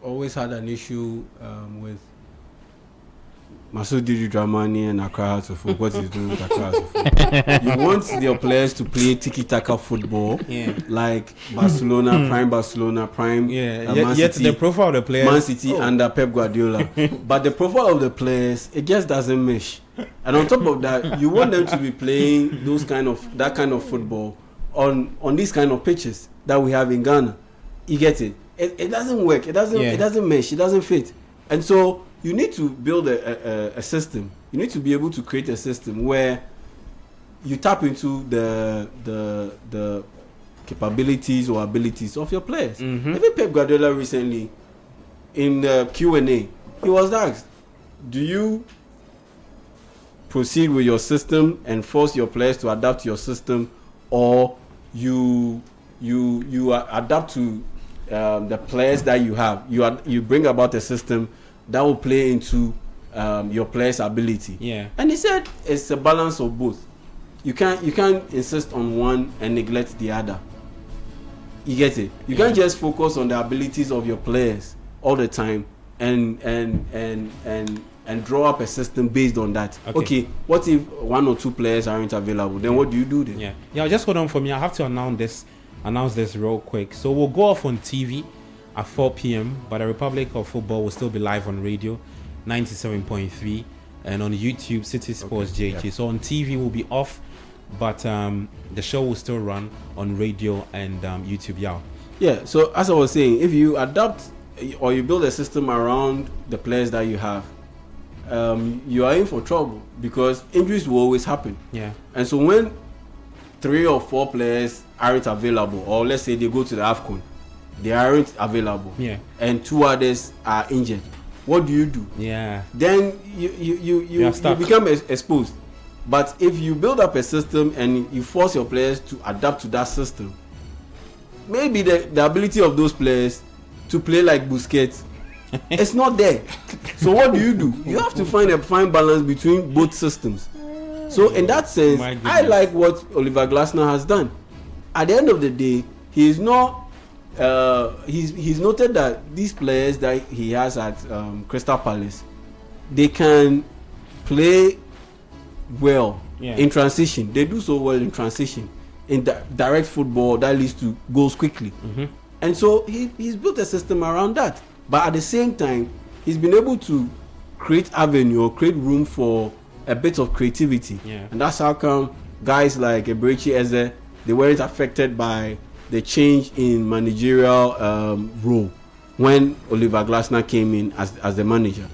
always had an issue with Masudi Dramani and Accra House of Folk. What he's doing with Accra House of Folk. You want your players to play tiki-taka football, like Barcelona, prime Man
yet
City,
the profile of the players,
Man City under Pep Guardiola. But the profile of the players, it just doesn't mesh. And on top of that, you want them to be playing that kind of football on these kind of pitches that we have in Ghana. You get it? It doesn't work. It doesn't mesh. It doesn't fit. And so you need to build a system. You need to be able to create a system where you tap into the capabilities or abilities of your players. Even Pep Guardiola recently, in the Q&A, he was asked, do you proceed with your system and force your players to adapt to your system, or you adapt to the players that you have? You bring about a system that will play into your players' ability. And he said it's a balance of both. You can't insist on one and neglect the other. You get it? You can't just focus on the abilities of your players all the time and draw up a system based on that. Okay, what if one or two players aren't available? Then what do you do then?
Just hold on for me. I have to announce this real quick. So we'll go off on TV at 4 p.m. but the Republic of Football will still be live on radio 97.3 and on YouTube City Sports JJ. So on TV will be off, but the show will still run on radio and YouTube.
So as I was saying, if you adapt or you build a system around the players that you have, you are in for trouble, because injuries will always happen. And so when 3 or 4 players aren't available, or let's say they go to the AFCON, they aren't available, and 2 others are injured, what do you do? Then you become exposed. But if you build up a system and you force your players to adapt to that system, maybe the ability of those players to play like Busquets, it's not there. So what do? You have to find a fine balance between both systems. So in that sense, I like what Oliver Glasner has done. At the end of the day, he is not. He's noted that these players that he has at Crystal Palace, they can play well in transition. They do so well in transition, in direct football that leads to goals quickly. And so he's built a system around that. But at the same time, he's been able to create avenue or create room for a bit of creativity. And that's how come guys like Eberechi Eze, they weren't affected by the change in managerial role when Oliver Glasner came in as the manager.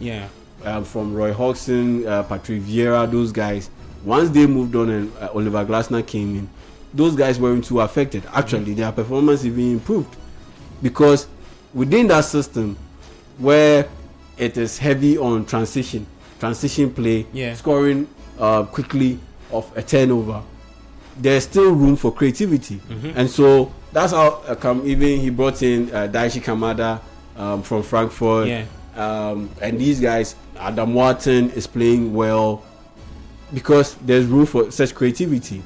From Roy Hodgson, Patrick Vieira, those guys, once they moved on and Oliver Glasner came in, those guys weren't too affected. Actually, their performance even improved, because within that system where it is heavy on transition play,
Yeah.
scoring quickly off a turnover. There's still room for creativity, and so that's how even he brought in Daichi Kamada from Frankfurt,
Yeah.
and these guys. Adam Wharton is playing well because there's room for such creativity,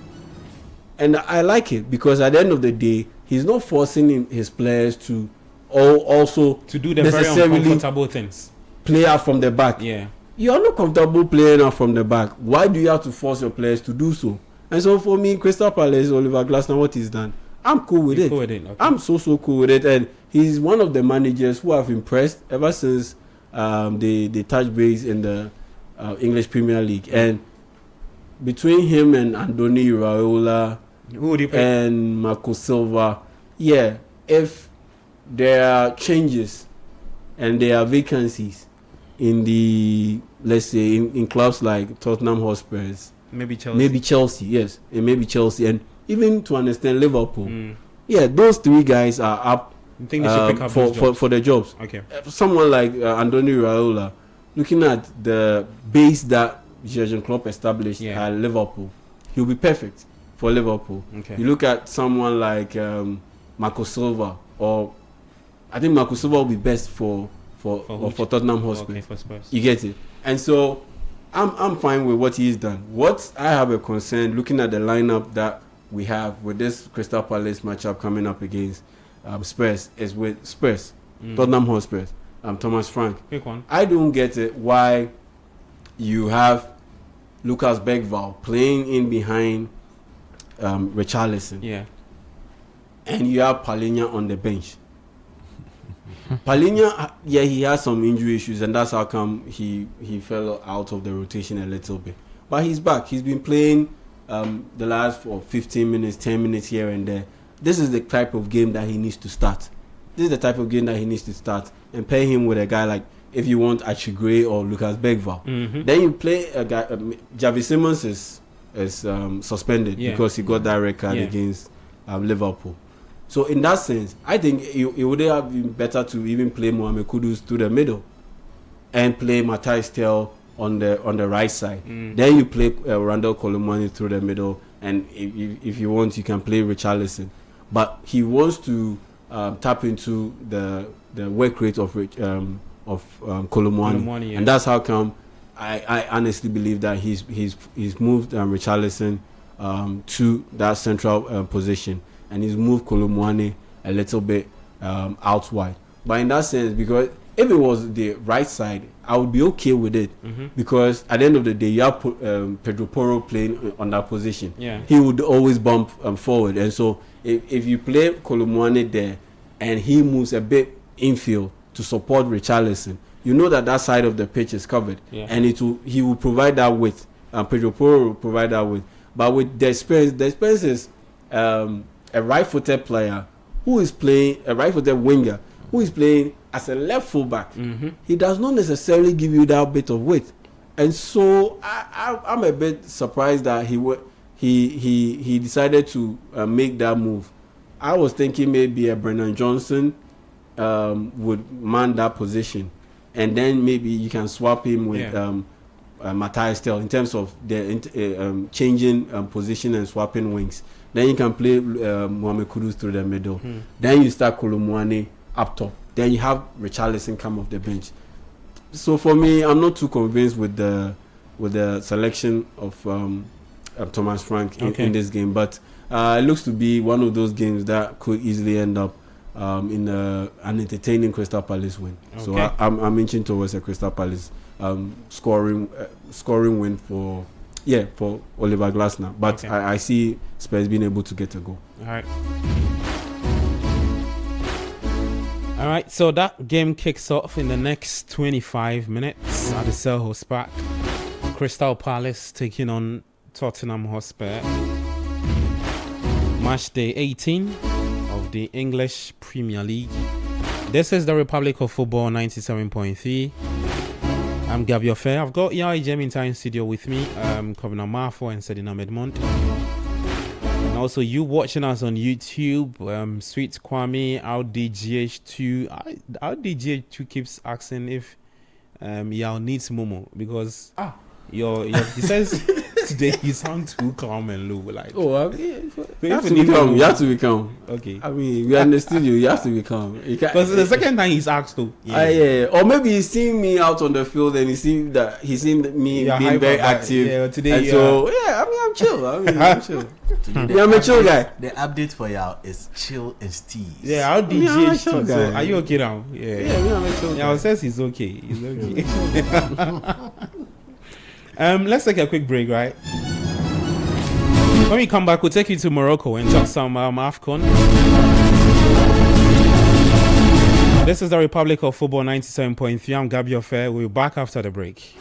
and I like it because at the end of the day, he's not forcing his players to also
To do the very
necessarily
uncomfortable things.
play out from the back.
Yeah.
You're not comfortable playing out from the back. Why do you have to force your players to do so? And so for me, Crystal Palace, Oliver Glasner, what he's done, I'm cool with it.
Cool with it. Okay.
I'm so cool with it, and he's one of the managers who have impressed ever since they touched base in the English Premier League. And between him and Andoni Iraola
Who would you pick?
and Marco Silva, yeah, if there are changes and there are vacancies in the, let's say, in clubs like Tottenham Hotspurs,
Maybe Chelsea.
maybe Chelsea, yes, and maybe Chelsea, and even to understand Liverpool,
Mm.
yeah, those three guys are up
You think they should pick up those
for
jobs?
the jobs.
Okay.
Someone like Andoni Iraola, looking at the base that Jurgen Klopp established
Yeah.
at Liverpool, he'll be perfect for Liverpool.
Okay.
You look at someone like Marco Silva, or I think Marco Silva will be best for Tottenham Hotspur.
Okay, for Spurs.
You get it, and so I'm fine with what he's done. What I have a concern looking at the lineup that we have with this Crystal Palace matchup coming up against Spurs is with Spurs, Tottenham Hotspurs, Thomas Frank.
Pick one.
I don't get it why you have Lucas Bergvall playing in behind Richarlison,
Yeah.
and you have Palhinha on the bench. Palhinha, yeah, he has some injury issues, and that's how come he fell out of the rotation a little bit. But he's back. He's been playing the last 15 minutes, 10 minutes here and there. This is the type of game that he needs to start. And pair him with a guy like, if you want, Achigre or Lucas Bergvall.
Mm-hmm.
Then you play a guy. Javi Simmons is suspended because he got that red card against Liverpool. So in that sense, I think it would have been better to even play Mohamed Kudus to the middle, and play Matthias Tel on the right side. Then you play Randall Colomani through the middle, and if you want, you can play Richarlison. But he wants to tap into the work rate of Colomani, and that's how come I honestly believe that he's moved Richarlison to that central position, and he's moved Colomani a little bit out wide. But in that sense, because if it was the right side, I would be okay with it, because at the end of the day, you have Pedro Porro playing on that position.
Yeah.
He would always bump forward, and so if you play Colomani there and he moves a bit infield to support Richarlison, you know that side of the pitch is covered, and he will provide that width. Pedro Porro will provide that width. But with the Spurs is a right-footed player who is playing, a right-footed winger who is playing as a left fullback. He does not necessarily give you that bit of width, and so I'm a bit surprised that he decided to make that move. I was thinking maybe a Brennan Johnson would man that position, and then maybe you can swap him with Matthias Tel in terms of the changing position and swapping wings. Then you can play Mohamed Kudus through the middle. Then you start Colomwani up top. Then you have Richarlison come off the bench. So for me, I'm not too convinced with the selection of Thomas Frank in this game. But it looks to be one of those games that could easily end up in an entertaining Crystal Palace win. Okay. So I'm inching towards a Crystal Palace scoring win for Oliver Glasner. But I see Spurs being able to get a goal.
All right, so that game kicks off in the next 25 minutes at the Selhurst Park. Crystal Palace taking on Tottenham Hotspur. Match day 18 of the English Premier League. This is the Republic of Football 97.3. I'm Gabriel Fair. I've got Yai Jem in studio with me, Kovina Marfo and Sedina Medmont. And also you watching us on YouTube, Sweet Kwame, RDGH2. RDGH2 keeps asking if Yao needs Momo because your he says today you sound too calm and low. Like
Oh, I mean, you have
if
to
you
be
need
calm.
Momo-
You have to be calm.
Okay.
I mean, we understood you. You have to be calm. You can't-
Because the second time he's asked to.
yeah. Or maybe he's seen me out on the field and he's seen me
Yeah,
being
hyper,
very
but
active.
yeah, today,
and
yeah.
so yeah, I mean, I'm chill. I'm chill.
Today,
Yeah, I'm a chill guy.
The update for y'all is chill and steez.
Yeah, I'll
Yeah, I'm a
DJ.
chill
So
guy.
are you okay now?
Yeah, me, I'm a chill
Yeah,
guy.
says he's okay. He's okay. Let's take a quick break, right? When we come back, we'll take you to Morocco and talk some AFCON. This is the Republic of Football 97.3. I'm Gabi Fair. We'll be back after the break.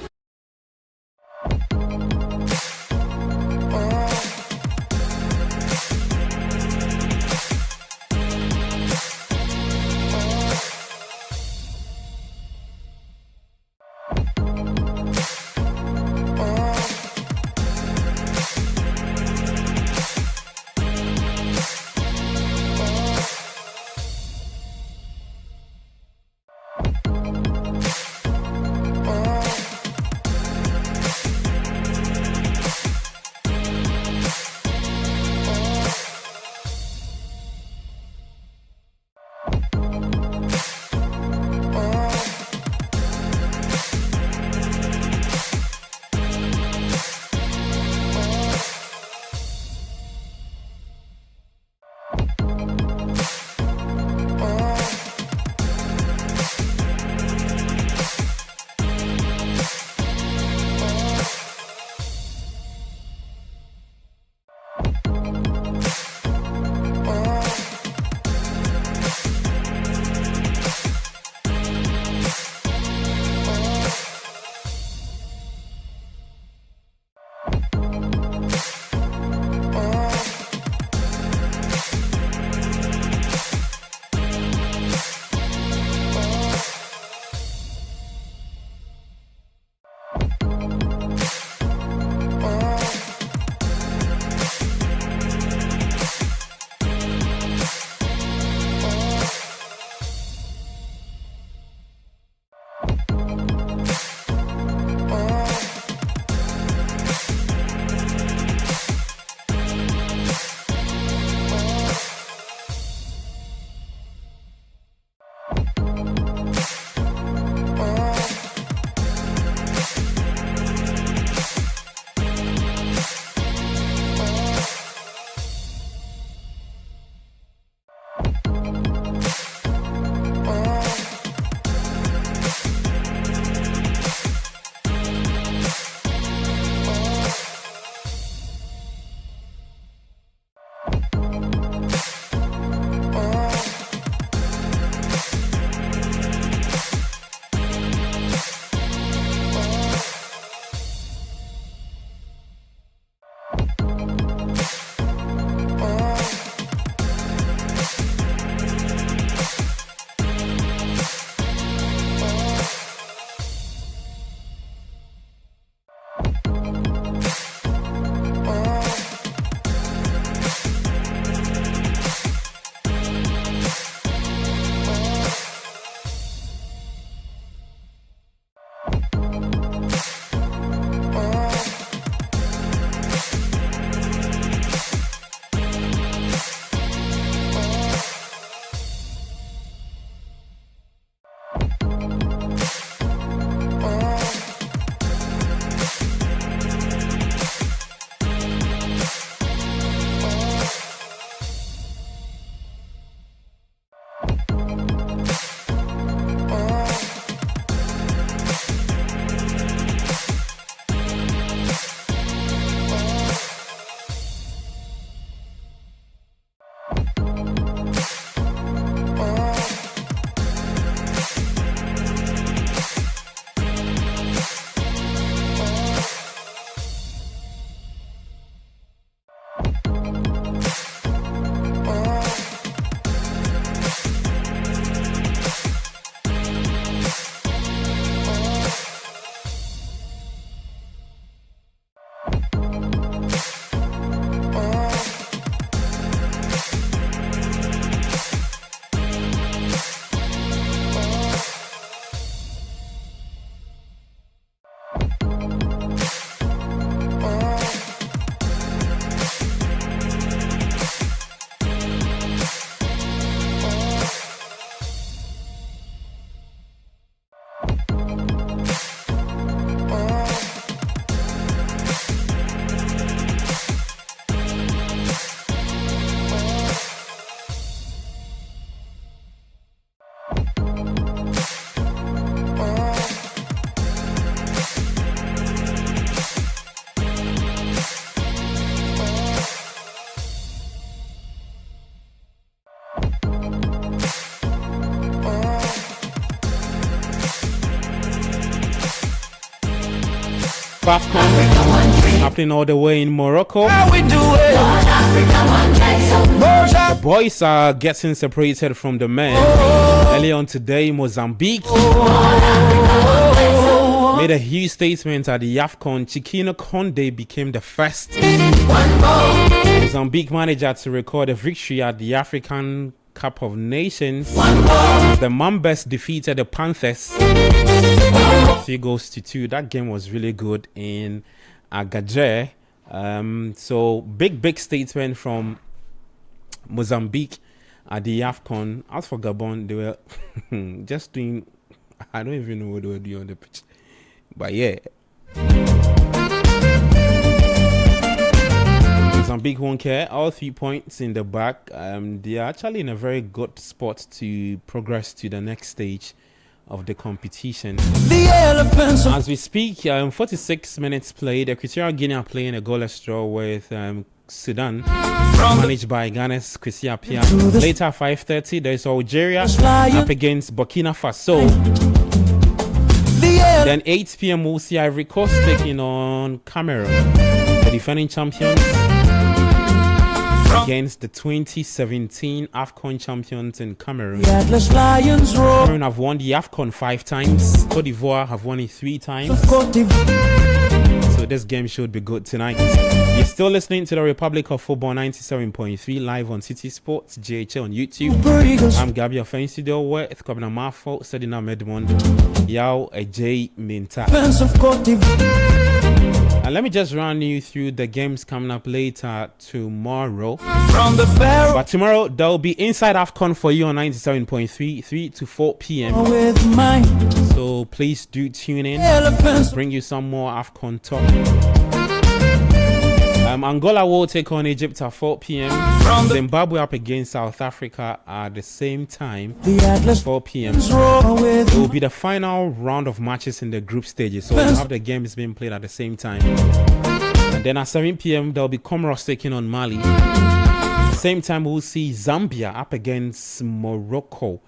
AFCON happening all the way in Morocco. The boys are getting separated from the men. Earlier on today, Mozambique made a huge statement at the AFCON. Chiquinho Conde became the first Mozambique manager to record a victory at the African Cup of Nations. The Mambas defeated the Panthers 3-2. That game was really good in Agadir. So big statement from Mozambique at the AFCON. As for Gabon, they were just doing, I don't even know what they were doing on the pitch. But yeah, Mozambique won't care. All 3 points in the back. They are actually in a very good spot to progress to the next stage of the competition. As we speak, 46 minutes played. Equatorial Guinea are playing a goalless draw with Sudan, managed by Ghana's Kwesi Appiah. Later, 5:30, there's Algeria up against Burkina Faso. Then 8 p.m. we'll see Ivory Coast taking on Cameroon, the defending champions, against the 2017 AFCON champions in Cameroon. Cameroon have won the AFCON 5 times. Cote d'Ivoire have won it 3 times. So this game should be good tonight. You're still listening to the Republic of Football 97.3 live on City Sports JHL on YouTube. I'm Gabby of Studio with Kwabena Mafo, Sedina Medmond, Yao J Minta. And let me just run you through the games coming up later tomorrow. But tomorrow there will be Inside AFCON for you on 97.3, 3 to 4 p.m. So please do tune in. Bring you some more AFCON talk. Angola will take on Egypt at 4 p.m. Zimbabwe up against South Africa at the same time, 4 p.m. It will be the final round of matches in the group stages, so we'll have the games being played at the same time. And then at 7 p.m. there will be Comoros taking on Mali. Same time we'll see Zambia up against Morocco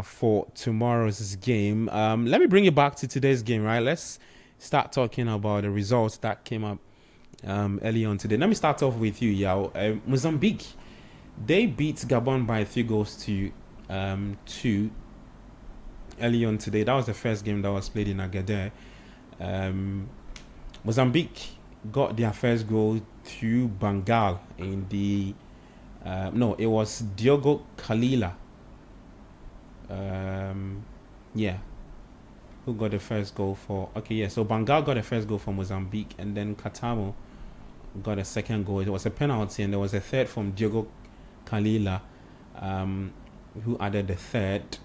for tomorrow's game. Let me bring you back to today's game, right? Let's start talking about the results that came up early on today. Let me start off with you, Yao. Mozambique, they beat Gabon by 3-2 early on today. That was the first game that was played in Agadir. Mozambique got their first goal through Bangal in the it was Diogo Kalila. Who got the first goal for? So Bangal got the first goal for Mozambique, and then Katamo got a second goal. It was a penalty, and there was a third from Diogo Kalila, who added the third.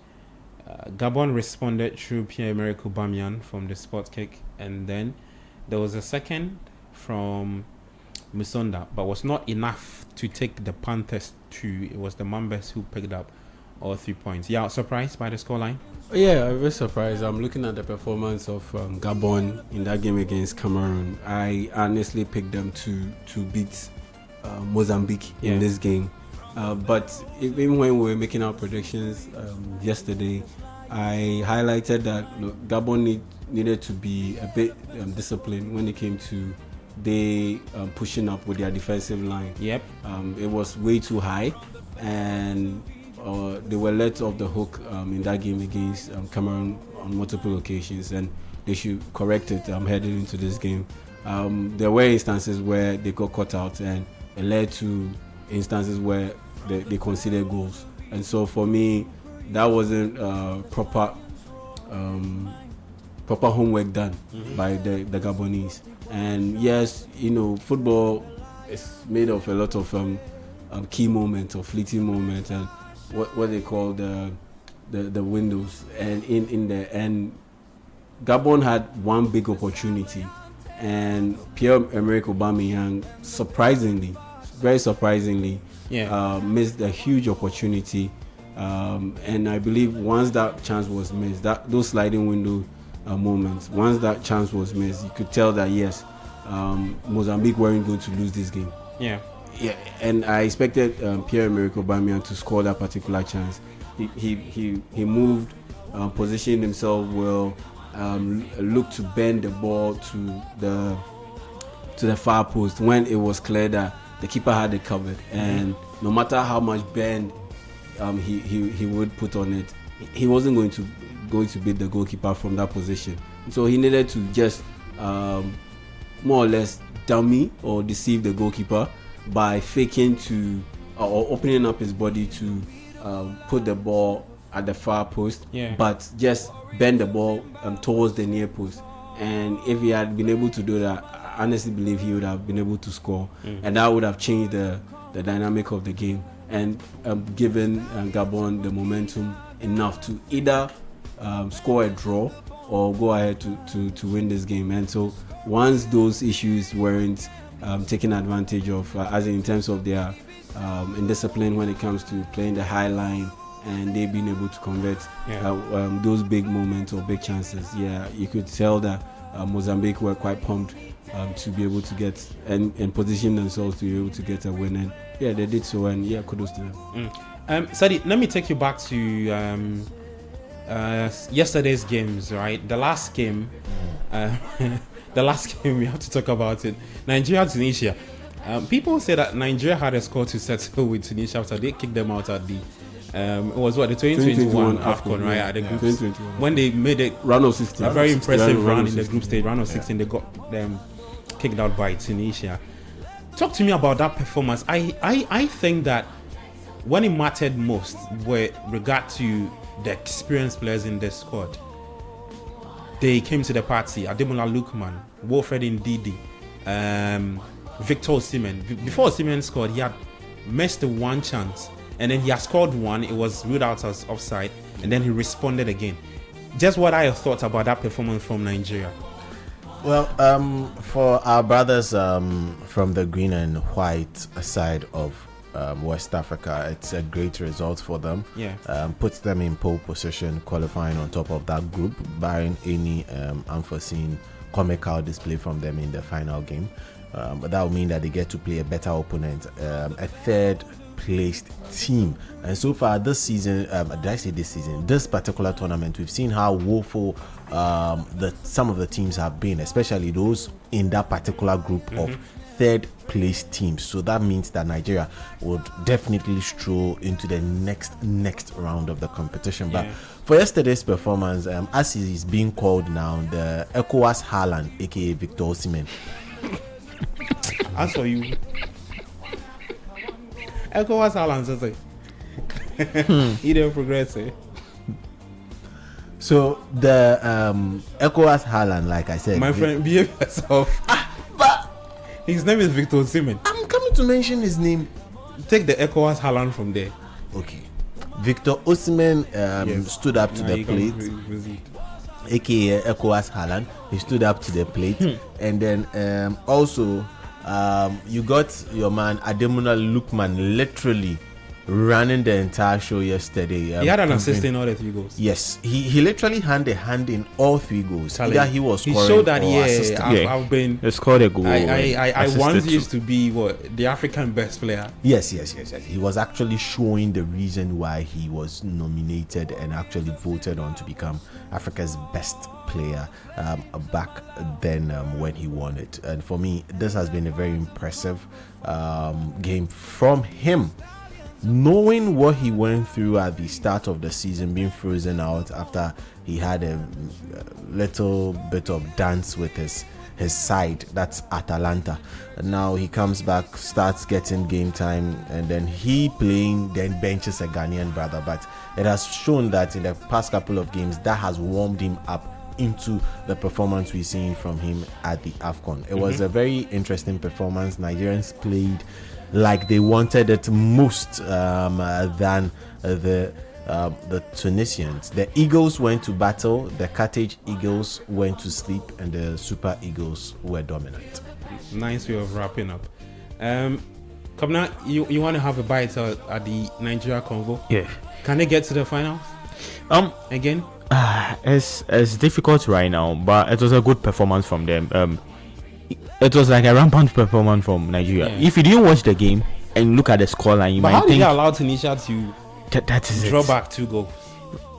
Gabon responded through Pierre-Emerick Aubameyang from the spot kick, and then there was a second from Musonda, but was not enough to take the Panthers to. It was the Mambas who picked up all 3 points. Yeah, surprised by the scoreline?
Yeah, I'm very surprised. I'm looking at the performance of Gabon in that game against Cameroon. I honestly picked them to beat Mozambique in this game. But even when we were making our predictions yesterday, I highlighted that Gabon needed to be a bit disciplined when it came to pushing up with their defensive line.
Yep.
It was way too high, and they were let off the hook in that game against Cameroon on multiple occasions, and they should correct it heading into this game. There were instances where they got caught out, and it led to instances where they conceded goals. And so for me, that wasn't proper homework done by the Gabonese. And yes, football is made of a lot of key moments or fleeting moments, and what they call the windows. And in the end, Gabon had one big opportunity, and Pierre-Emerick Aubameyang, very surprisingly, missed a huge opportunity. And I believe once that chance was missed, those sliding window moments, once that chance was missed, you could tell that yes, Mozambique weren't going to lose this game. Yeah, and I expected Pierre-Emerick Aubameyang to score that particular chance. He moved, positioned himself well, looked to bend the ball to the far post when it was clear that the keeper had it covered, and no matter how much bend he would put on it, he wasn't going to beat the goalkeeper from that position. So he needed to just more or less dummy or deceive the goalkeeper by faking to or opening up his body to put the ball at the far post, but just bend the ball towards the near post. And if he had been able to do that, I honestly believe he would have been able to score, and that would have changed the dynamic of the game and given Gabon the momentum enough to either score a draw or go ahead to win this game. And so once those issues weren't taken advantage of, as in terms of their indiscipline when it comes to playing the high line, and they've been able to convert those big moments or big chances, you could tell that Mozambique were quite pumped to be able to get and position themselves to be able to get a win. And they did so, and kudos to them.
Sadi, let me take you back to yesterday's games, right? The last game we have to talk about it. Nigeria, Tunisia. People say that Nigeria had a score to settle with Tunisia after they kicked them out at the it was the 2021 AFCON, right? At the groups, when they made it
round of 16,
a very impressive run in the group stage. Round of 16, they got them kicked out by Tunisia. Talk to me about that performance. I think that when it mattered most with regard to the experienced players in the squad, they came to the party. Ademola Lookman, Wilfred Ndidi, Victor Osimhen. Before Osimhen scored, he had missed one chance, and then he had scored one. It was ruled out as offside, and then he responded again. Just what I thought about that performance from Nigeria.
Well, for our brothers from the green and white side of West Africa, it's a great result for them. Puts them in pole position, qualifying on top of that group, barring any unforeseen comical display from them in the final game. But that will mean that they get to play a better opponent, a third placed team. And so far this season, this particular tournament, we've seen how woeful some of the teams have been, especially those in that particular group of third place teams. So that means that Nigeria would definitely stroll into the next round of the competition. But for yesterday's performance, as he is being called now, the ECOWAS Haaland, aka Victor Osimhen.
As for you, ECOWAS Haaland says he didn't progress.
So the ECOWAS Haaland, like I said,
my friend, behave yourself.
But
his name is Victor Osimhen.
I'm coming to mention his name.
Take the ECOWAS Haaland from there.
Okay. Victor Osimhen stood up to the plate, aka ECOWAS Haaland. He stood up to the plate, and then also you got your man Ademola Lookman literally running the entire show yesterday.
He had an assist in all the 3 goals.
Yes, he literally had a hand in all 3 goals. Either he was scoring,
he showed that
I've been scored a goal.
I once used to be the African best player.
Yes. He was actually showing the reason why he was nominated and actually voted on to become Africa's best player back then when he won it. And for me, this has been a very impressive game from him. Knowing what he went through at the start of the season, being frozen out after he had a little bit of dance with his side, that's Atalanta. And now he comes back, starts getting game time, and then he playing, then benches a Ghanaian brother. But it has shown that in the past couple of games, that has warmed him up into the performance we're seeing from him at the AFCON. It was a very interesting performance. Nigerians played like they wanted it most than the Tunisians. The Eagles went to battle, the Carthage Eagles went to sleep, and the Super Eagles were dominant.
Nice way of wrapping up. Kabna, you want to have a bite at the Nigeria Convo?
Yeah.
Can they get to the finals? Again?
It's difficult right now, but it was a good performance from them. It was like a rampant performance from Nigeria. If you didn't watch the game and look at the scoreline, you might think...
How did they allow Tunisia to
that is
draw back 2 goals?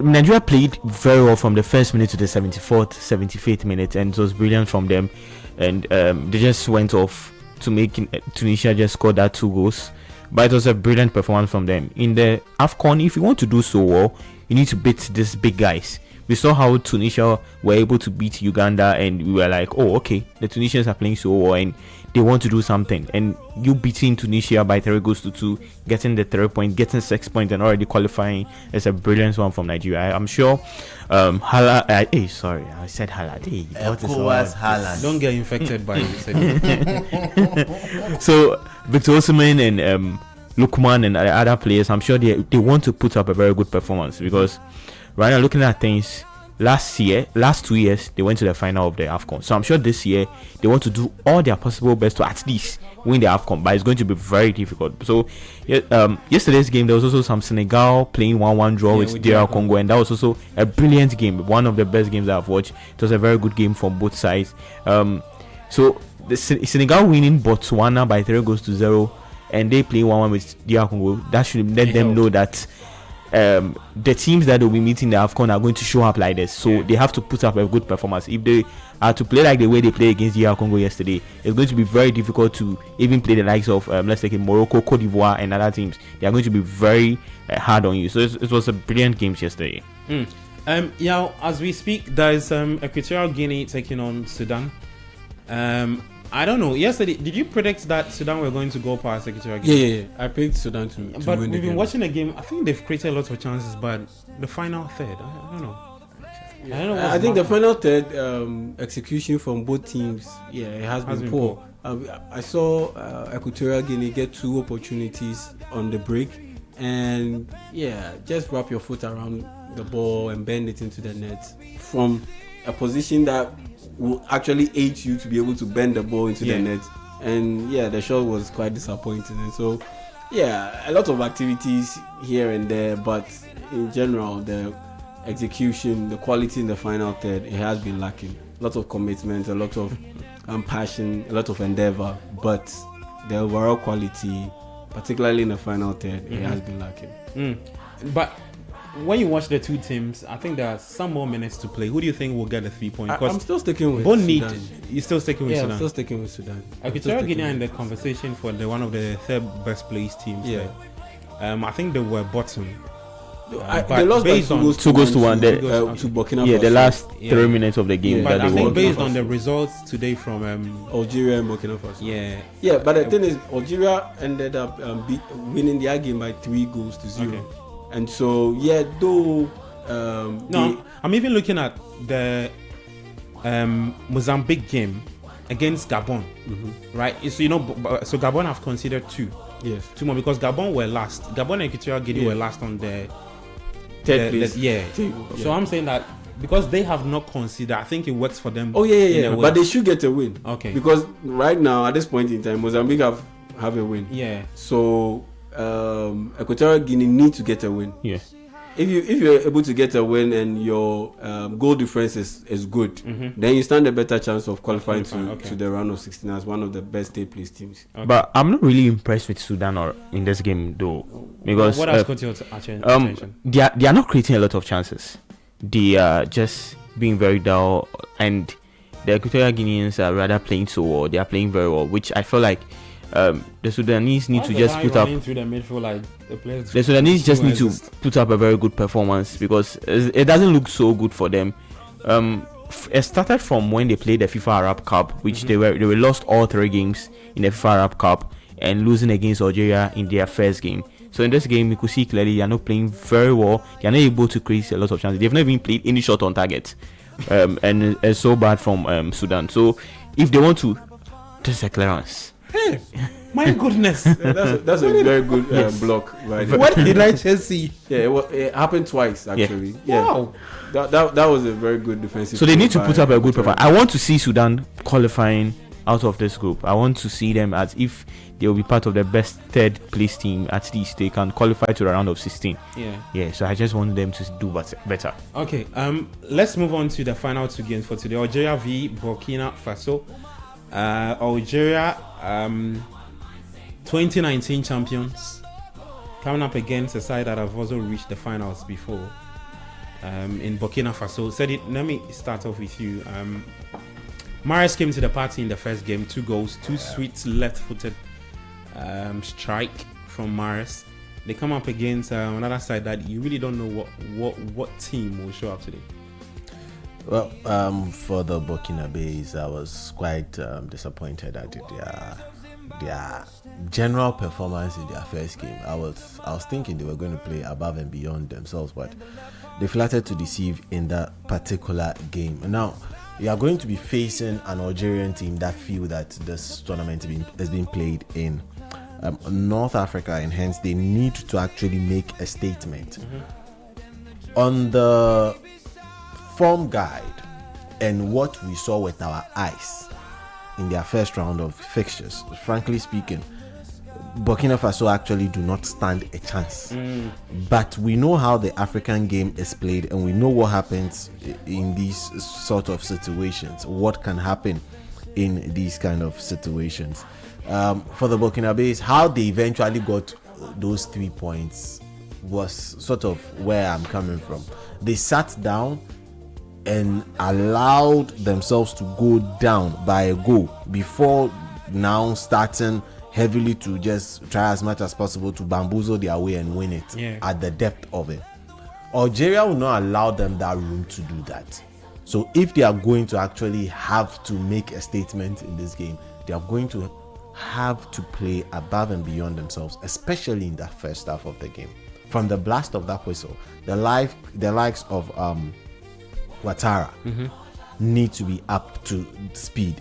Nigeria played very well from the first minute to the 74th, 75th minute, and it was brilliant from them. And they just went off to make Tunisia just score that 2 goals. But it was a brilliant performance from them. In the AFCON, if you want to do so well, you need to beat these big guys. We saw how Tunisia were able to beat Uganda, and we were like, oh, okay, the Tunisians are playing so well and they want to do something. And you beating Tunisia by 3 goals to 2, getting the 3 point, getting 6 points, and already qualifying is a brilliant one from Nigeria. I'm sure Hala. Sorry, I said Hala. Hey,
Haaland.
Don't get infected by it.
So Victor Osimhen and Lukman and other players, I'm sure they want to put up a very good performance, because right now, looking at things, last 2 years they went to the final of the AFCON. So I'm sure this year they want to do all their possible best to at least win the AFCON, but it's going to be very difficult. So yesterday's game, there was also some Senegal playing 1-1 draw with DR Congo, and that was also a brilliant game, one of the best games I've watched. It was a very good game from both sides. So the Senegal winning Botswana by 3 goals to 0, and they play 1-1 with DR Congo. That should let them know that the teams that will be meeting the AFCON are going to show up like this. So they have to put up a good performance. If they are to play like the way they played against DR Congo yesterday, it's going to be very difficult to even play the likes of let's take Morocco, Cote d'Ivoire, and other teams. They are going to be very hard on you. So it was a brilliant game yesterday.
As we speak, there is Equatorial Guinea taking on Sudan. I don't know. Yesterday, did you predict that Sudan were going to go past Equatorial Guinea?
Yeah. I picked Sudan to
but
win the
we've been
game.
watching the game. I think they've created lots of chances, but the final third, I don't know.
Yeah.
I don't know.
I think the final third execution from both teams, it has been poor. I saw Equatorial Guinea get 2 opportunities on the break, and just wrap your foot around the ball and bend it into the net from a position that will actually aid you to be able to bend the ball into the net. And the shot was quite disappointing. And so a lot of activities here and there, but in general the execution, the quality in the final third, it has been lacking. A lot of commitment, a lot of passion, a lot of endeavor, but the overall quality, particularly in the final third, it has been lacking.
But when you watch the two teams, I think there are some more minutes to play. Who do you think will get the 3 point?
I'm still sticking with
Sudan. You're still sticking with Sudan?
I'm still sticking with Sudan.
Equatorial Guinea in the conversation for one of the 3rd best placed teams. I think they were bottom.
They lost by 2 goals to 1 to Burkina Faso.
The last 3 minutes of the game.
But I think based on the results today from
Algeria and Burkina Faso. But the thing is, Algeria ended up winning their game by 3 goals to 0. Okay. And so,
I'm even looking at the Mozambique game against Gabon, right? So so Gabon have considered 2.
Yes,
2 more because Gabon were last. Gabon and Equatorial Guinea were last on the
3rd place.
So I'm saying that because they have not considered, I think it works for them.
But they should get a win.
Okay.
Because right now, at this point in time, Mozambique have a win.
Yeah.
So Equatorial Guinea need to get a win.
Yeah.
If you're able to get a win and your goal difference is good, then you stand a better chance of qualifying to the round of 16 as one of the best state place teams.
Okay. But I'm not really impressed with Sudan in this game though, because
what else got your attention?
They are not creating a lot of chances. They are just being very dull, and the Equatorial Guineans are rather playing so well. They are playing very well, which I feel like the Sudanese need to just put up.
Through the midfield, like
the Sudanese just need to put up a very good performance, because it doesn't look so good for them. It started from when they played the FIFA Arab Cup, which they were lost all 3 games in the FIFA Arab Cup and losing against Algeria in their first game. So in this game, you could see clearly they are not playing very well. They are not able to create a lot of chances. They've not even played any shot on target, and it's so bad from Sudan. So if they want to, this is a clearance.
Hey, my goodness.
That's a very good block. Right.
What did I just see?
Yeah, it happened twice actually. Yeah.
Wow.
That was a very good defensive.
So they need to put up a good performance. I want to see Sudan qualifying out of this group. I want to see them as if they will be part of the best 3rd place team. At least they can qualify to the round of 16. Yeah. So I just want them to do better.
Okay. Let's move on to the final 2 games for today. Algeria v Burkina Faso. Algeria, 2019 champions, coming up against a side that have also reached the finals before. in Burkina Faso. Let me start off with you. Mahrez came to the party in the first game, 2 goals, 2 sweet left-footed strike from Mahrez. They come up against another side that you really don't know what team will show up today.
Well, for the Burkinabés, I was quite disappointed at their general performance in their first game. I was thinking they were going to play above and beyond themselves, but they flattered to deceive in that particular game. Now, you are going to be facing an Algerian team that feel that this tournament has been played in North Africa, and hence they need to actually make a statement. On the form guide and what we saw with our eyes in their first round of fixtures, frankly speaking, Burkina Faso actually do not stand a chance. But we know how the African game is played, and we know what happens in these sort of situations, what can happen in these kind of situations. For the Burkinabés, how they eventually got those 3 points was sort of where I'm coming from. They sat down and allowed themselves to go down by a goal before now starting heavily to just try as much as possible to bamboozle their way and win it at the depth of it. Algeria will not allow them that room to do that. So if they are going to actually have to make a statement in this game, they are going to have to play above and beyond themselves, especially in that first half of the game. From the blast of that whistle, the likes of Ouattara need to be up to speed.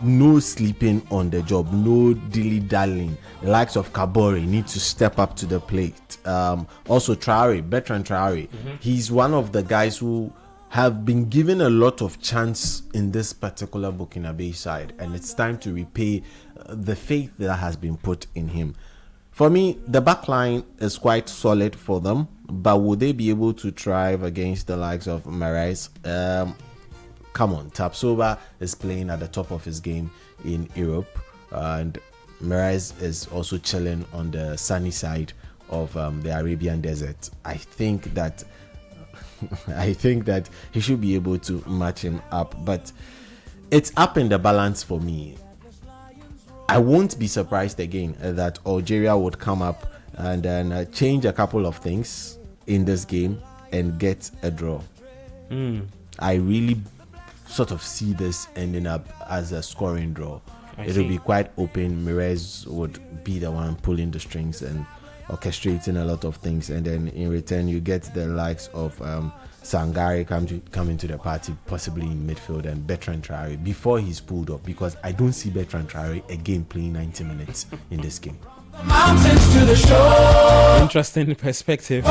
No sleeping on the job, no dilly-dallying. The likes of Kabore need to step up to the plate. Also Bertrand Traore, he's one of the guys who have been given a lot of chance in this particular Burkinabe side, and it's time to repay the faith that has been put in him. For me, the back line is quite solid for them, but will they be able to thrive against the likes of Mahrez? Come on, Tapsoba is playing at the top of his game in Europe, and Mahrez is also chilling on the sunny side of the Arabian desert. I think that he should be able to match him up, but it's up in the balance for me. I won't be surprised again that Algeria would come up and then change a couple of things in this game and get a draw. I really sort of see this ending up as a scoring draw. It'll be quite open. Mahrez would be the one pulling the strings and orchestrating a lot of things, and then in return you get the likes of Sangare coming to the party, possibly in midfield, and Bertrand Traore before he's pulled up, because I don't see Bertrand Traore again playing 90 minutes in this game.
Interesting perspective.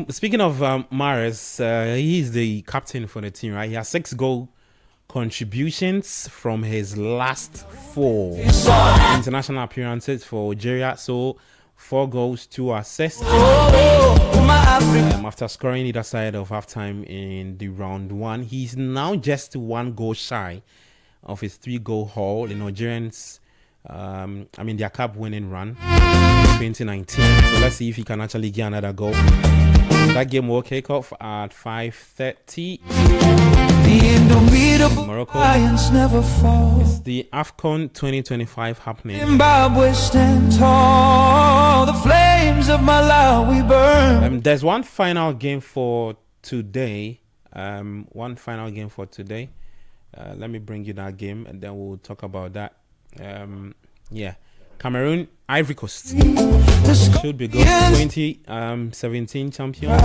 Speaking of Mahrez, he's the captain for the team, right? He has 6 goal contributions from his last 4 international appearances for Algeria. So 4 goals, 2 assists. After scoring either side of halftime in the round 1, he's now just 1 goal shy of his 3-goal haul in Algerians. Their cup winning run 2019. So let's see if he can actually get another goal. That game will kick off at 5:30. Morocco. Never fall. It's the AFCON 2025 happening. Zimbabwe stand tall. The flames of Malawi burn. There's one final game for today. Let me bring you that game, and then we'll talk about that. Cameroon, Ivory Coast should be good. 2017 champion.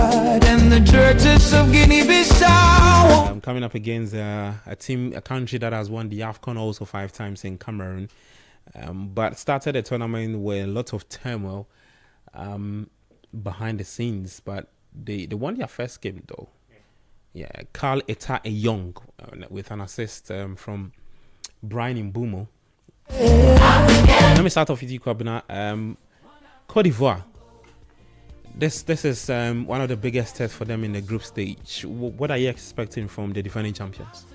Coming up against a country that has won the AFCON also 5 times in Cameroon, but started the tournament with a lot of turmoil behind the scenes. But they won their first game though. Carl Eta Young with an assist from Brian Mbumo. Let me start off with you, Kwabena. Cote d'Ivoire. This is one of the biggest tests for them in the group stage. What are you expecting from the defending champions?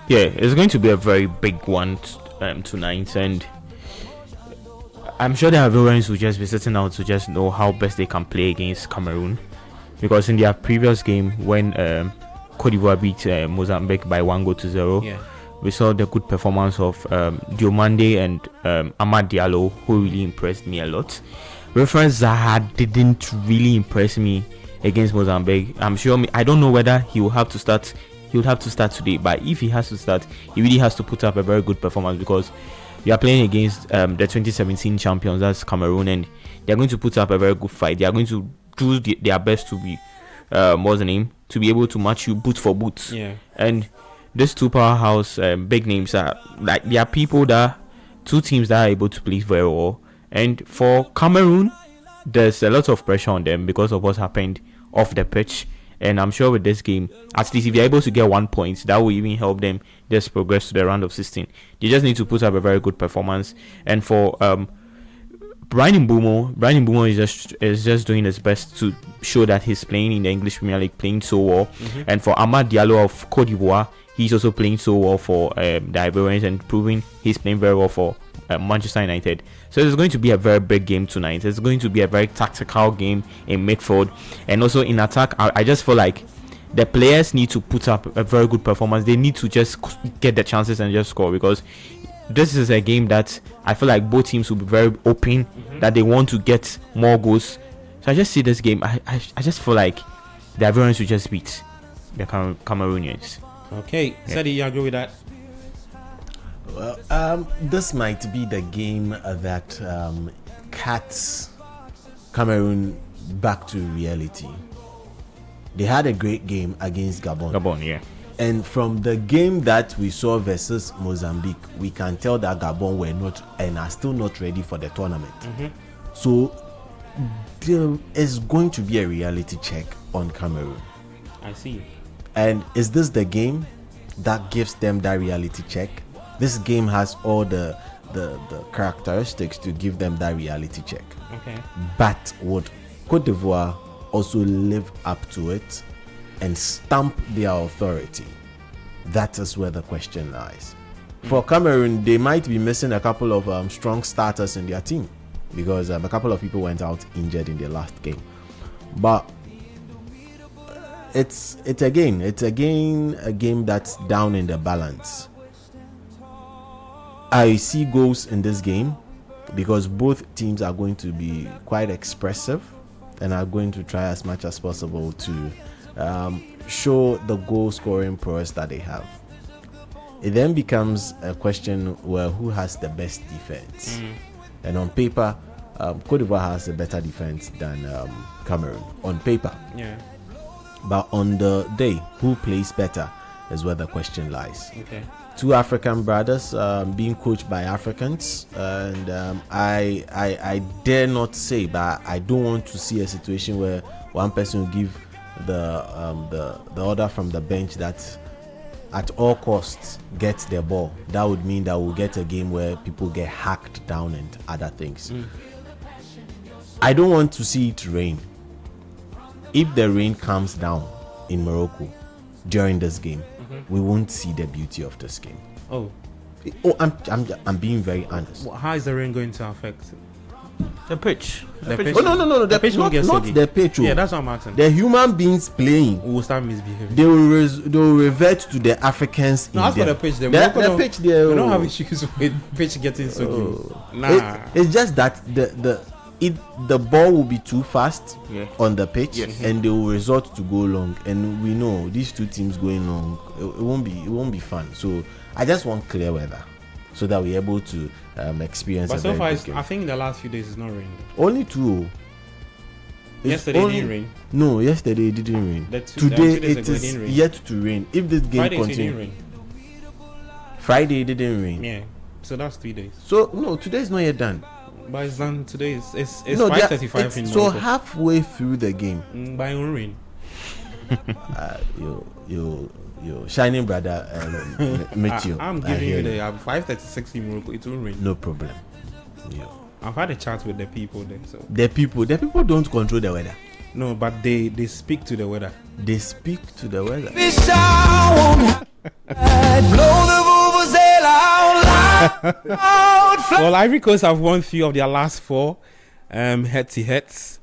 Yeah, it's going to be a very big one tonight, and I'm sure the Ivorians will just be sitting out to just know how best they can play against Cameroon, because in their previous game when Cote d'Ivoire beat Mozambique by 1-0, we saw the good performance of Diomande and Amad Diallo, who really impressed me a lot. Reference Zaha didn't really impress me against Mozambique. I'm sure I don't know whether he will have to start. He would have to start today, but if he has to start, he really has to put up a very good performance, because we are playing against the 2017 champions, that's Cameroon, and they are going to put up a very good fight. They are going to do their best to be what's the name, to be able to match you boot for boot. And these two powerhouse big names are like, they are people that two teams that are able to play very well. And for Cameroon, there's a lot of pressure on them because of what happened off the pitch. And I'm sure with this game, at least if they're able to get 1 point, that will even help them just progress to the round of 16. They just need to put up a very good performance. And for Brian Mbumo is just doing his best to show that he's playing in the English Premier League, playing so well. And for Amad Diallo of Cote d'Ivoire, he's also playing so well for the Ivorians and proving he's playing very well for Manchester United. So it's going to be a very big game tonight. It's going to be a very tactical game in midfield, and also in attack. I just feel like the players need to put up a very good performance. They need to just get the chances and just score, because this is a game that I feel like both teams will be very open, that they want to get more goals. So I just see this game, I just feel like the Ivorians will just beat the Cameroonians.
Okay, Sadi, you agree with that?
Well, this might be the game that cuts Cameroon back to reality. They had a great game against Gabon. And from the game that we saw versus Mozambique, we can tell that Gabon were not and are still not ready for the tournament. So there is going to be a reality check on Cameroon.
I see.
And is this the game that gives them that reality check? This game has all the characteristics to give them that reality check.
Okay.
But would Cote d'Ivoire also live up to it and stamp their authority? That is where the question lies. For Cameroon, they might be missing a couple of strong starters in their team, because a couple of people went out injured in their last game. But it's a game that's down in the balance. I see goals in this game because both teams are going to be quite expressive and are going to try as much as possible to show the goal scoring prowess that they have. It then becomes a question where who has the best defense. And on paper, Cote d'Ivoire has a better defense than Cameroon on paper. But on the day, who plays better is where the question lies. Two African brothers being coached by Africans, and I dare not say, but I don't want to see a situation where one person will give the order from the bench that at all costs gets the ball. That would mean that we'll get a game where people get hacked down and other things. I don't want to see it rain. If the rain comes down in Morocco during this game, we won't see the beauty of this game. I'm being very honest.
How is the rain going to affect
the pitch?
No. The pitch not the pitch.
Yeah, that's what I'm asking.
The human beings playing
will start misbehaving.
They will revert to the Africans.
No, as for the pitch,
the pitch there.
We don't have issues with pitch getting so good. Nah.
It's just that the ball will be too fast on the pitch, and they will resort to go long. And we know these two teams going long, it won't be fun. So I just want clear weather so that we're able to experience.
But so far, I think in the last few days it's not raining.
Only two.
Yesterday didn't rain.
No, yesterday it didn't rain. Today it is yet to rain. If this game continues, Friday it didn't rain.
Yeah, so that's 3 days.
So no, today is not yet done.
But it's done today. It's 5:35 in
so halfway through the game.
By rain.
Your shining brother meet you.
I'm giving you the 5:36 in Morocco. It will rain.
No problem.
I've had a chat with the people there. So
the people don't control the weather.
No, but they speak to the weather.
They speak to the weather.
Blow the vuvuzela out loud.
Well, Ivory Coast have won 3 of their last 4 head-to-heads.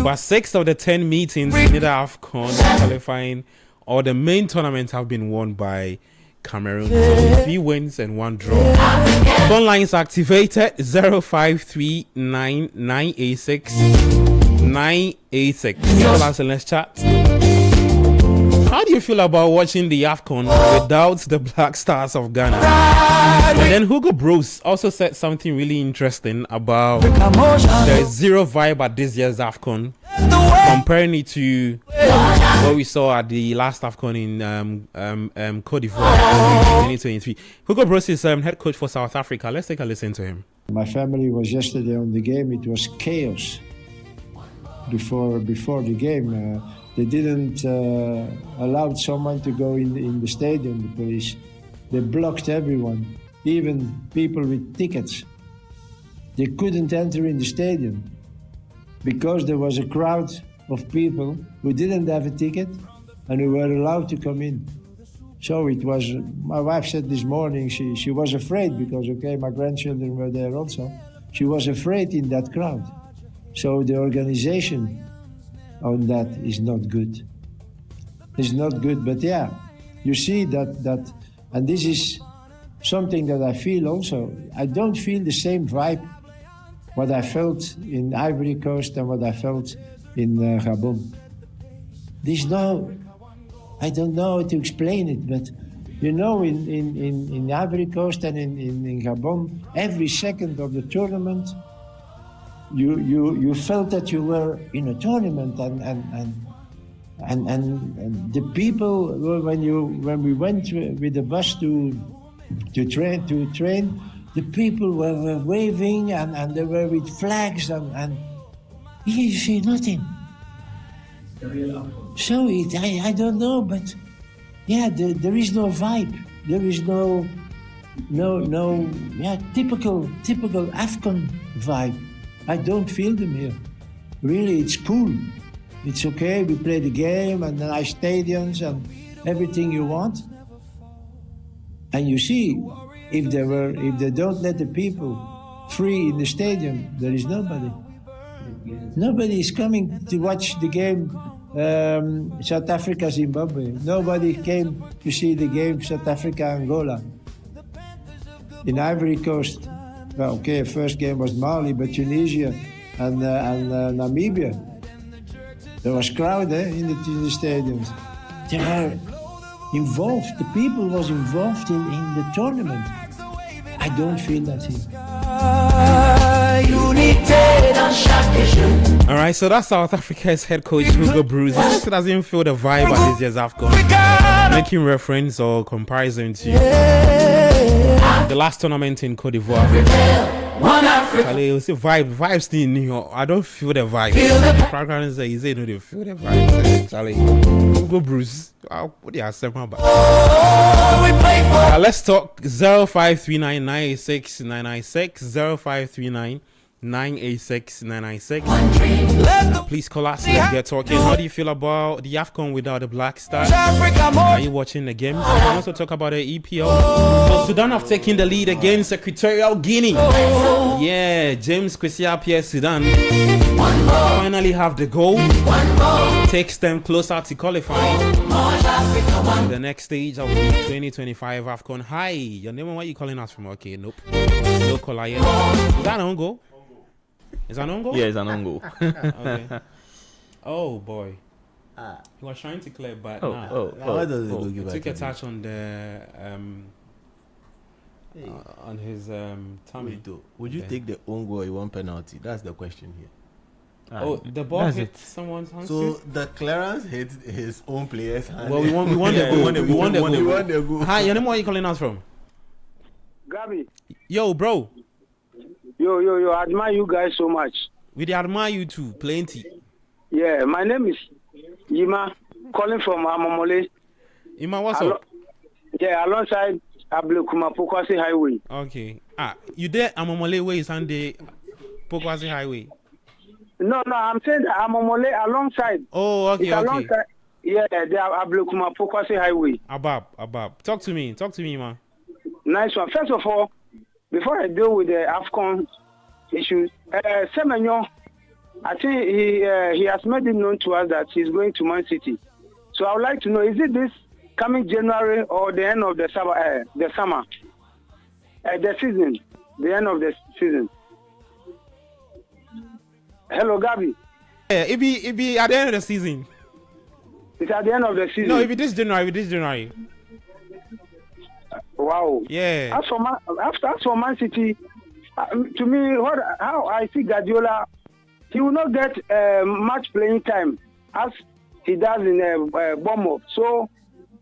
But 6 of the 10 meetings in either AFCON qualifying or the main tournament have been won by Cameroon. So 3 wins and 1 draw. Phone lines activated 053986 Call us and let's chat. How do you feel about watching the AFCON without the Black Stars of Ghana? And then Hugo Bros also said something really interesting about the zero vibe at this year's AFCON, comparing it to what we saw at the last AFCON in Cote d'Ivoire 2023. Hugo Bros is head coach for South Africa. Let's take a listen to him.
My family was yesterday on the game. It was chaos before the game. They didn't allow someone to go in the stadium, the police. They blocked everyone, even people with tickets. They couldn't enter in the stadium because there was a crowd of people who didn't have a ticket and who were allowed to come in. So it was, my wife said this morning, she was afraid because, okay, my grandchildren were there also. She was afraid in that crowd. So the organization on that is not good. It's not good, but yeah, you see that, and this is something that I feel also. I don't feel the same vibe what I felt in Ivory Coast and what I felt in Gabon. There's no, I don't know how to explain it, but you know, in Ivory Coast and in Gabon, every second of the tournament, you felt that you were in a tournament, and the people, when we went with the bus to train, the people were waving and they were with flags and you see nothing. So I don't know, but yeah, there is no vibe. There is no typical AFCON vibe. I don't feel them here. Really, it's cool. It's okay. We play the game and the nice stadiums and everything you want. And you see, if they don't let the people free in the stadium, there is nobody. Nobody is coming to watch the game South Africa Zimbabwe. Nobody came to see the game South Africa Angola. In Ivory Coast, well, okay, first game was Mali, but Tunisia and Namibia. There was crowd in the stadiums. They were involved. The people was involved in the tournament. I don't feel that here.
All right, so that's South Africa's head coach Hugo Bros. He doesn't feel the vibe at this year's AFCON, making reference or comparison to the last tournament in Cote d'Ivoire. Charlie, you see vibe still in New York. I don't feel the vibe. He say no, they feel the vibe. Charlie, Hugo Bros. What do you say about? Let's talk 0539986996 0539986996. Please call us. Let's get talking. How do you feel about the AFCON without the Black Stars? Are you watching the games? We can also talk about the EPL. So Sudan have taken the lead against Equatorial Guinea. Yeah, James Kwesi Pierre Sudan finally have the goal. Takes them closer to qualifying the next stage of the 2025 AFCON. Hi, your name and what you calling us from? Okay, nope. No caller yet. Is that an on goal? Is that an on goal?
Yeah, it's an on goal.
Okay. Oh boy. He was trying to clear, but he took a touch on the on his tummy.
Would you take the own goal or you want penalty? That's the question here.
The ball hit someone's hand.
So the clearance hit his own player's hand.
Well, we won the goal. We won the goal. Hi, your name, where are you calling us from?
Gabi.
Yo, bro.
Yo, I admire you guys so much.
We admire you too, plenty.
Yeah, my name is Yima, calling from Amamole.
Yima, what's up?
Yeah, alongside Ablekuma Pokwasi Highway.
Okay. You there Amamole way is on the Pokwasi Highway?
No, I'm saying Amamole alongside.
Oh, okay,
it's alongside, yeah, they are Ablekuma Pokwasi Highway.
Abab. Talk to me, man.
Nice one. First of all, before I deal with the AFCON issues, Semenyo, I think he has made it known to us that he's going to Man City. So I would like to know, is it this coming January or the end of the summer? The season, the end of the season. Hello, Gabi.
Yeah, it be at the end of the season.
It's at the end of the season.
No, it be this January.
Wow.
Yeah.
As for Man City, to me, how I see Guardiola, he will not get much playing time as he does in Bournemouth. So,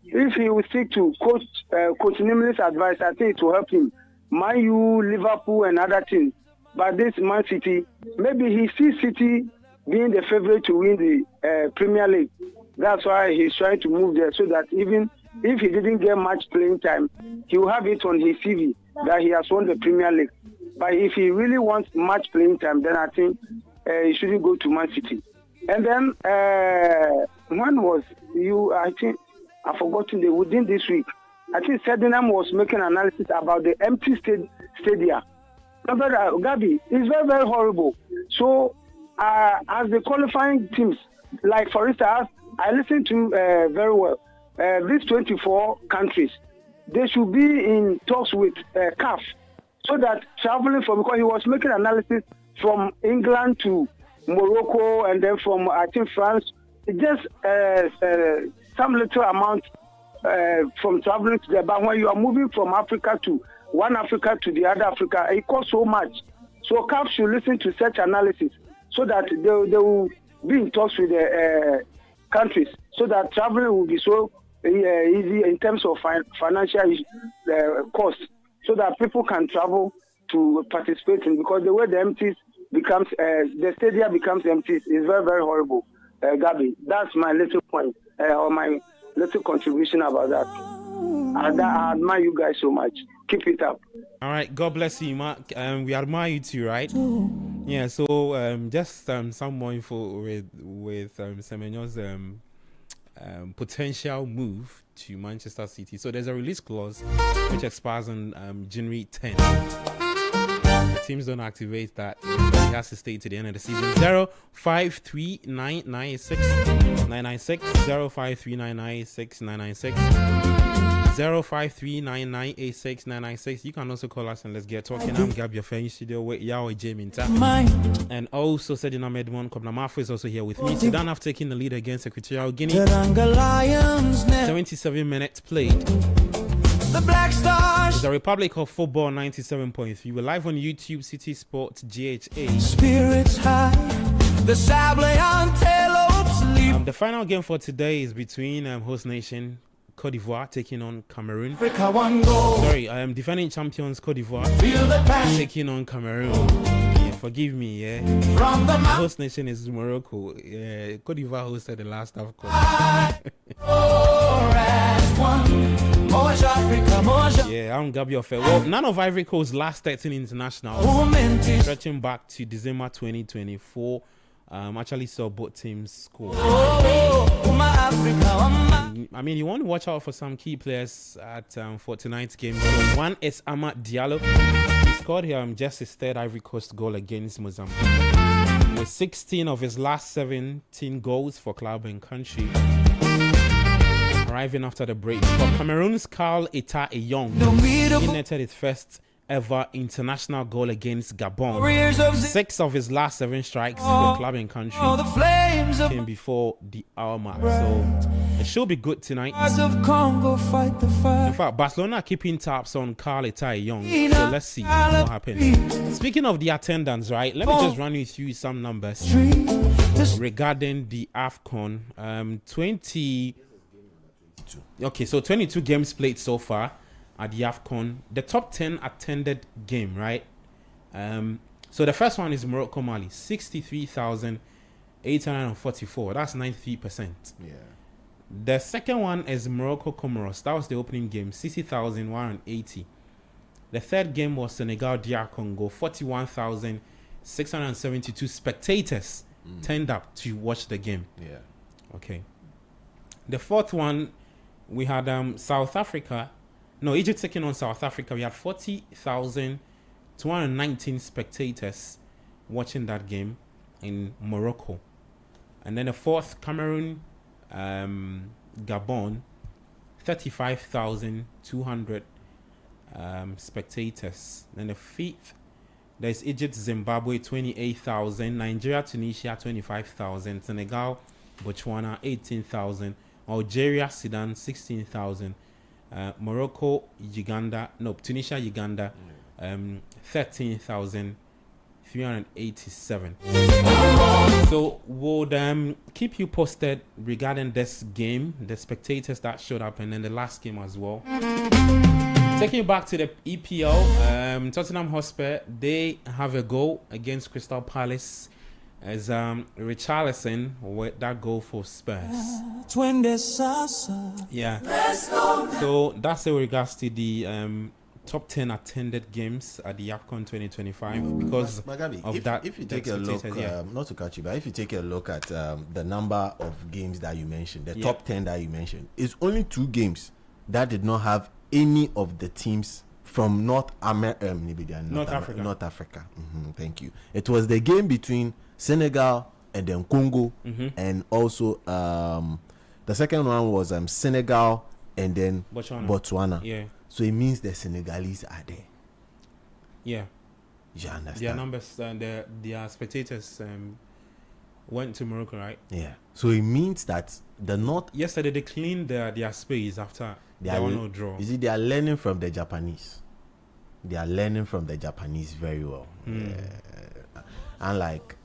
if he will stick to Coach Nimley's advice, I think it will help him. Man U, Liverpool, and other teams. But this Man City, maybe he sees City being the favorite to win the Premier League. That's why he's trying to move there, so that even if he didn't get much playing time, he will have it on his CV that he has won the Premier League. But if he really wants much playing time, then I think he shouldn't go to Man City. And then one was I think I've forgotten within this week. I think Ferdinand was making analysis about the empty stadia. Gabi, it's very, very horrible. So, as the qualifying teams, like for instance, I listened to very well. These 24 countries, they should be in talks with CAF, so that traveling because he was making analysis from England to Morocco and then from, I think, France, just some little amount from traveling to there. But when you are moving from Africa to one Africa to the other Africa, it costs so much. So CAF should listen to such analysis so that they will be in touch with the countries, so that traveling will be so easy in terms of financial cost, so that people can travel to participate in, because the way the stadium becomes empty is very, very horrible. Gabi, that's my little point or my little contribution about that. I admire you guys so much. Keep it up.
All right, God bless you, Mark. We admire you too, right? Yeah. So just some more info with Semenyo's potential move to Manchester City. So there's a release clause which expires on January 10th. The teams don't activate that. He has to stay to the end of the season. 053996 053996. You can also call us and let's get talking. I'm Gab, your friend studio with Yao Jaminta. And also Sedina Medmon Kobnamafu is also here with me. Sudan have taken the lead against Equatorial Guinea. 77 minutes played. The Black Stars. The Republic of Football 97.3. We're live on YouTube, City Sports GHA. Spirits high. The Sablé Antelopes leap. The final game for today is between host nation Côte d'Ivoire taking on Cameroon. Defending champions Côte d'Ivoire taking on Cameroon. Yeah, forgive me, yeah. From the host nation is Morocco. Yeah, Côte d'Ivoire hosted the last AFCON. Yeah, I'm Gabi Ofe. Well, none of Ivory Coast's last 13 internationals, stretching back to December 2024, actually saw both teams score. I mean, you want to watch out for some key players for tonight's game. So one is Amad Diallo. He scored just his third Ivory Coast goal against Mozambique, with 16 of his last 17 goals for club and country, arriving after the break. For Cameroon's Carl Eta Eyong, he netted his first ever international goal against Gabon. 6 of his last 7 strikes for club and country came before the hour mark. So it should be good tonight. In fact, Barcelona are keeping tabs on Carl Eta Eyong. So let's see what happens. Speaking of the attendance, right? Let me just run you through some numbers regarding the AFCON. 22 games played so far at the AFCON. The top 10 attended game, right? So the first one is Morocco Mali, 63,844. That's 93%.
Yeah.
The second one is Morocco Comoros. That was the opening game, 60,180. The third game was Senegal DR Congo, 41,672 spectators turned up to watch the game.
Yeah.
Okay. The fourth one, we had South Africa No, Egypt taking on South Africa. We had 40,219 spectators watching that game in Morocco. And then the fourth, Cameroon, Gabon, 35,200 spectators. Then the fifth, there's Egypt, Zimbabwe, 28,000. Nigeria, Tunisia, 25,000. Senegal, Botswana, 18,000. Algeria, Sudan, 16,000. Morocco, Tunisia, Uganda, 13,387. So we'll keep you posted regarding this game, the spectators that showed up, and then the last game as well. Taking you back to the EPL, Tottenham Hotspur, they have a goal against Crystal Palace as Richarlison with that goal for Spurs. Yeah. So that's in regards to the top 10 attended games at the AFCON 2025 because
Magabi,
of that.
If you take a look, not to catch you, but if you take a look at the number of games that you mentioned, the top 10 that you mentioned, it's only 2 games that did not have any of the teams from North Africa. Thank you. It was the game between Senegal and then Congo, and also the second one was Senegal and then Botswana.
Yeah.
So it means the Senegalese are there.
Yeah.
You understand?
Their numbers, their spectators went to Morocco, right?
Yeah. So it means that the North.
Yesterday they cleaned their space after the 1-0 draw.
You see, they are learning from the Japanese. They are learning from the Japanese very well. Unlike,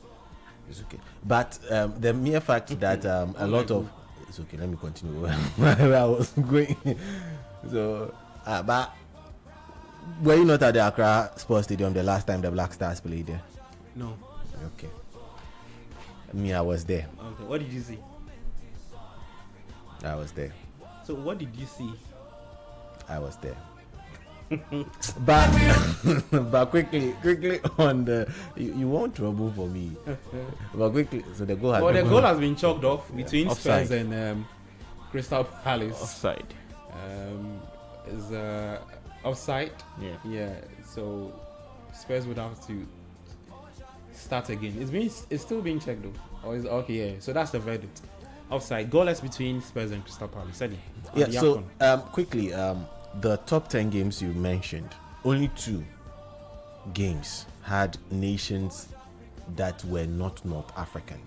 it's okay. But the mere fact that a lot of, it's okay. Let me continue where I was going. So, but were you not at the Accra Sports Stadium the last time the Black Stars played there?
No.
Okay. Me, I was there.
Okay. What did you see?
I was there.
So what did you see?
I was there. but quickly on the you want trouble for me. But quickly, so the goal
has been chalked off between
Offside.
Spurs and Crystal Palace.
Offside.
Is offside.
Yeah.
So Spurs would have to start again. It's still being checked though. Or is okay? Yeah. So that's the verdict. Offside. Goalless between Spurs and Crystal Palace.
Yeah. So quickly, the top 10 games you mentioned, only 2 games had nations that were not North African.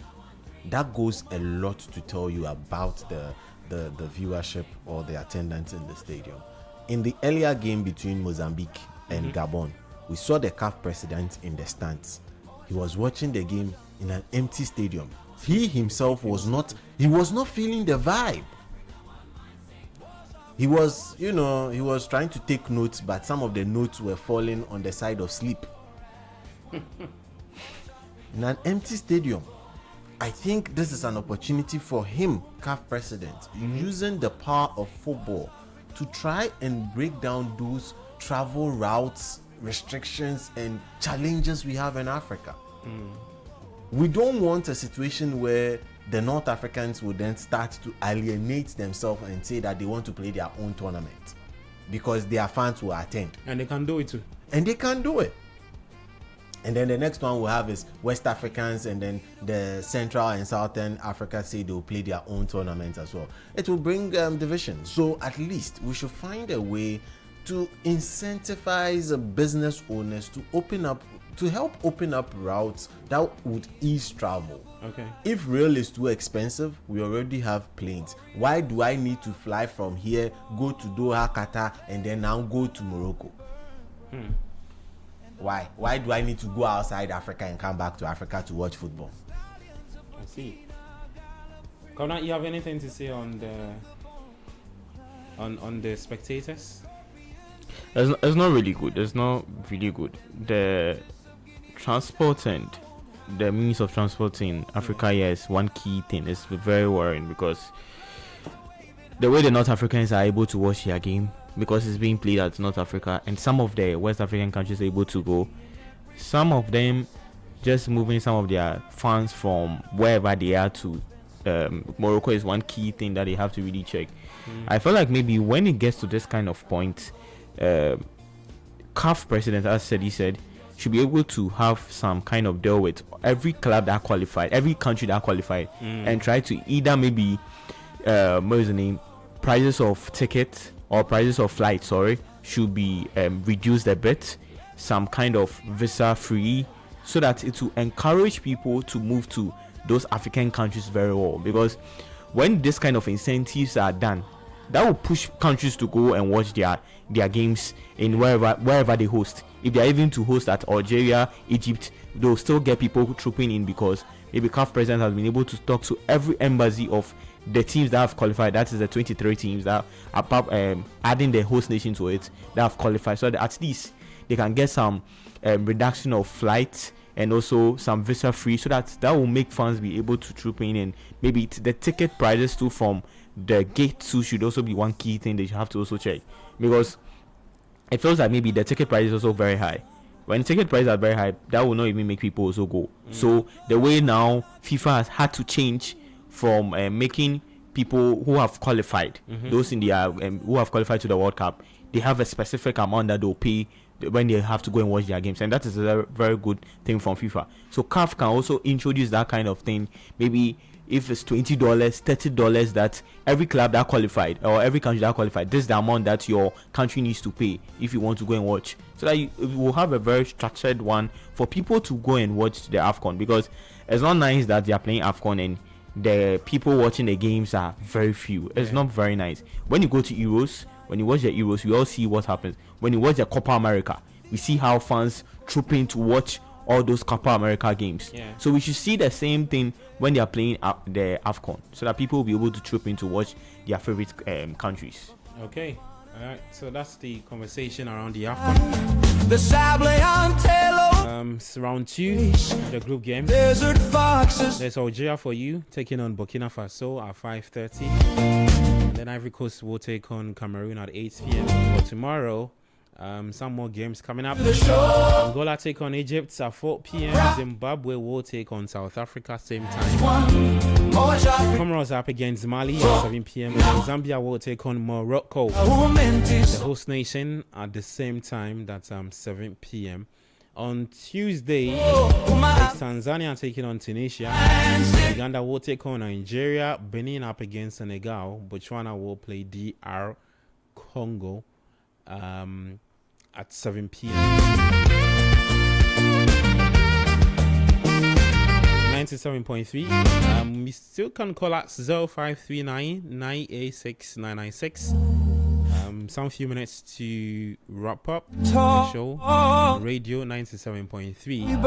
That goes a lot to tell you about the viewership or the attendance in the stadium. In the earlier game between Mozambique and Gabon, we saw the CAF president in the stands. He was watching the game in an empty stadium. He himself was not feeling the vibe. He was trying to take notes, but some of the notes were falling on the side of sleep. In an empty stadium. I think this is an opportunity for him, CAF president, using the power of football to try and break down those travel routes, restrictions, and challenges we have in Africa. We don't want a situation where the North Africans will then start to alienate themselves and say that they want to play their own tournament because their fans will attend.
And they can do it too.
And they can do it. And then the next one we'll have is West Africans, and then the Central and Southern Africa say they'll play their own tournaments as well. It will bring division. So at least we should find a way to incentivize business owners to help open up routes that would ease travel.
Okay.
If rail is too expensive, we already have planes. Why do I need to fly from here, go to Doha, Qatar, and then now go to Morocco? Why? Why do I need to go outside Africa and come back to Africa to watch football?
I see. Kona, you have anything to say on the spectators?
It's not really good. It's not really good. The transport and the means of transport in Africa here is one key thing. It's very worrying because the way the North Africans are able to watch their game, because it's being played at North Africa, and some of the West African countries are able to go. Some of them just moving some of their fans from wherever they are to Morocco is one key thing that they have to really check. I feel like maybe when it gets to this kind of point, CAF president, as he said, should be able to have some kind of deal with every club that qualified, every country that qualified, and try to either maybe what is the name, prices of tickets or prices of flights, should be reduced a bit, some kind of visa free, so that it will encourage people to move to those African countries very well. Because when this kind of incentives are done, that will push countries to go and watch their games in wherever they host. If they are even to host at Algeria, Egypt, they'll still get people trooping in, because maybe CAF president has been able to talk to every embassy of the teams that have qualified. That is the 23 teams that are adding the host nation to it that have qualified, so that at least they can get some reduction of flights and also some visa free, so that will make fans be able to troop in. And maybe the ticket prices too from the gate too should also be one key thing that you have to also check, because it feels like maybe the ticket price is also very high. When the ticket prices are very high, that will not even make people also go. So the way now FIFA has had to change from making people who have qualified, those in the who have qualified to the World Cup, they have a specific amount that they'll pay when they have to go and watch their games, and that is a very good thing from FIFA. So CAF can also introduce that kind of thing. Maybe if it's $20, $30 that every club that qualified or every country that qualified, this is the amount that your country needs to pay if you want to go and watch, so that you will have a very structured one for people to go and watch the AFCON. Because it's not nice that they are playing AFCON and the people watching the games are very few. It's not very nice. When you go to Euros, when you watch the Euros, we all see what happens. When you watch the Copa America, we see how fans troop in to watch all those Copa America games. So we should see the same thing when they are playing the AFCON, so that people will be able to troop in to watch their favorite countries.
Okay, all right. So that's the conversation around the AFCON. It's round 2, the group game. There's Algeria for you taking on Burkina Faso at 5:30, and then Ivory Coast will take on Cameroon at 8 p.m. For tomorrow, some more games coming up. Angola take on Egypt at 4 p.m. Zimbabwe will take on South Africa same time. Comoros up against Mali at 7 p.m. Zambia will take on Morocco, the host nation, at the same time. That's 7 p.m. On Tuesday, Tanzania taking on Tunisia. Uganda will take on Nigeria. Benin up against Senegal. Botswana will play DR Congo at 7 p.m. 97.3. We still can call us 0539 986 996. Some few minutes to wrap up the show. Radio 97.3. And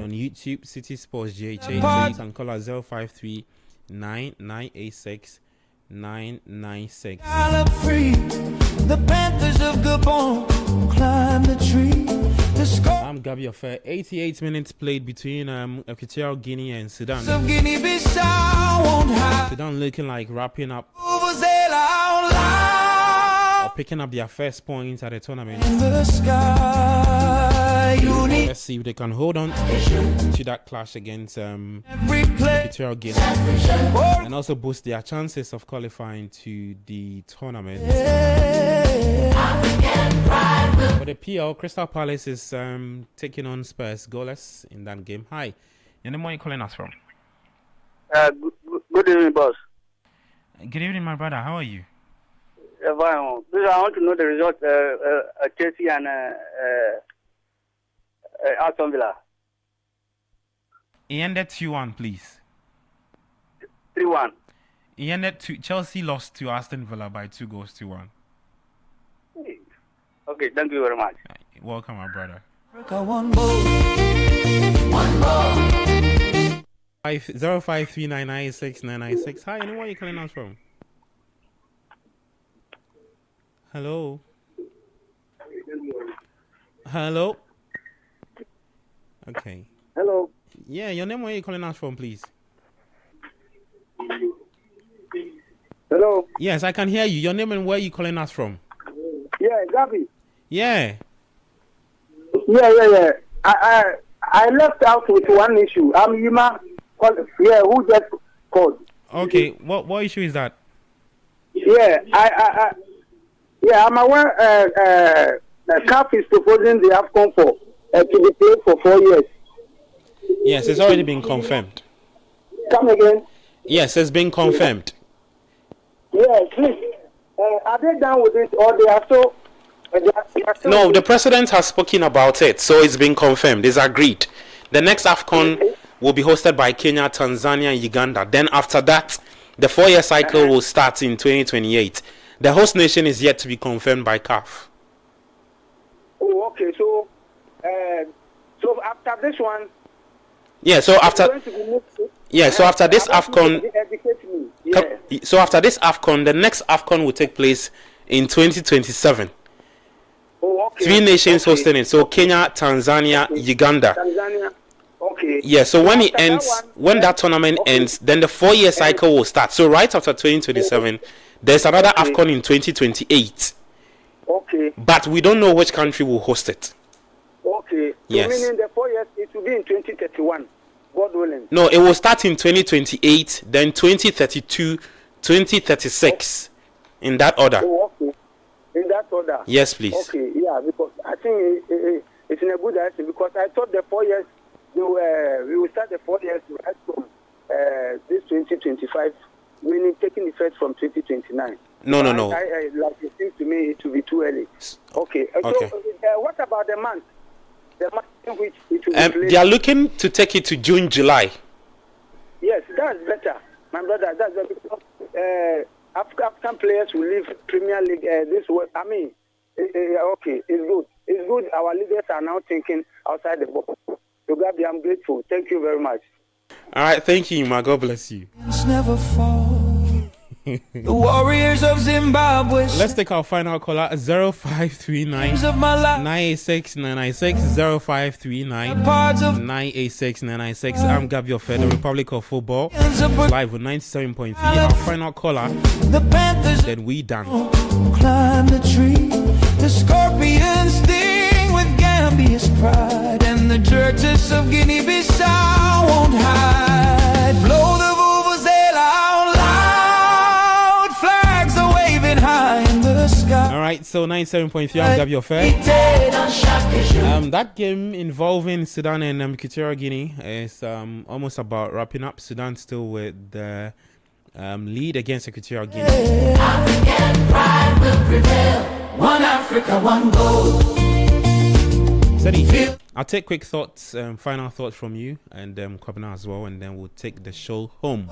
on YouTube, City Sports GHA. So you can call us 0539 986 996. The Panthers of Gabon climb the tree. I'm Gabi Affair. 88 minutes played between Equatorial Guinea and Sudan. Sudan looking like wrapping up or picking up their first points at the tournament. Let's see if they can hold on to that clash against Equatorial Guinea and also boost their chances of qualifying to the tournament. For the PL, Crystal Palace is taking on Spurs goalless in that game. Hi, your name, where are you calling us from?
Good evening, boss.
Good evening, my brother. How are you?
Fine. I want to know the result. Chelsea and Aston Villa.
It ended 2-1, please.
3-1.
It ended Chelsea lost to Aston Villa by 2-1.
Okay, thank you very much.
Welcome, my brother. 0539969996. Hi, anyone you calling us from? Hello. Hello. Okay.
Hello.
Yeah, your name, where you calling us from, please?
Hello.
Yes, I can hear you. Your name and where you calling us from?
Yeah, Gabi.
Yeah.
Yeah. I left out with one issue. I'm Yima. Yeah, who just called?
Okay. What issue is that?
Yeah,
I'm aware. CAF is proposing the AFCON for to be played for 4 years.
Yes, it's already been confirmed.
Come again.
Yes, it's been confirmed.
Yes, please. Are they done with it, or they are still?
No, the president has spoken about it, so it's been confirmed. It's agreed. The next AFCON will be hosted by Kenya, Tanzania, and Uganda. Then after that, the 4-year cycle will start in 2028. The host nation is yet to be confirmed by CAF.
Oh, okay. So after this one.
Yeah. So after. Yeah. So after this AFCON. So after this AFCON, the next AFCON will take place in 2027.
Oh, okay.
3 nations hosting it. So Kenya, Tanzania, Uganda.
Tanzania. Okay.
Yeah. So when it ends, when that tournament ends, then the 4-year cycle will start. So right after 2027, there's another AFCON in 2028.
Okay.
But we don't know which country will host it.
Okay.
Yes.
So meaning the 4 years, it will be in 2031. God willing.
No, it will start in 2028, then 2032, 2036, in that order.
Oh, okay. In that order.
Yes, please.
Okay, yeah, because I think it's in a good direction, because I thought the 4 years, we will start the 4 years right from this 2025, meaning taking effect from 2029.
No.
Like it seems to me, it will be too early. Okay. So what about the month? The month in which it will be played?
They are looking to take it to June, July.
Yes, that's better, my brother. That's better, because African players will leave Premier League. Okay, it's good. It's good. Our leaders are now thinking outside the box. So, Gabi, I'm grateful. Thank you very much.
All right, thank you, ma. God bless you.
Never fall. The Warriors of Zimbabwe.
Let's take our final caller, 0539 986 996 0539 986 996. I'm Gabi of the Republic of Football, live with 97.3. Our final caller,
The Panthers.
then we done.
Climb the tree. The scorpions sting with Gambia's pride, and the churches of Guinea-Bissau won't hide. Blow the vuvuzela out loud. Flags are waving high in the sky.
All right, so 97.3. I'm Gabi of that game involving Sudan and Equatorial Guinea is almost about wrapping up. Sudan still with the lead against Equatorial Guinea.
African pride will prevail. One Africa, one goal.
Sadi, I'll take quick thoughts, final thoughts from you, and Kwabena as well, and then we'll take the show home.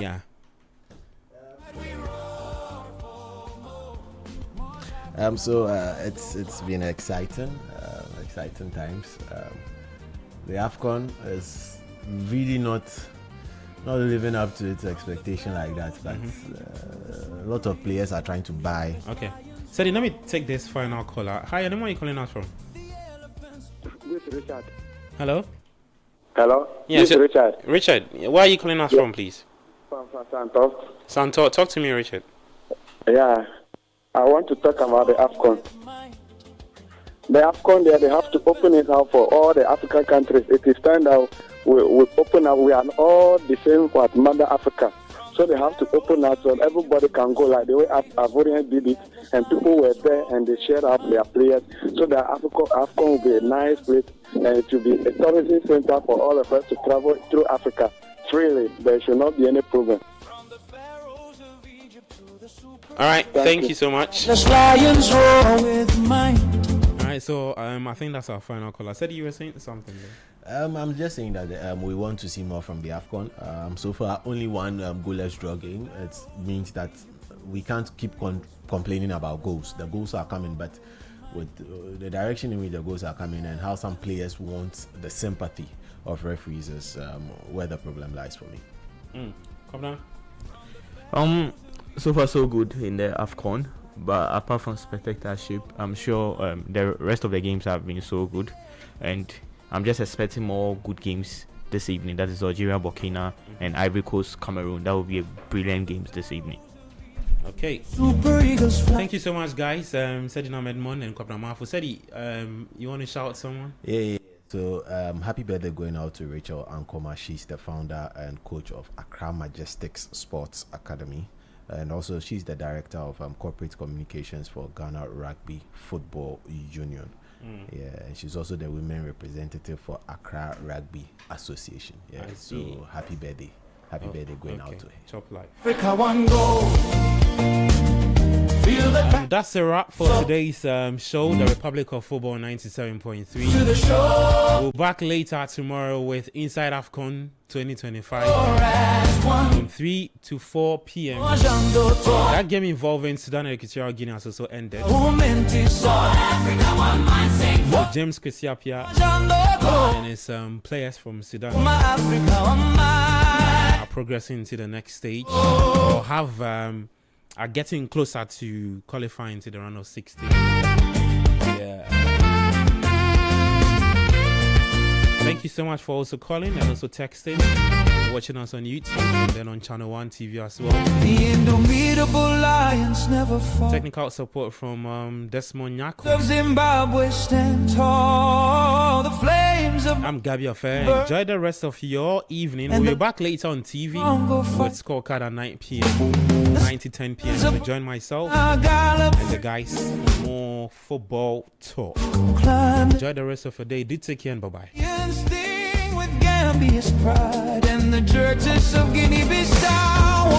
Yeah.
It's been exciting times. The AFCON is really not living up to its expectation like that, but a lot of players are trying to buy.
Okay. Sadi, let me take this final caller. Hi, and where are you calling us from?
This is Richard.
Hello?
Hello?
Yes,
This is Richard.
Richard, where are you calling us from, please?
From Santos.
Santo, talk to me, Richard.
Yeah. I want to talk about the AFCON. The AFCON there, they have to open it out for all the African countries. It is time that we open up. We are all the same for Mother Africa. So they have to open up so everybody can go like the way Ivorian did it, and people were there and they shared out their players. So that AFCON will be a nice place, and it will be a tourism center for all of us to travel through Africa freely. There should not be any problem.
All right, thank you so much.
The lions roar with mine.
All right, so I think that's our final call. I said you were saying something there.
I'm just saying that we want to see more from the AFCON. So far, only one goalless draw game. It means that we can't keep complaining about goals. The goals are coming, but with the direction in which the goals are coming and how some players want the sympathy of referees is where the problem lies for me.
Come down.
So far so good in the AFCON, but apart from spectatorship, I'm sure the rest of the games have been so good, and I'm just expecting more good games this evening. That is Algeria, Burkina, and Ivory Coast, Cameroon. That will be a brilliant games this evening.
Okay.
Super Eagles fly.
Thank you so much, guys. Sedi Edmond and Kwabena Mafu. Sedi, you want to shout someone?
Yeah. So happy birthday going out to Rachel Ankoma. She's the founder and coach of Accra Majestics Sports Academy. and also she's the director of corporate communications for Ghana Rugby Football Union. Yeah, and she's also the women representative for Accra Rugby Association. Yeah, so happy birthday going out to her.
Top life.
Africa one goal. Feel the
That's a wrap for today's show, The Republic of Football 97.3.
to the show.
We'll back later tomorrow with Inside AFCON 2025
As one.
from 3 to 4 p.m.
Jando to
That game involving Sudan and Equatorial Guinea has also ended.
Women's Africa one mind sing.
So James Kwesiapia
Jando go.
and his players from Sudan
My Africa one mind.
are progressing to the next stage or have are getting closer to qualifying to the round of 16. Yeah. Thank you so much for also calling and also texting, watching us on YouTube and then on Channel 1 TV as well.
The indomitable lions never fall.
Technical support from Desmond Nyako.
Of Zimbabwe stand tall. The flames of
I'm Gabby Affair. Enjoy the rest of your evening. We'll be back later on TV with Scorecard at 9 p.m. 9 to 10 p.m. So join myself and the guys for more football talk. Enjoy the rest of your day. Do take care and bye-bye.
Sting with Gambia's pride and the churches of Guinea-Bissau.